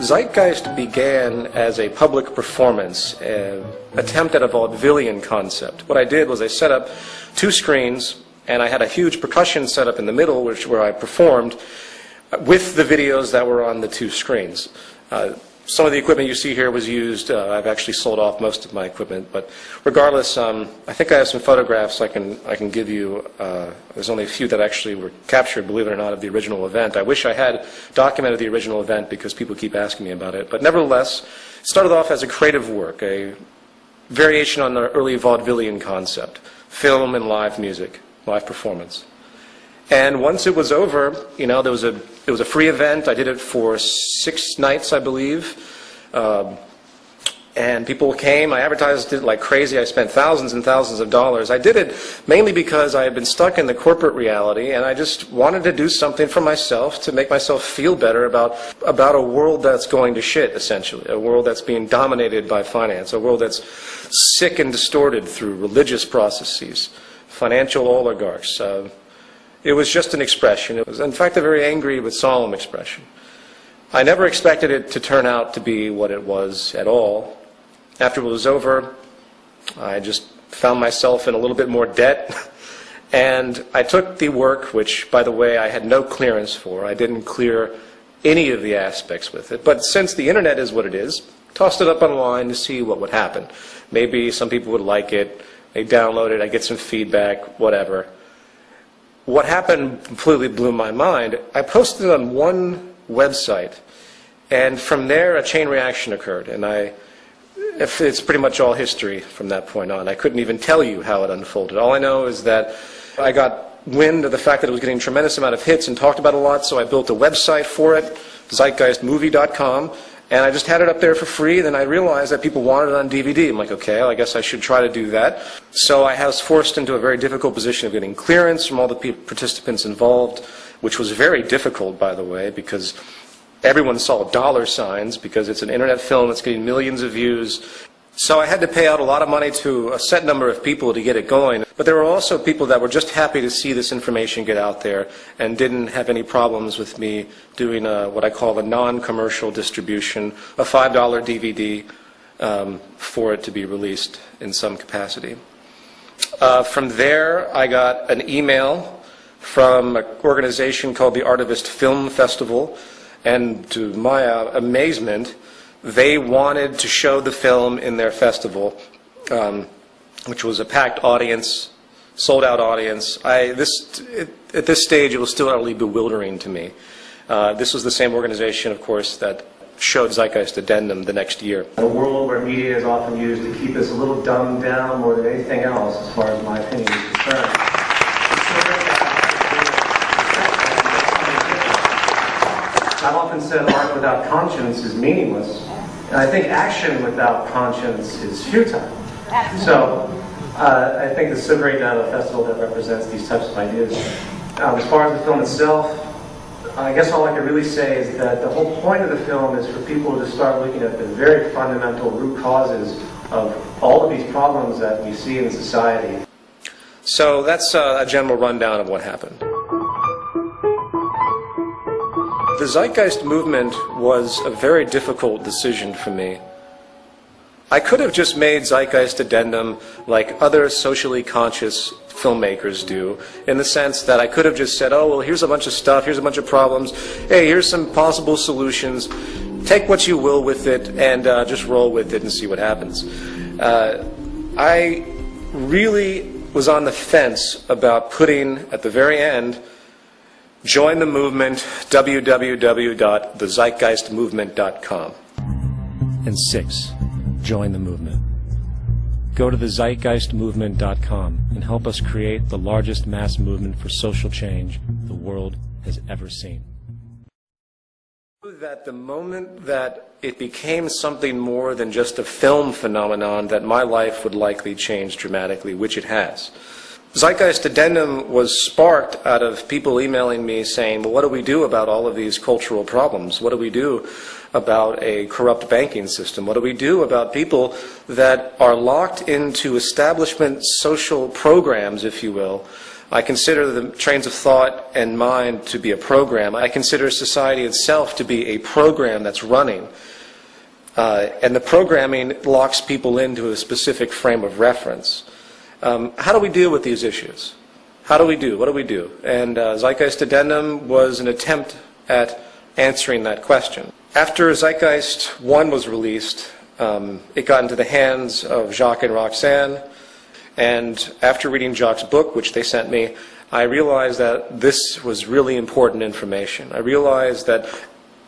Zeitgeist began as a public performance, an attempt at a vaudevillian concept. What I did was I set up 2 screens, and I had a huge percussion set up in the middle where I performed, with the videos that were on the two screens. Some of the equipment you see here was used. I've actually sold off most of my equipment, but regardless, I think I have some photographs I can give you. There's only a few that actually were captured, believe it or not, of the original event. I wish I had documented the original event because people keep asking me about it. But nevertheless, it started off as a creative work, a variation on the early vaudevillian concept, film and live music, live performance. And once it was over, you know, it was a free event. I did it for 6 nights, I believe. And people came. I advertised it like crazy. I spent thousands and thousands of dollars. I did it mainly because I had been stuck in the corporate reality, and I just wanted to do something for myself to make myself feel better about a world that's going to shit, essentially. A world that's being dominated by finance. A world that's sick and distorted through religious processes, financial oligarchs. It was just an expression. It was, in fact, a very angry but solemn expression. I never expected it to turn out to be what it was at all. After it was over, I just found myself in a little bit more debt. And I took the work, which, by the way, I had no clearance for. I didn't clear any of the aspects with it. But since the internet is what it is, tossed it up online to see what would happen. Maybe some people would like it. They download it. I get some feedback, whatever. What happened completely blew my mind. I posted it on one website, and from there a chain reaction occurred, and it's pretty much all history from that point on. I couldn't even tell you how it unfolded. All I know is that I got wind of the fact that it was getting a tremendous amount of hits and talked about a lot, so I built a website for it, zeitgeistmovie.com, and I just had it up there for free. Then I realized that people wanted it on DVD. I'm like, okay, well, I guess I should try to do that. So I was forced into a very difficult position of getting clearance from all the participants involved, which was very difficult, by the way, because everyone saw dollar signs, because it's an internet film that's getting millions of views. So I had to pay out a lot of money to a set number of people to get it going. But there were also people that were just happy to see this information get out there and didn't have any problems with me doing what I call a non-commercial distribution, a $5 DVD for it to be released in some capacity. From there, I got an email from an organization called the Artivist Film Festival, and to my amazement, they wanted to show the film in their festival, which was a packed audience, sold-out audience. At this stage, it was still utterly bewildering to me. This was the same organization, of course, that showed Zeitgeist Addendum the next year. A world where media is often used to keep us a little dumbed down more than anything else, as far as my opinion is concerned. I've often said art without conscience is meaningless, and I think action without conscience is futile. So I think it's so great to have a festival that represents these types of ideas. As far as the film itself, I guess all I can really say is that the whole point of the film is for people to start looking at the very fundamental root causes of all of these problems that we see in society. So that's a general rundown of what happened. The Zeitgeist movement was a very difficult decision for me. I could have just made Zeitgeist Addendum like other socially conscious filmmakers do, in the sense that I could have just said, oh, well, here's a bunch of stuff, here's a bunch of problems, hey, here's some possible solutions, take what you will with it, and just roll with it and see what happens. I really was on the fence about putting, at the very end, join the movement, www.thezeitgeistmovement.com. And 6, join the movement. Go to thezeitgeistmovement.com and help us create the largest mass movement for social change the world has ever seen. That the moment that it became something more than just a film phenomenon, that my life would likely change dramatically, which it has. Zeitgeist Addendum was sparked out of people emailing me saying, well, what do we do about all of these cultural problems? What do we do about a corrupt banking system? What do we do about people that are locked into establishment social programs, if you will? I consider the trains of thought and mind to be a program. I consider society itself to be a program that's running. And the programming locks people into a specific frame of reference. How do we deal with these issues? How do we do? What do we do? And Zeitgeist Addendum was an attempt at answering that question. After Zeitgeist 1 was released, it got into the hands of Jacques and Roxanne, and after reading Jacques' book, which they sent me, I realized that this was really important information. I realized that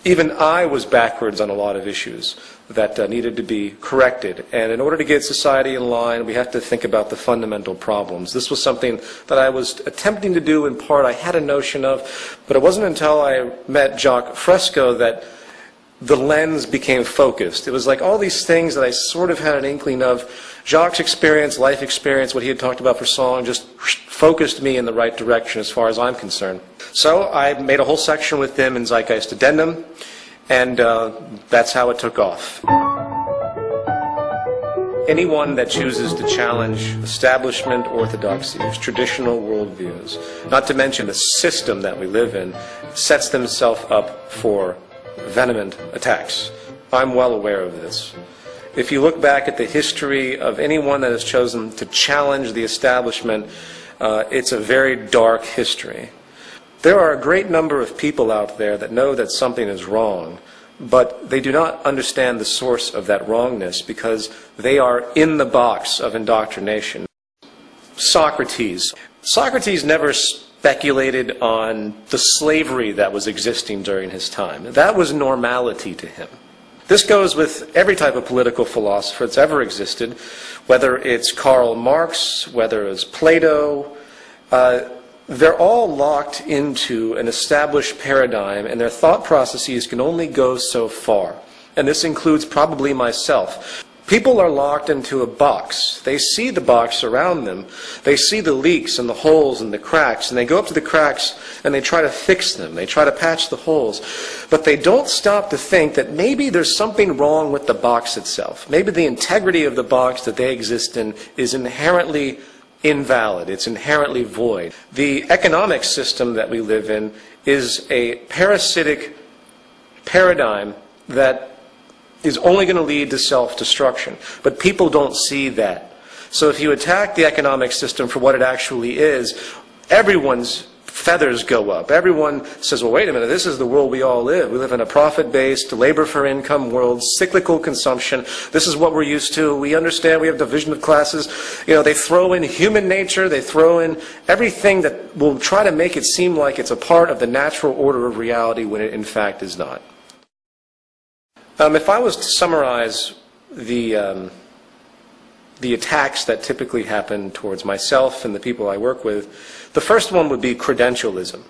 even I was backwards on a lot of issues that needed to be corrected. And in order to get society in line, we have to think about the fundamental problems. This was something that I was attempting to do in part. I had a notion of, but it wasn't until I met Jacques Fresco that the lens became focused. It was like all these things that I sort of had an inkling of. Jacques' experience, life experience, what he had talked about for song, just focused me in the right direction as far as I'm concerned. So I made a whole section with them in Zeitgeist Addendum, and that's how it took off. Anyone that chooses to challenge establishment orthodoxies, traditional worldviews, not to mention the system that we live in, sets themselves up for venomous attacks. I'm well aware of this. If you look back at the history of anyone that has chosen to challenge the establishment, it's a very dark history. There are a great number of people out there that know that something is wrong, but they do not understand the source of that wrongness because they are in the box of indoctrination. Socrates. Socrates never speculated on the slavery that was existing during his time. That was normality to him. This goes with every type of political philosopher that's ever existed, whether it's Karl Marx, whether it's Plato. They're all locked into an established paradigm, and their thought processes can only go so far. And this includes probably myself. People are locked into a box. They see the box around them. They see the leaks and the holes and the cracks, and they go up to the cracks and they try to fix them. They try to patch the holes. But they don't stop to think that maybe there's something wrong with the box itself. Maybe the integrity of the box that they exist in is inherently invalid. It's inherently void. The economic system that we live in is a parasitic paradigm that is only going to lead to self-destruction. But people don't see that. So if you attack the economic system for what it actually is, everyone's feathers go up. Everyone says, well, wait a minute, this is the world we all live. We live in a profit-based, labor-for-income world, cyclical consumption. This is what we're used to. We understand we have division of classes. You know, they throw in human nature. They throw in everything that will try to make it seem like it's a part of the natural order of reality when it in fact is not. If I was to summarize the attacks that typically happen towards myself and the people I work with, the first one would be credentialism.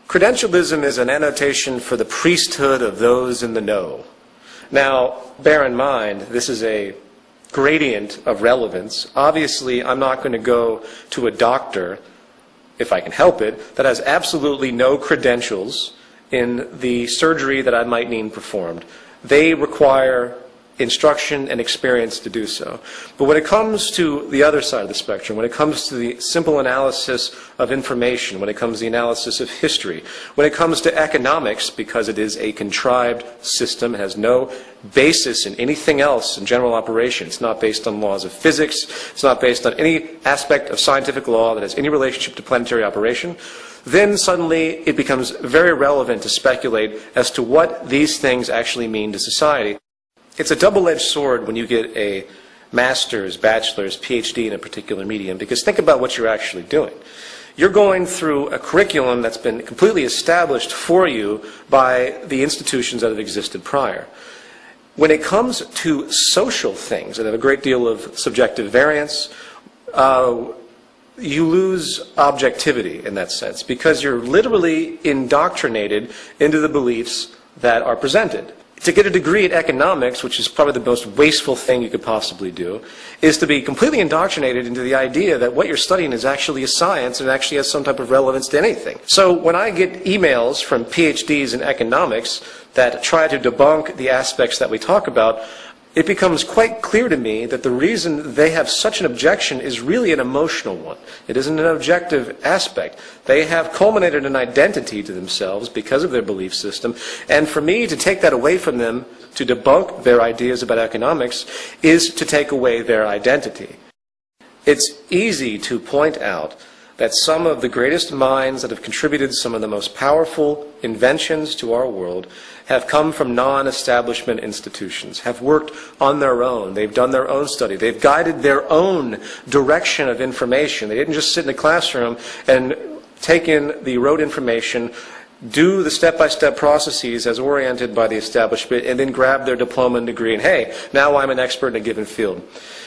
Credentialism is an annotation for the priesthood of those in the know. Now, bear in mind, this is a gradient of relevance. Obviously, I'm not going to go to a doctor, if I can help it, that has absolutely no credentials in the surgery that I might need performed. They require instruction and experience to do so. But when it comes to the other side of the spectrum, when it comes to the simple analysis of information, when it comes to the analysis of history, when it comes to economics, because it is a contrived system, it has no basis in anything else in general operation. It's not based on laws of physics. It's not based on any aspect of scientific law that has any relationship to planetary operation. Then suddenly it becomes very relevant to speculate as to what these things actually mean to society. It's a double-edged sword when you get a master's, bachelor's, PhD in a particular medium, because think about what you're actually doing. You're going through a curriculum that's been completely established for you by the institutions that have existed prior. When it comes to social things that have a great deal of subjective variance, you lose objectivity in that sense because you're literally indoctrinated into the beliefs that are presented. To get a degree in economics, which is probably the most wasteful thing you could possibly do, is to be completely indoctrinated into the idea that what you're studying is actually a science and actually has some type of relevance to anything. So when I get emails from PhDs in economics that try to debunk the aspects that we talk about, it becomes quite clear to me that the reason they have such an objection is really an emotional one. It isn't an objective aspect. They have culminated an identity to themselves because of their belief system, and for me to take that away from them, to debunk their ideas about economics, is to take away their identity. It's easy to point out that some of the greatest minds that have contributed some of the most powerful inventions to our world have come from non-establishment institutions, have worked on their own. They've done their own study. They've guided their own direction of information. They didn't just sit in a classroom and take in the rote information, do the step-by-step processes as oriented by the establishment, and then grab their diploma and degree, and hey, now I'm an expert in a given field.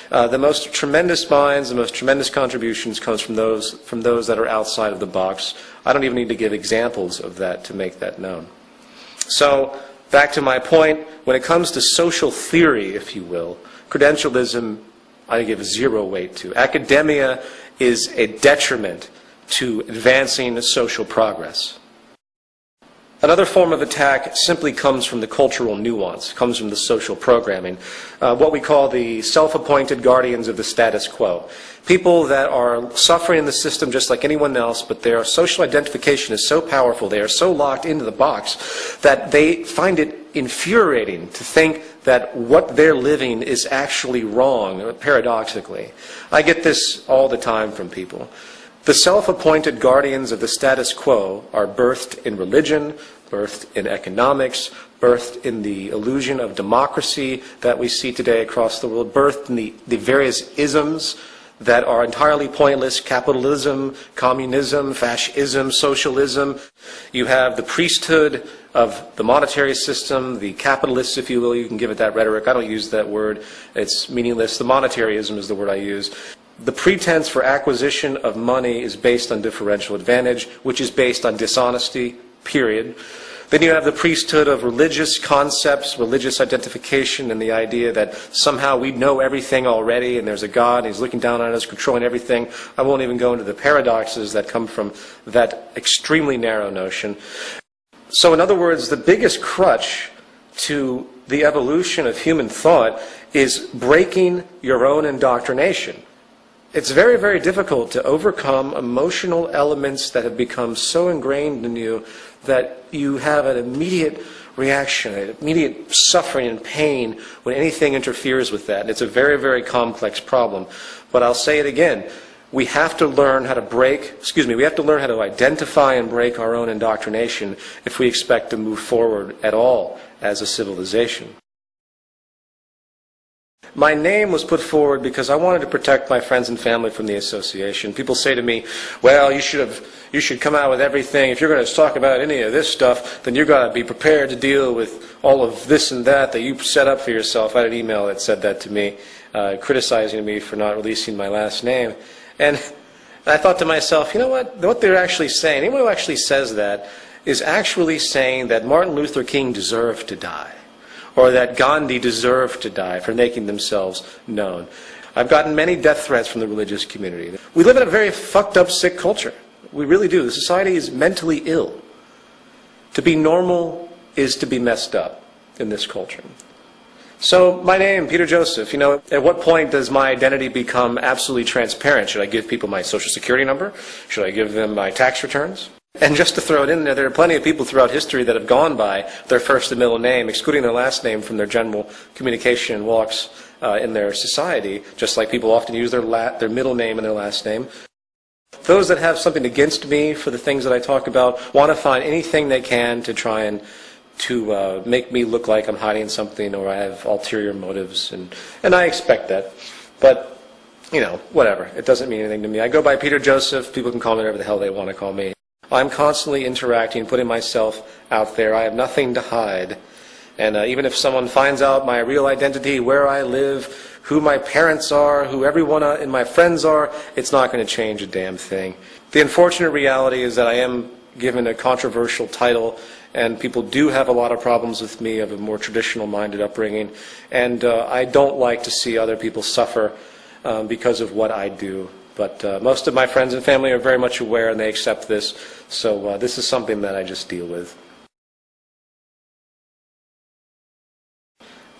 The most tremendous minds, the most tremendous contributions comes from those that are outside of the box. I don't even need to give examples of that to make that known. So, back to my point, when it comes to social theory, if you will, credentialism I give zero weight to. Academia is a detriment to advancing social progress. Another form of attack simply comes from the cultural nuance, comes from the social programming, what we call the self-appointed guardians of the status quo. People that are suffering in the system just like anyone else, but their social identification is so powerful, they are so locked into the box, that they find it infuriating to think that what they're living is actually wrong, paradoxically. I get this all the time from people. The self-appointed guardians of the status quo are birthed in religion, birthed in economics, birthed in the illusion of democracy that we see today across the world, birthed in the various isms that are entirely pointless: capitalism, communism, fascism, socialism. You have the priesthood of the monetary system, the capitalists, if you will. You can give it that rhetoric. I don't use that word. It's meaningless. The monetaryism is the word I use. The pretense for acquisition of money is based on differential advantage, which is based on dishonesty, period. Then you have the priesthood of religious concepts, religious identification, and the idea that somehow we know everything already and there's a God and he's looking down on us, controlling everything. I won't even go into the paradoxes that come from that extremely narrow notion. So in other words, the biggest crutch to the evolution of human thought is breaking your own indoctrination. It's very, very difficult to overcome emotional elements that have become so ingrained in you that you have an immediate reaction, an immediate suffering and pain when anything interferes with that. And it's a very, very complex problem. But I'll say it again. We have to learn how to we have to learn how to identify and break our own indoctrination if we expect to move forward at all as a civilization. My name was put forward because I wanted to protect my friends and family from the association. People say to me, well, you should come out with everything. If you're going to talk about any of this stuff, then you've got to be prepared to deal with all of this and that you set up for yourself. I had an email that said that to me, criticizing me for not releasing my last name. And I thought to myself, you know what they're actually saying, anyone who actually says that is actually saying that Martin Luther King deserved to die, or that Gandhi deserved to die for making themselves known. I've gotten many death threats from the religious community. We live in a very fucked up, sick culture. We really do. The society is mentally ill. To be normal is to be messed up in this culture. So my name, Peter Joseph, at what point does my identity become absolutely transparent? Should I give people my social security number? Should I give them my tax returns? And just to throw it in there are plenty of people throughout history that have gone by their first and middle name, excluding their last name from their general communication and walks in their society, just like people often use their middle name and their last name. Those that have something against me for the things that I talk about want to find anything they can to try and make me look like I'm hiding something or I have ulterior motives, and I expect that. But, whatever. It doesn't mean anything to me. I go by Peter Joseph. People can call me whatever the hell they want to call me. I'm constantly interacting, putting myself out there. I have nothing to hide. And even if someone finds out my real identity, where I live, who my parents are, who everyone in my friends are, it's not going to change a damn thing. The unfortunate reality is that I am given a controversial title, and people do have a lot of problems with me of a more traditional-minded upbringing. And I don't like to see other people suffer because of what I do. But most of my friends and family are very much aware and they accept this. So this is something that I just deal with.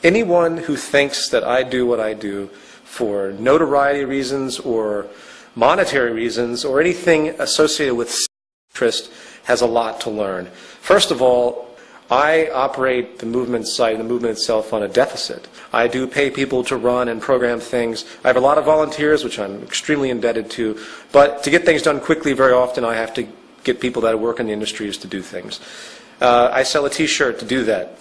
Anyone who thinks that I do what I do for notoriety reasons or monetary reasons or anything associated with interest has a lot to learn. First of all, I operate the movement site and the movement itself on a deficit. I do pay people to run and program things. I have a lot of volunteers, which I'm extremely indebted to, but to get things done quickly, very often I have to get people that work in the industries to do things. I sell a t-shirt to do that.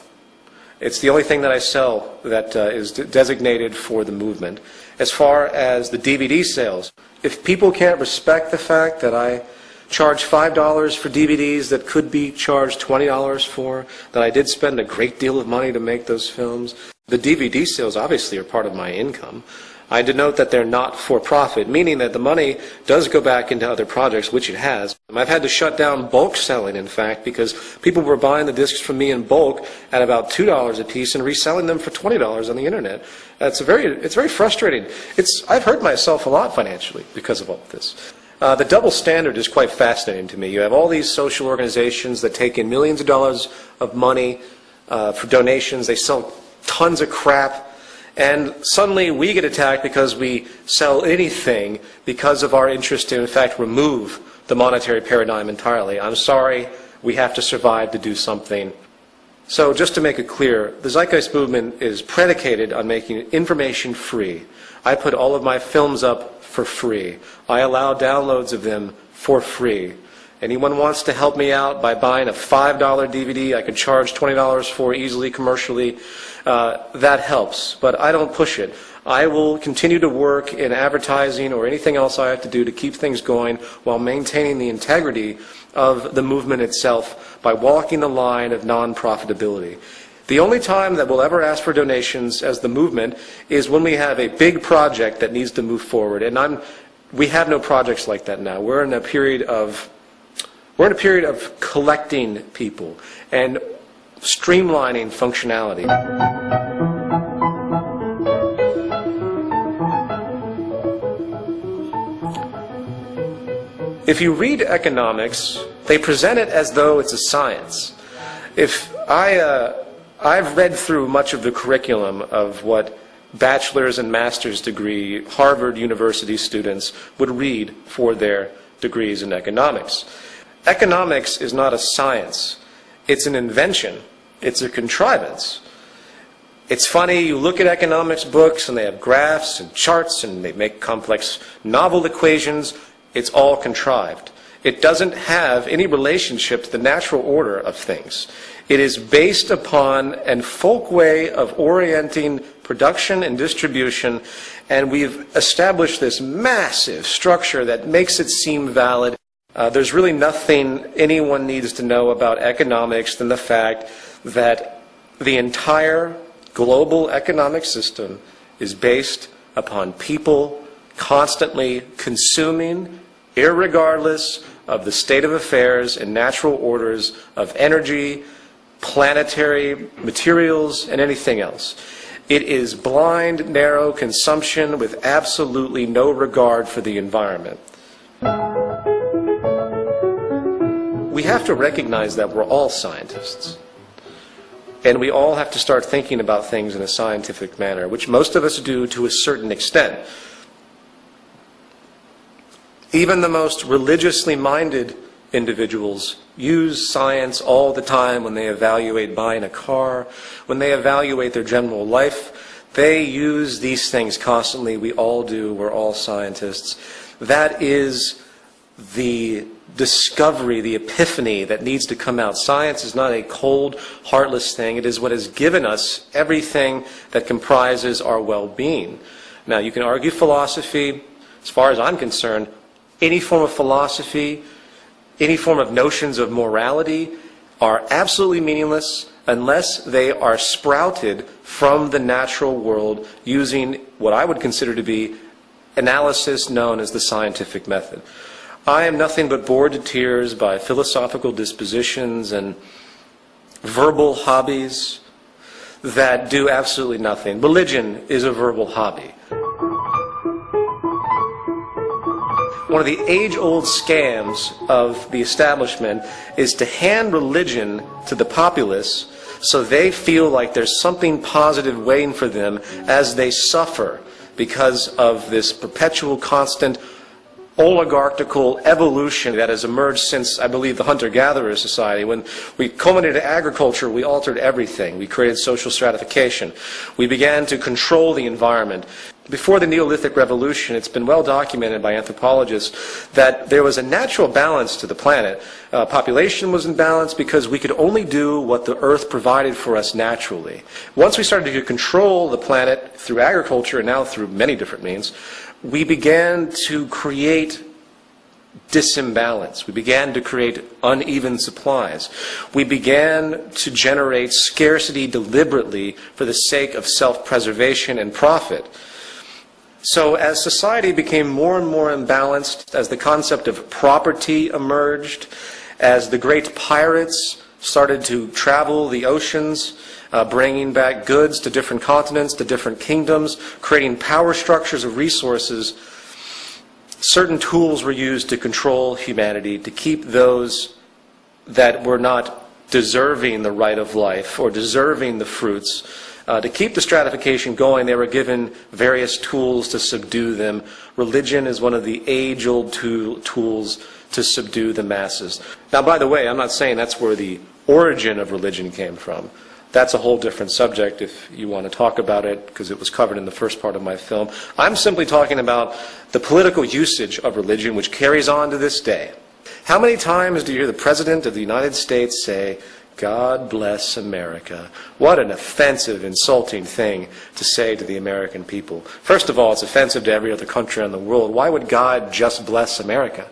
It's the only thing that I sell that is designated for the movement. As far as the DVD sales, if people can't respect the fact that I charge $5 for DVDs that could be charged $20 for, that I did spend a great deal of money to make those films, the DVD sales obviously are part of my income. I denote that they're not for profit, meaning that the money does go back into other projects, which it has. I've had to shut down bulk selling, in fact, because people were buying the discs from me in bulk at about $2 a piece and reselling them for $20 on the internet. It's very frustrating. I've hurt myself a lot financially because of all of this. The double standard is quite fascinating to me. You have all these social organizations that take in millions of dollars of money for donations. They sell tons of crap. And suddenly we get attacked because we sell anything because of our interest to, in fact, remove the monetary paradigm entirely. I'm sorry, we have to survive to do something. So just to make it clear, the Zeitgeist movement is predicated on making information free. I put all of my films up for free. I allow downloads of them for free. Anyone wants to help me out by buying a $5 DVD I could charge $20 for easily commercially, that helps, but I don't push it. I will continue to work in advertising or anything else I have to do to keep things going while maintaining the integrity of the movement itself by walking the line of non-profitability. The only time that we'll ever ask for donations as the movement is when we have a big project that needs to move forward, and we have no projects like that now. We're in a period of collecting people and streamlining functionality. If you read economics, they present it as though it's a science. I've read through much of the curriculum of what bachelor's and master's degree Harvard University students would read for their degrees in economics. Economics is not a science. It's an invention. It's a contrivance. It's funny, you look at economics books and they have graphs and charts and they make complex novel equations. It's all contrived. It doesn't have any relationship to the natural order of things. It is based upon a folk way of orienting production and distribution, and we've established this massive structure that makes it seem valid. There's really nothing anyone needs to know about economics than the fact that the entire global economic system is based upon people constantly consuming, irregardless of the state of affairs and natural orders of energy, planetary materials, and anything else. It is blind, narrow consumption with absolutely no regard for the environment. We have to recognize that we're all scientists. And we all have to start thinking about things in a scientific manner, which most of us do to a certain extent. Even the most religiously minded individuals use science all the time when they evaluate buying a car, when they evaluate their general life. They use these things constantly. We all do. We're all scientists. That is the discovery, the epiphany that needs to come out. Science is not a cold, heartless thing. It is what has given us everything that comprises our well-being. Now, you can argue philosophy. As far as I'm concerned, any form of philosophy, any form of notions of morality are absolutely meaningless unless they are sprouted from the natural world using what I would consider to be analysis known as the scientific method. I am nothing but bored to tears by philosophical dispositions and verbal hobbies that do absolutely nothing. Religion is a verbal hobby. One of the age-old scams of the establishment is to hand religion to the populace so they feel like there's something positive waiting for them as they suffer because of this perpetual, constant oligarchical evolution that has emerged since, I believe, the hunter-gatherer society. When we culminated agriculture, we altered everything. We created social stratification. We began to control the environment. Before the Neolithic Revolution, it's been well documented by anthropologists that there was a natural balance to the planet. Population was in balance because we could only do what the earth provided for us naturally. Once we started to control the planet through agriculture, and now through many different means, we began to create disimbalance. We began to create uneven supplies. We began to generate scarcity deliberately for the sake of self-preservation and profit. So as society became more and more imbalanced, as the concept of property emerged, as the great pirates started to travel the oceans, bringing back goods to different continents, to different kingdoms, creating power structures of resources, certain tools were used to control humanity, to keep those that were not deserving the right of life or deserving the fruits. To keep the stratification going, they were given various tools to subdue them. Religion is one of the age-old tools to subdue the masses. Now, by the way, I'm not saying that's where the origin of religion came from. That's a whole different subject if you want to talk about it, because it was covered in the first part of my film. I'm simply talking about the political usage of religion, which carries on to this day. How many times do you hear the President of the United States say, "God bless America"? What an offensive, insulting thing to say to the American people. First of all, it's offensive to every other country in the world. Why would God just bless America?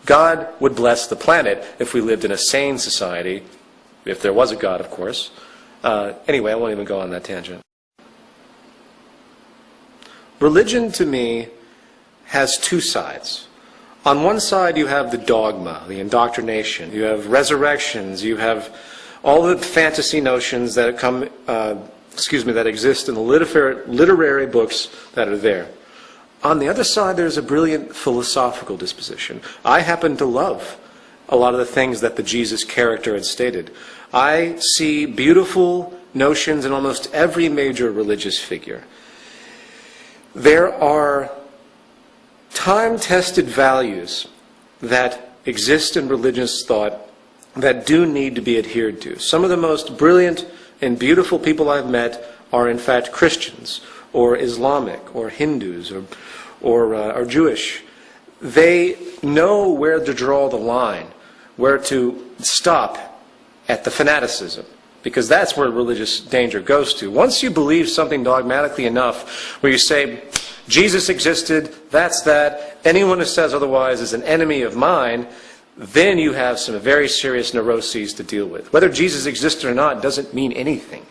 God would bless the planet if we lived in a sane society, if there was a God, of course. Anyway, I won't even go on that tangent. Religion, to me, has two sides. On one side, you have the dogma, the indoctrination. You have resurrections. You have all the fantasy notions that come, that exist in the literary books that are there. On the other side, there's a brilliant philosophical disposition. I happen to love a lot of the things that the Jesus character had stated. I see beautiful notions in almost every major religious figure. There are time-tested values that exist in religious thought that do need to be adhered to. Some of the most brilliant and beautiful people I've met are in fact Christians, or Islamic, or Hindus, or Jewish. They know where to draw the line, where to stop at the fanaticism, because that's where religious danger goes to. Once you believe something dogmatically enough, where you say, Jesus existed, that's that, anyone who says otherwise is an enemy of mine, then you have some very serious neuroses to deal with. Whether Jesus existed or not doesn't mean anything.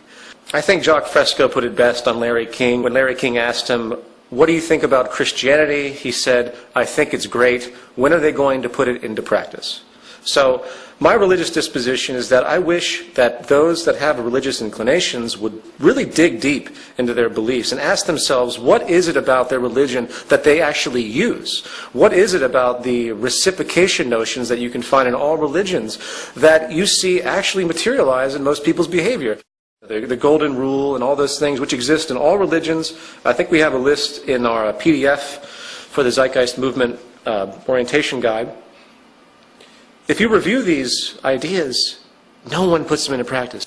I think Jacques Fresco put it best on Larry King. When Larry King asked him, "What do you think about Christianity?" he said, "I think it's great. When are they going to put it into practice?" So my religious disposition is that I wish that those that have religious inclinations would really dig deep into their beliefs and ask themselves, what is it about their religion that they actually use? What is it about the reciprocation notions that you can find in all religions that you see actually materialize in most people's behavior? The golden rule and all those things which exist in all religions. I think we have a list in our PDF for the Zeitgeist Movement orientation guide. If you review these ideas, no one puts them into practice.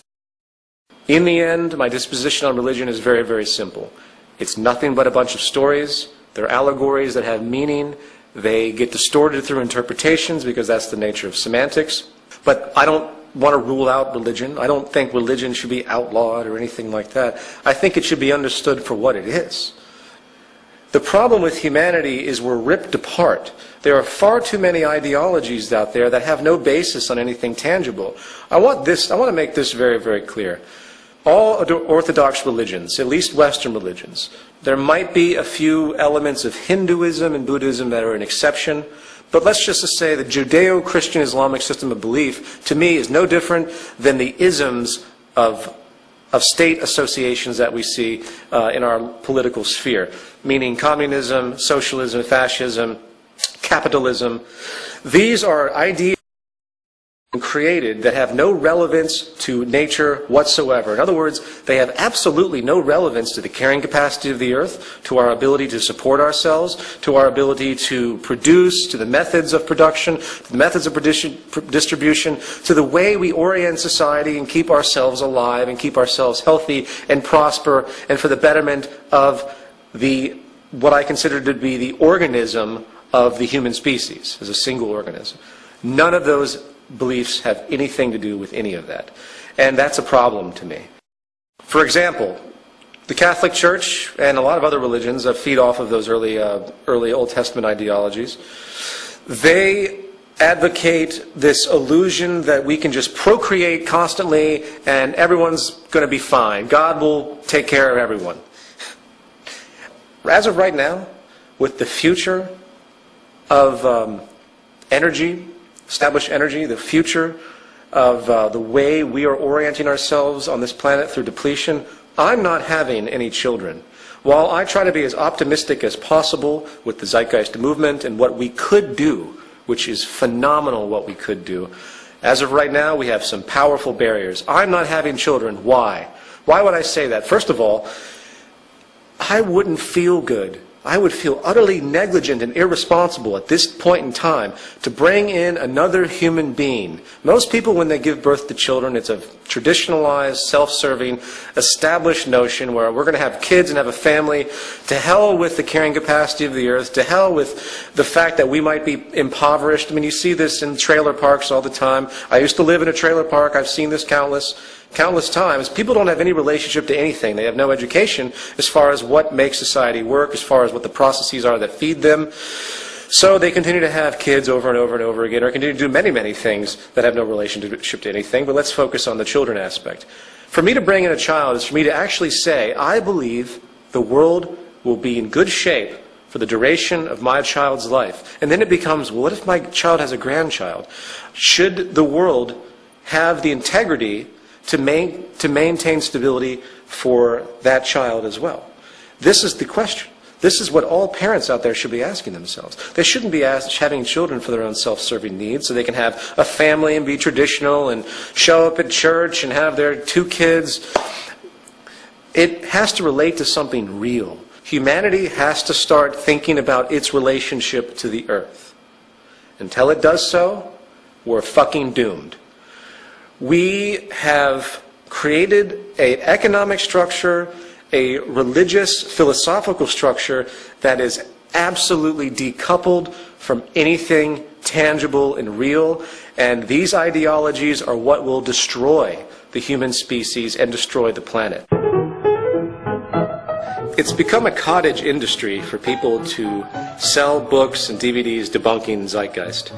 In the end, my disposition on religion is very, very simple. It's nothing but a bunch of stories. They're allegories that have meaning. They get distorted through interpretations because that's the nature of semantics. But I don't want to rule out religion. I don't think religion should be outlawed or anything like that. I think it should be understood for what it is. The problem with humanity is we're ripped apart. There are far too many ideologies out there that have no basis on anything tangible. I want to make this very, very clear. All Orthodox religions, at least Western religions, there might be a few elements of Hinduism and Buddhism that are an exception, but let's just say the Judeo-Christian Islamic system of belief, to me, is no different than the isms of state associations that we see in our political sphere, meaning communism, socialism, fascism, capitalism. These are ideas created that have no relevance to nature whatsoever. In other words, they have absolutely no relevance to the carrying capacity of the earth, to our ability to support ourselves, to our ability to produce, to the methods of production, to the methods of distribution, to the way we orient society and keep ourselves alive and keep ourselves healthy and prosper, and for the betterment of what I consider to be the organism of the human species as a single organism. None of those beliefs have anything to do with any of that. And that's a problem to me. For example, the Catholic Church and a lot of other religions that feed off of those early Old Testament ideologies, they advocate this illusion that we can just procreate constantly and everyone's going to be fine. God will take care of everyone. As of right now, with the future of energy, established energy, the future of the way we are orienting ourselves on this planet through depletion, I'm not having any children. While I try to be as optimistic as possible with the Zeitgeist movement and what we could do, which is phenomenal what we could do, as of right now we have some powerful barriers. I'm not having children. Why? Why would I say that? First of all, I wouldn't feel good. I would feel utterly negligent and irresponsible at this point in time to bring in another human being. Most people, when they give birth to children, it's a traditionalized, self-serving, established notion where we're going to have kids and have a family. To hell with the carrying capacity of the earth. To hell with the fact that we might be impoverished. I mean, you see this in trailer parks all the time. I used to live in a trailer park. I've seen this countless times. People don't have any relationship to anything. They have no education as far as what makes society work, as far as what the processes are that feed them. So they continue to have kids over and over and over again, or continue to do many, many things that have no relationship to anything. But let's focus on the children aspect. For me to bring in a child is for me to actually say, I believe the world will be in good shape for the duration of my child's life. And then it becomes, well, what if my child has a grandchild? Should the world have the integrity to maintain stability for that child as well? This is the question. This is what all parents out there should be asking themselves. They shouldn't be having children for their own self-serving needs so they can have a family and be traditional and show up at church and have their 2 kids. It has to relate to something real. Humanity has to start thinking about its relationship to the earth. Until it does so, we're fucking doomed. We have created an economic structure, a religious, philosophical structure that is absolutely decoupled from anything tangible and real, and these ideologies are what will destroy the human species and destroy the planet. It's become a cottage industry for people to sell books and DVDs debunking Zeitgeist.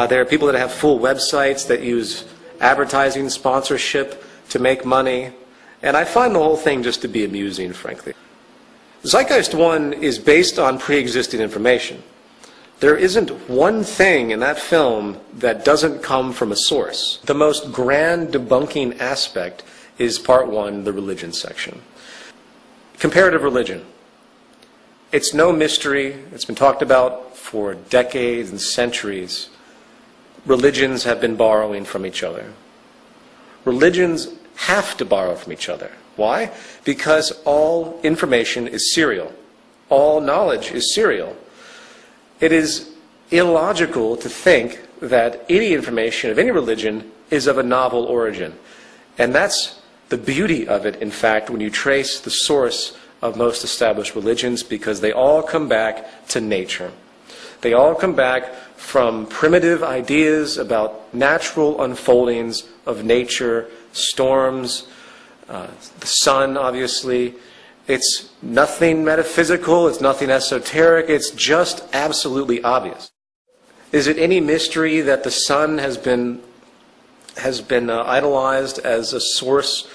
There are people that have full websites that use advertising, sponsorship to make money, and I find the whole thing just to be amusing, frankly. Zeitgeist 1 is based on pre-existing information. There isn't one thing in that film that doesn't come from a source. The most grand debunking aspect is part 1, the religion section. Comparative religion. It's no mystery. It's been talked about for decades and centuries. Religions have been borrowing from each other. Religions have to borrow from each other. Why? Because all information is serial. All knowledge is serial. It is illogical to think that any information of any religion is of a novel origin. And that's the beauty of it, in fact, when you trace the source of most established religions, because they all come back to nature. They all come back from primitive ideas about natural unfoldings of nature, storms, the sun, obviously. It's nothing metaphysical, it's nothing esoteric, it's just absolutely obvious. Is it any mystery that the sun has been idolized as a source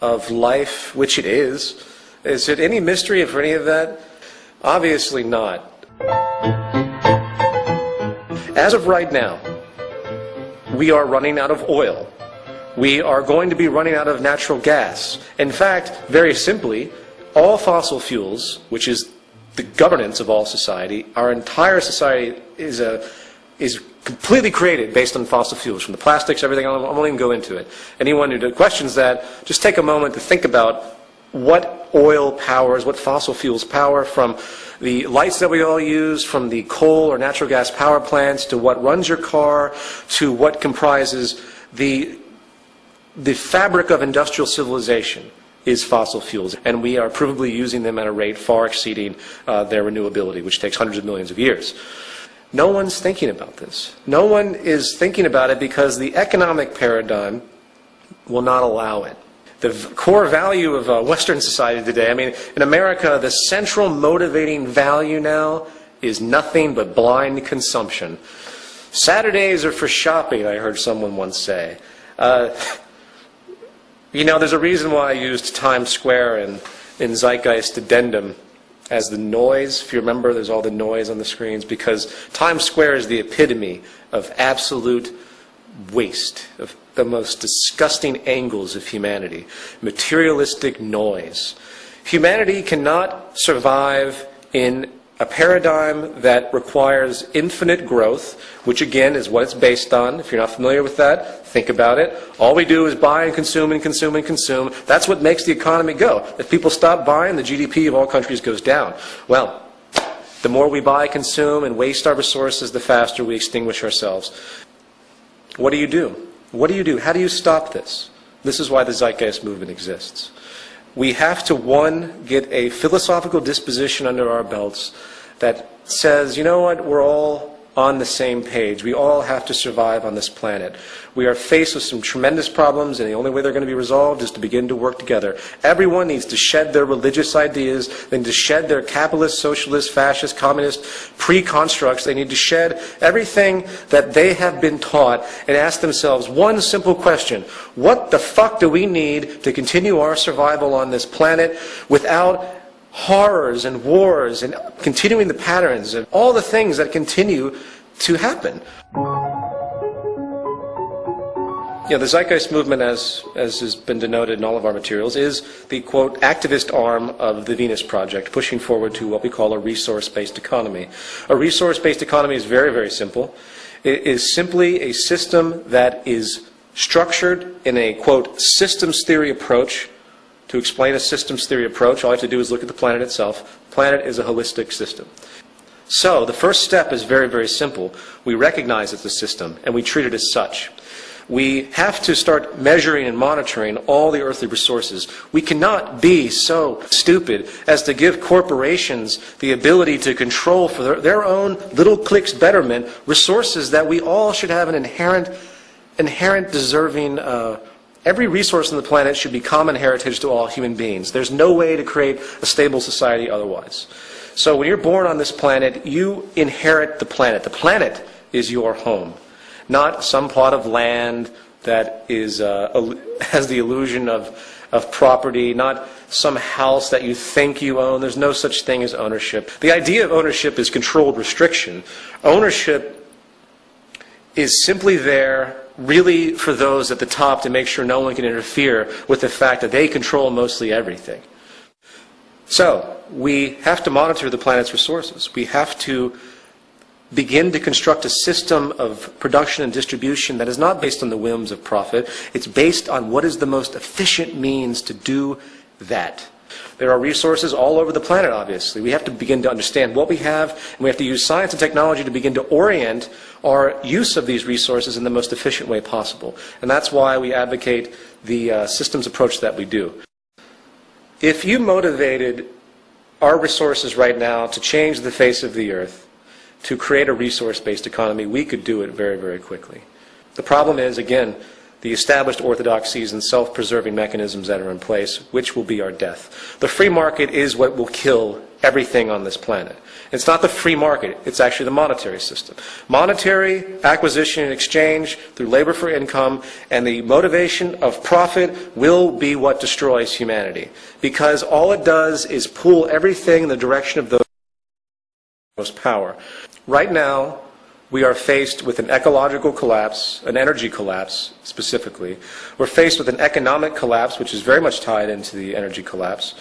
of life, which it is? Is it any mystery for any of that? Obviously not. As of right now, we are running out of oil. We are going to be running out of natural gas. In fact, very simply, all fossil fuels, which is the governance of all society, our entire society is completely created based on fossil fuels, from the plastics, everything. I won't even go into it. Anyone who questions that, just take a moment to think about what oil powers, what fossil fuels power, from the lights that we all use, from the coal or natural gas power plants, to what runs your car, to what comprises the fabric of industrial civilization is fossil fuels. And we are provably using them at a rate far exceeding their renewability, which takes hundreds of millions of years. No one's thinking about this. No one is thinking about it because the economic paradigm will not allow it. The core value of Western society today, I mean, in America, the central motivating value now is nothing but blind consumption. Saturdays are for shopping, I heard someone once say. You know, there's a reason why I used Times Square in Zeitgeist Addendum as the noise. If you remember, there's all the noise on the screens, because Times Square is the epitome of absolute waste, of the most disgusting angles of humanity. Materialistic noise. Humanity cannot survive in a paradigm that requires infinite growth, which again is what it's based on. If you're not familiar with that, think about it. All we do is buy and consume and consume and consume. That's what makes the economy go. If people stop buying, the GDP of all countries goes down. Well, the more we buy, consume, and waste our resources, the faster we extinguish ourselves. What do you do? What do you do? How do you stop this? This is why the Zeitgeist movement exists. We have to, one, get a philosophical disposition under our belts that says, you know what, we're all on the same page. We all have to survive on this planet. We are faced with some tremendous problems, and the only way they're going to be resolved is to begin to work together. Everyone needs to shed their religious ideas, they need to shed their capitalist, socialist, fascist, communist pre-constructs. They need to shed everything that they have been taught and ask themselves one simple question: what the fuck do we need to continue our survival on this planet without horrors and wars and continuing the patterns and all the things that continue to happen? You know, the Zeitgeist movement, as has been denoted in all of our materials, is the, quote, activist arm of the Venus Project, pushing forward to what we call a resource-based economy. A resource-based economy is very, very simple. It is simply a system that is structured in a, quote, systems theory approach. To explain a systems theory approach, all I have to do is look at the planet itself. The planet is a holistic system. So the first step is very, very simple. We recognize it's a system, and we treat it as such. We have to start measuring and monitoring all the earthly resources. We cannot be so stupid as to give corporations the ability to control for their own little clique's betterment resources that we all should have an inherent deserving. Every resource on the planet should be common heritage to all human beings. There's no way to create a stable society otherwise. So when you're born on this planet, you inherit the planet. The planet is your home, not some plot of land that is, has the illusion of property, not some house that you think you own. There's no such thing as ownership. The idea of ownership is controlled restriction. Ownership is simply there really for those at the top to make sure no one can interfere with the fact that they control mostly everything. So we have to monitor the planet's resources. We have to begin to construct a system of production and distribution that is not based on the whims of profit. It's based on what is the most efficient means to do that. There are resources all over the planet, obviously. We have to begin to understand what we have, and we have to use science and technology to begin to orient our use of these resources in the most efficient way possible. And that's why we advocate the systems approach that we do. If you motivated our resources right now to change the face of the earth, to create a resource-based economy, we could do it very, very quickly. The problem is, again, the established orthodoxies and self-preserving mechanisms that are in place, which will be our death. The free market is what will kill everything on this planet. It's not the free market, it's actually the monetary system. Monetary acquisition and exchange through labor for income and the motivation of profit will be what destroys humanity. Because all it does is pull everything in the direction of those most power. Right now, we are faced with an ecological collapse, an energy collapse specifically. We're faced with an economic collapse, which is very much tied into the energy collapse.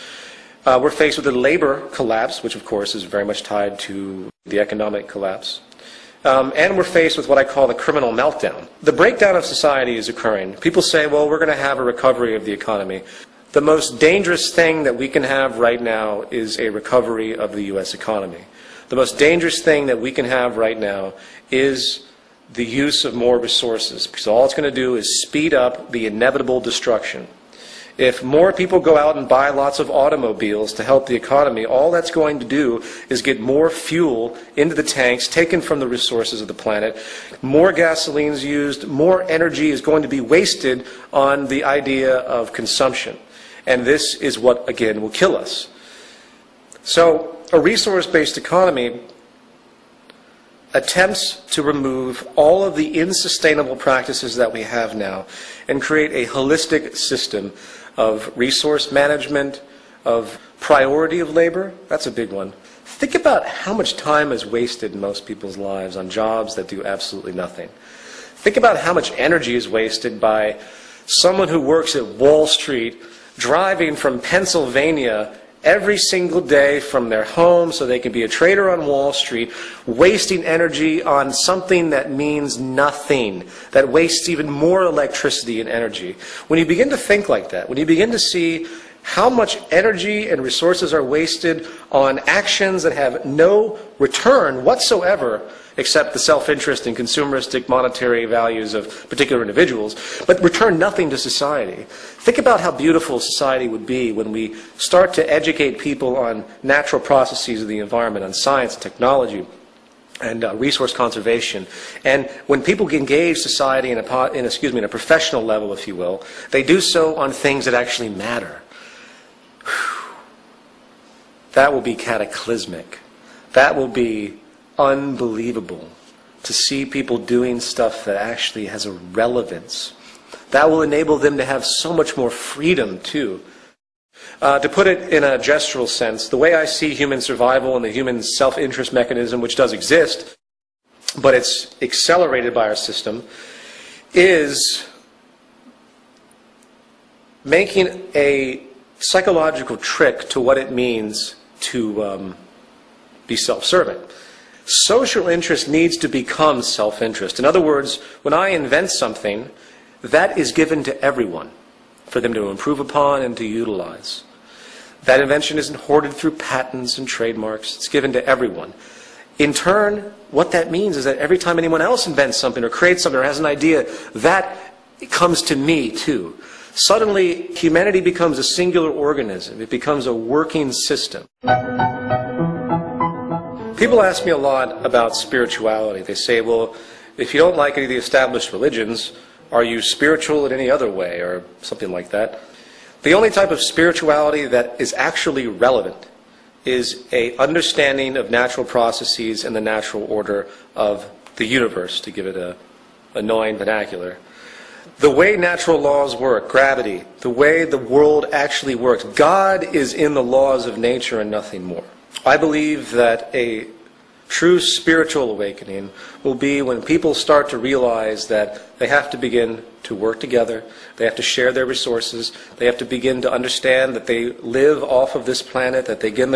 We're faced with a labor collapse, which of course is very much tied to the economic collapse. And we're faced with what I call the criminal meltdown. The breakdown of society is occurring. People say, well, we're going to have a recovery of the economy. The most dangerous thing that we can have right now is a recovery of the U.S. economy. The most dangerous thing that we can have right now is the use of more resources, because all it's going to do is speed up the inevitable destruction. If more people go out and buy lots of automobiles to help the economy, all that's going to do is get more fuel into the tanks taken from the resources of the planet. More gasoline is used, more energy is going to be wasted on the idea of consumption. And this is what, again, will kill us. So a resource-based economy attempts to remove all of the unsustainable practices that we have now and create a holistic system of resource management, of priority of labor. That's a big one. Think about how much time is wasted in most people's lives on jobs that do absolutely nothing. Think about how much energy is wasted by someone who works at Wall Street driving from Pennsylvania every single day from their home so they can be a trader on Wall Street, wasting energy on something that means nothing, that wastes even more electricity and energy. When you begin to think like that, when you begin to see how much energy and resources are wasted on actions that have no return whatsoever except the self-interest and consumeristic monetary values of particular individuals, but return nothing to society. Think about how beautiful society would be when we start to educate people on natural processes of the environment, on science, technology, and resource conservation. And when people engage society in a professional level, if you will, they do so on things that actually matter. That will be cataclysmic. That will be unbelievable to see people doing stuff that actually has a relevance. That will enable them to have so much more freedom, too. To put it in a gestural sense, the way I see human survival and the human self-interest mechanism, which does exist, but it's accelerated by our system, is making a psychological trick to what it means to be self-serving. Social interest needs to become self-interest. In other words, when I invent something, that is given to everyone for them to improve upon and to utilize. That invention isn't hoarded through patents and trademarks. It's given to everyone. In turn, what that means is that every time anyone else invents something or creates something or has an idea, that comes to me too. Suddenly, humanity becomes a singular organism. It becomes a working system. People ask me a lot about spirituality. They say, well, if you don't like any of the established religions, are you spiritual in any other way, or something like that? The only type of spirituality that is actually relevant is an understanding of natural processes and the natural order of the universe, to give it an annoying vernacular. The way natural laws work, gravity, the way the world actually works, God is in the laws of nature and nothing more. I believe that a true spiritual awakening will be when people start to realize that they have to begin to work together, they have to share their resources, they have to begin to understand that they live off of this planet, that they get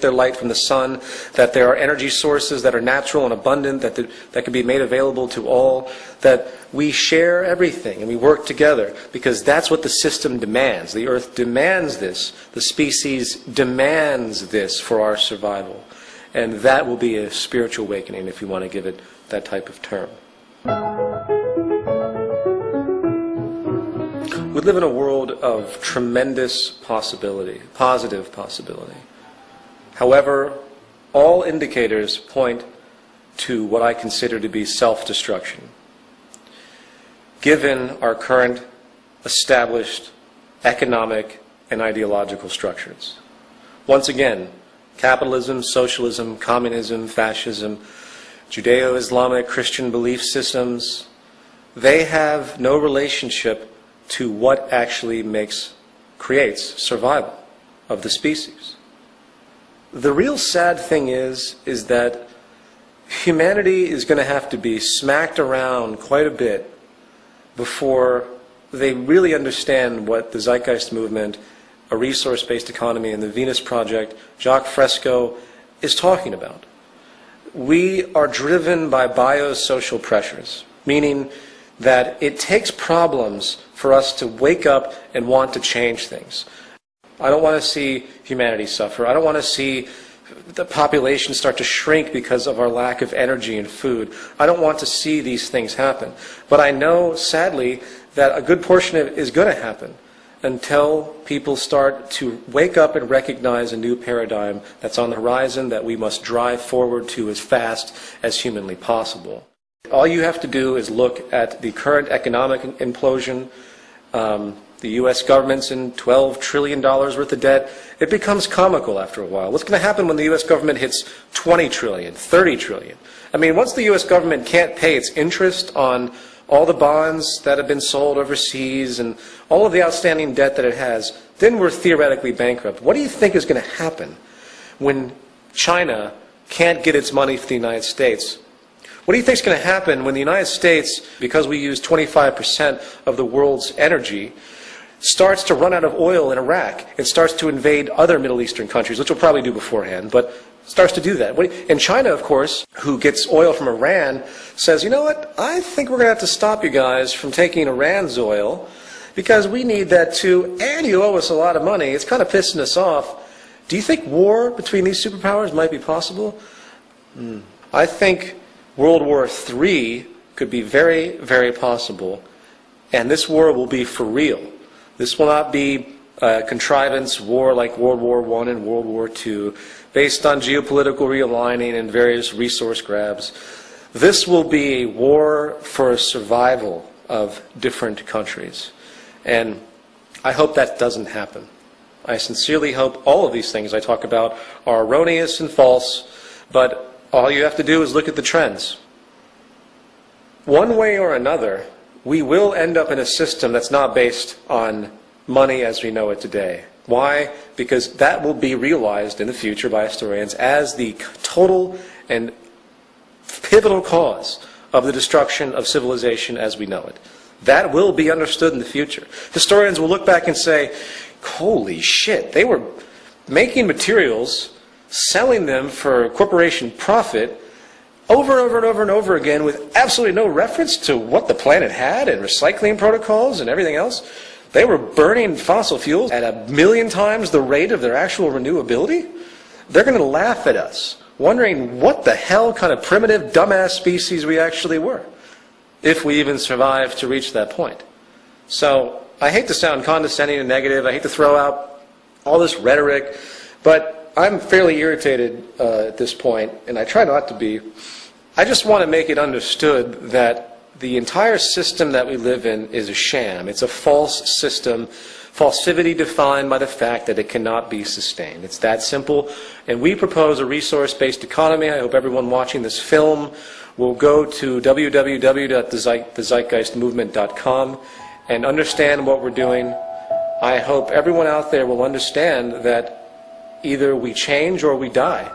their light from the sun, that there are energy sources that are natural and abundant, that can be made available to all, that we share everything and we work together, because that's what the system demands. The earth demands this. The species demands this for our survival. And that will be a spiritual awakening, if you want to give it that type of term. We live in a world of tremendous possibility, positive possibility. However, all indicators point to what I consider to be self-destruction, given our current established economic and ideological structures. Once again, capitalism, socialism, communism, fascism, Judeo-Islamic Christian belief systems, they have no relationship to what actually creates survival of the species. The real sad thing is that humanity is going to have to be smacked around quite a bit before they really understand what the Zeitgeist movement, a resource-based economy, and the Venus Project, Jacques Fresco, is talking about. we are driven by biosocial pressures, meaning that it takes problems for us to wake up and want to change things. I don't want to see humanity suffer. I don't want to see the population start to shrink because of our lack of energy and food. I don't want to see these things happen. But I know, sadly, that a good portion of it is going to happen until people start to wake up and recognize a new paradigm that's on the horizon that we must drive forward to as fast as humanly possible. All you have to do is look at the current economic implosion. The U.S. government's in $12 trillion worth of debt. It becomes comical after a while. What's going to happen when the U.S. government hits 20 trillion, 30 trillion? I mean, once the U.S. government can't pay its interest on all the bonds that have been sold overseas and all of the outstanding debt that it has, then we're theoretically bankrupt. What do you think is going to happen when China can't get its money from the United States? What do you think is going to happen when the United States, because we use 25% of the world's energy, starts to run out of oil in Iraq and starts to invade other Middle Eastern countries, which we'll probably do beforehand, but starts to do that? And China, of course, who gets oil from Iran, says, you know what, I think we're going to have to stop you guys from taking Iran's oil because we need that too, and you owe us a lot of money. It's kind of pissing us off. Do you think war between these superpowers might be possible? I think World War III could be very, very possible, and this war will be for real. This will not be a contrivance war like World War I and World War II, based on geopolitical realigning and various resource grabs. This will be a war for survival of different countries. And I hope that doesn't happen. I sincerely hope all of these things I talk about are erroneous and false, but all you have to do is look at the trends. One way or another, we will end up in a system that's not based on money as we know it today. Why? Because that will be realized in the future by historians as the total and pivotal cause of the destruction of civilization as we know it. That will be understood in the future. Historians will look back and say, holy shit, they were making materials, selling them for corporation profit, over and over and over and over again with absolutely no reference to what the planet had and recycling protocols and everything else. They were burning fossil fuels at 1,000,000 times the rate of their actual renewability. They're going to laugh at us, wondering what the hell kind of primitive, dumbass species we actually were, if we even survived to reach that point. So I hate to sound condescending and negative. I hate to throw out all this rhetoric, but I'm fairly irritated at this point, and I try not to be. I just want to make it understood that the entire system that we live in is a sham. It's a false system, falsivity defined by the fact that it cannot be sustained. It's that simple. And we propose a resource-based economy. I hope everyone watching this film will go to www.thezeitgeistmovement.com and understand what we're doing. I hope everyone out there will understand that either we change or we die.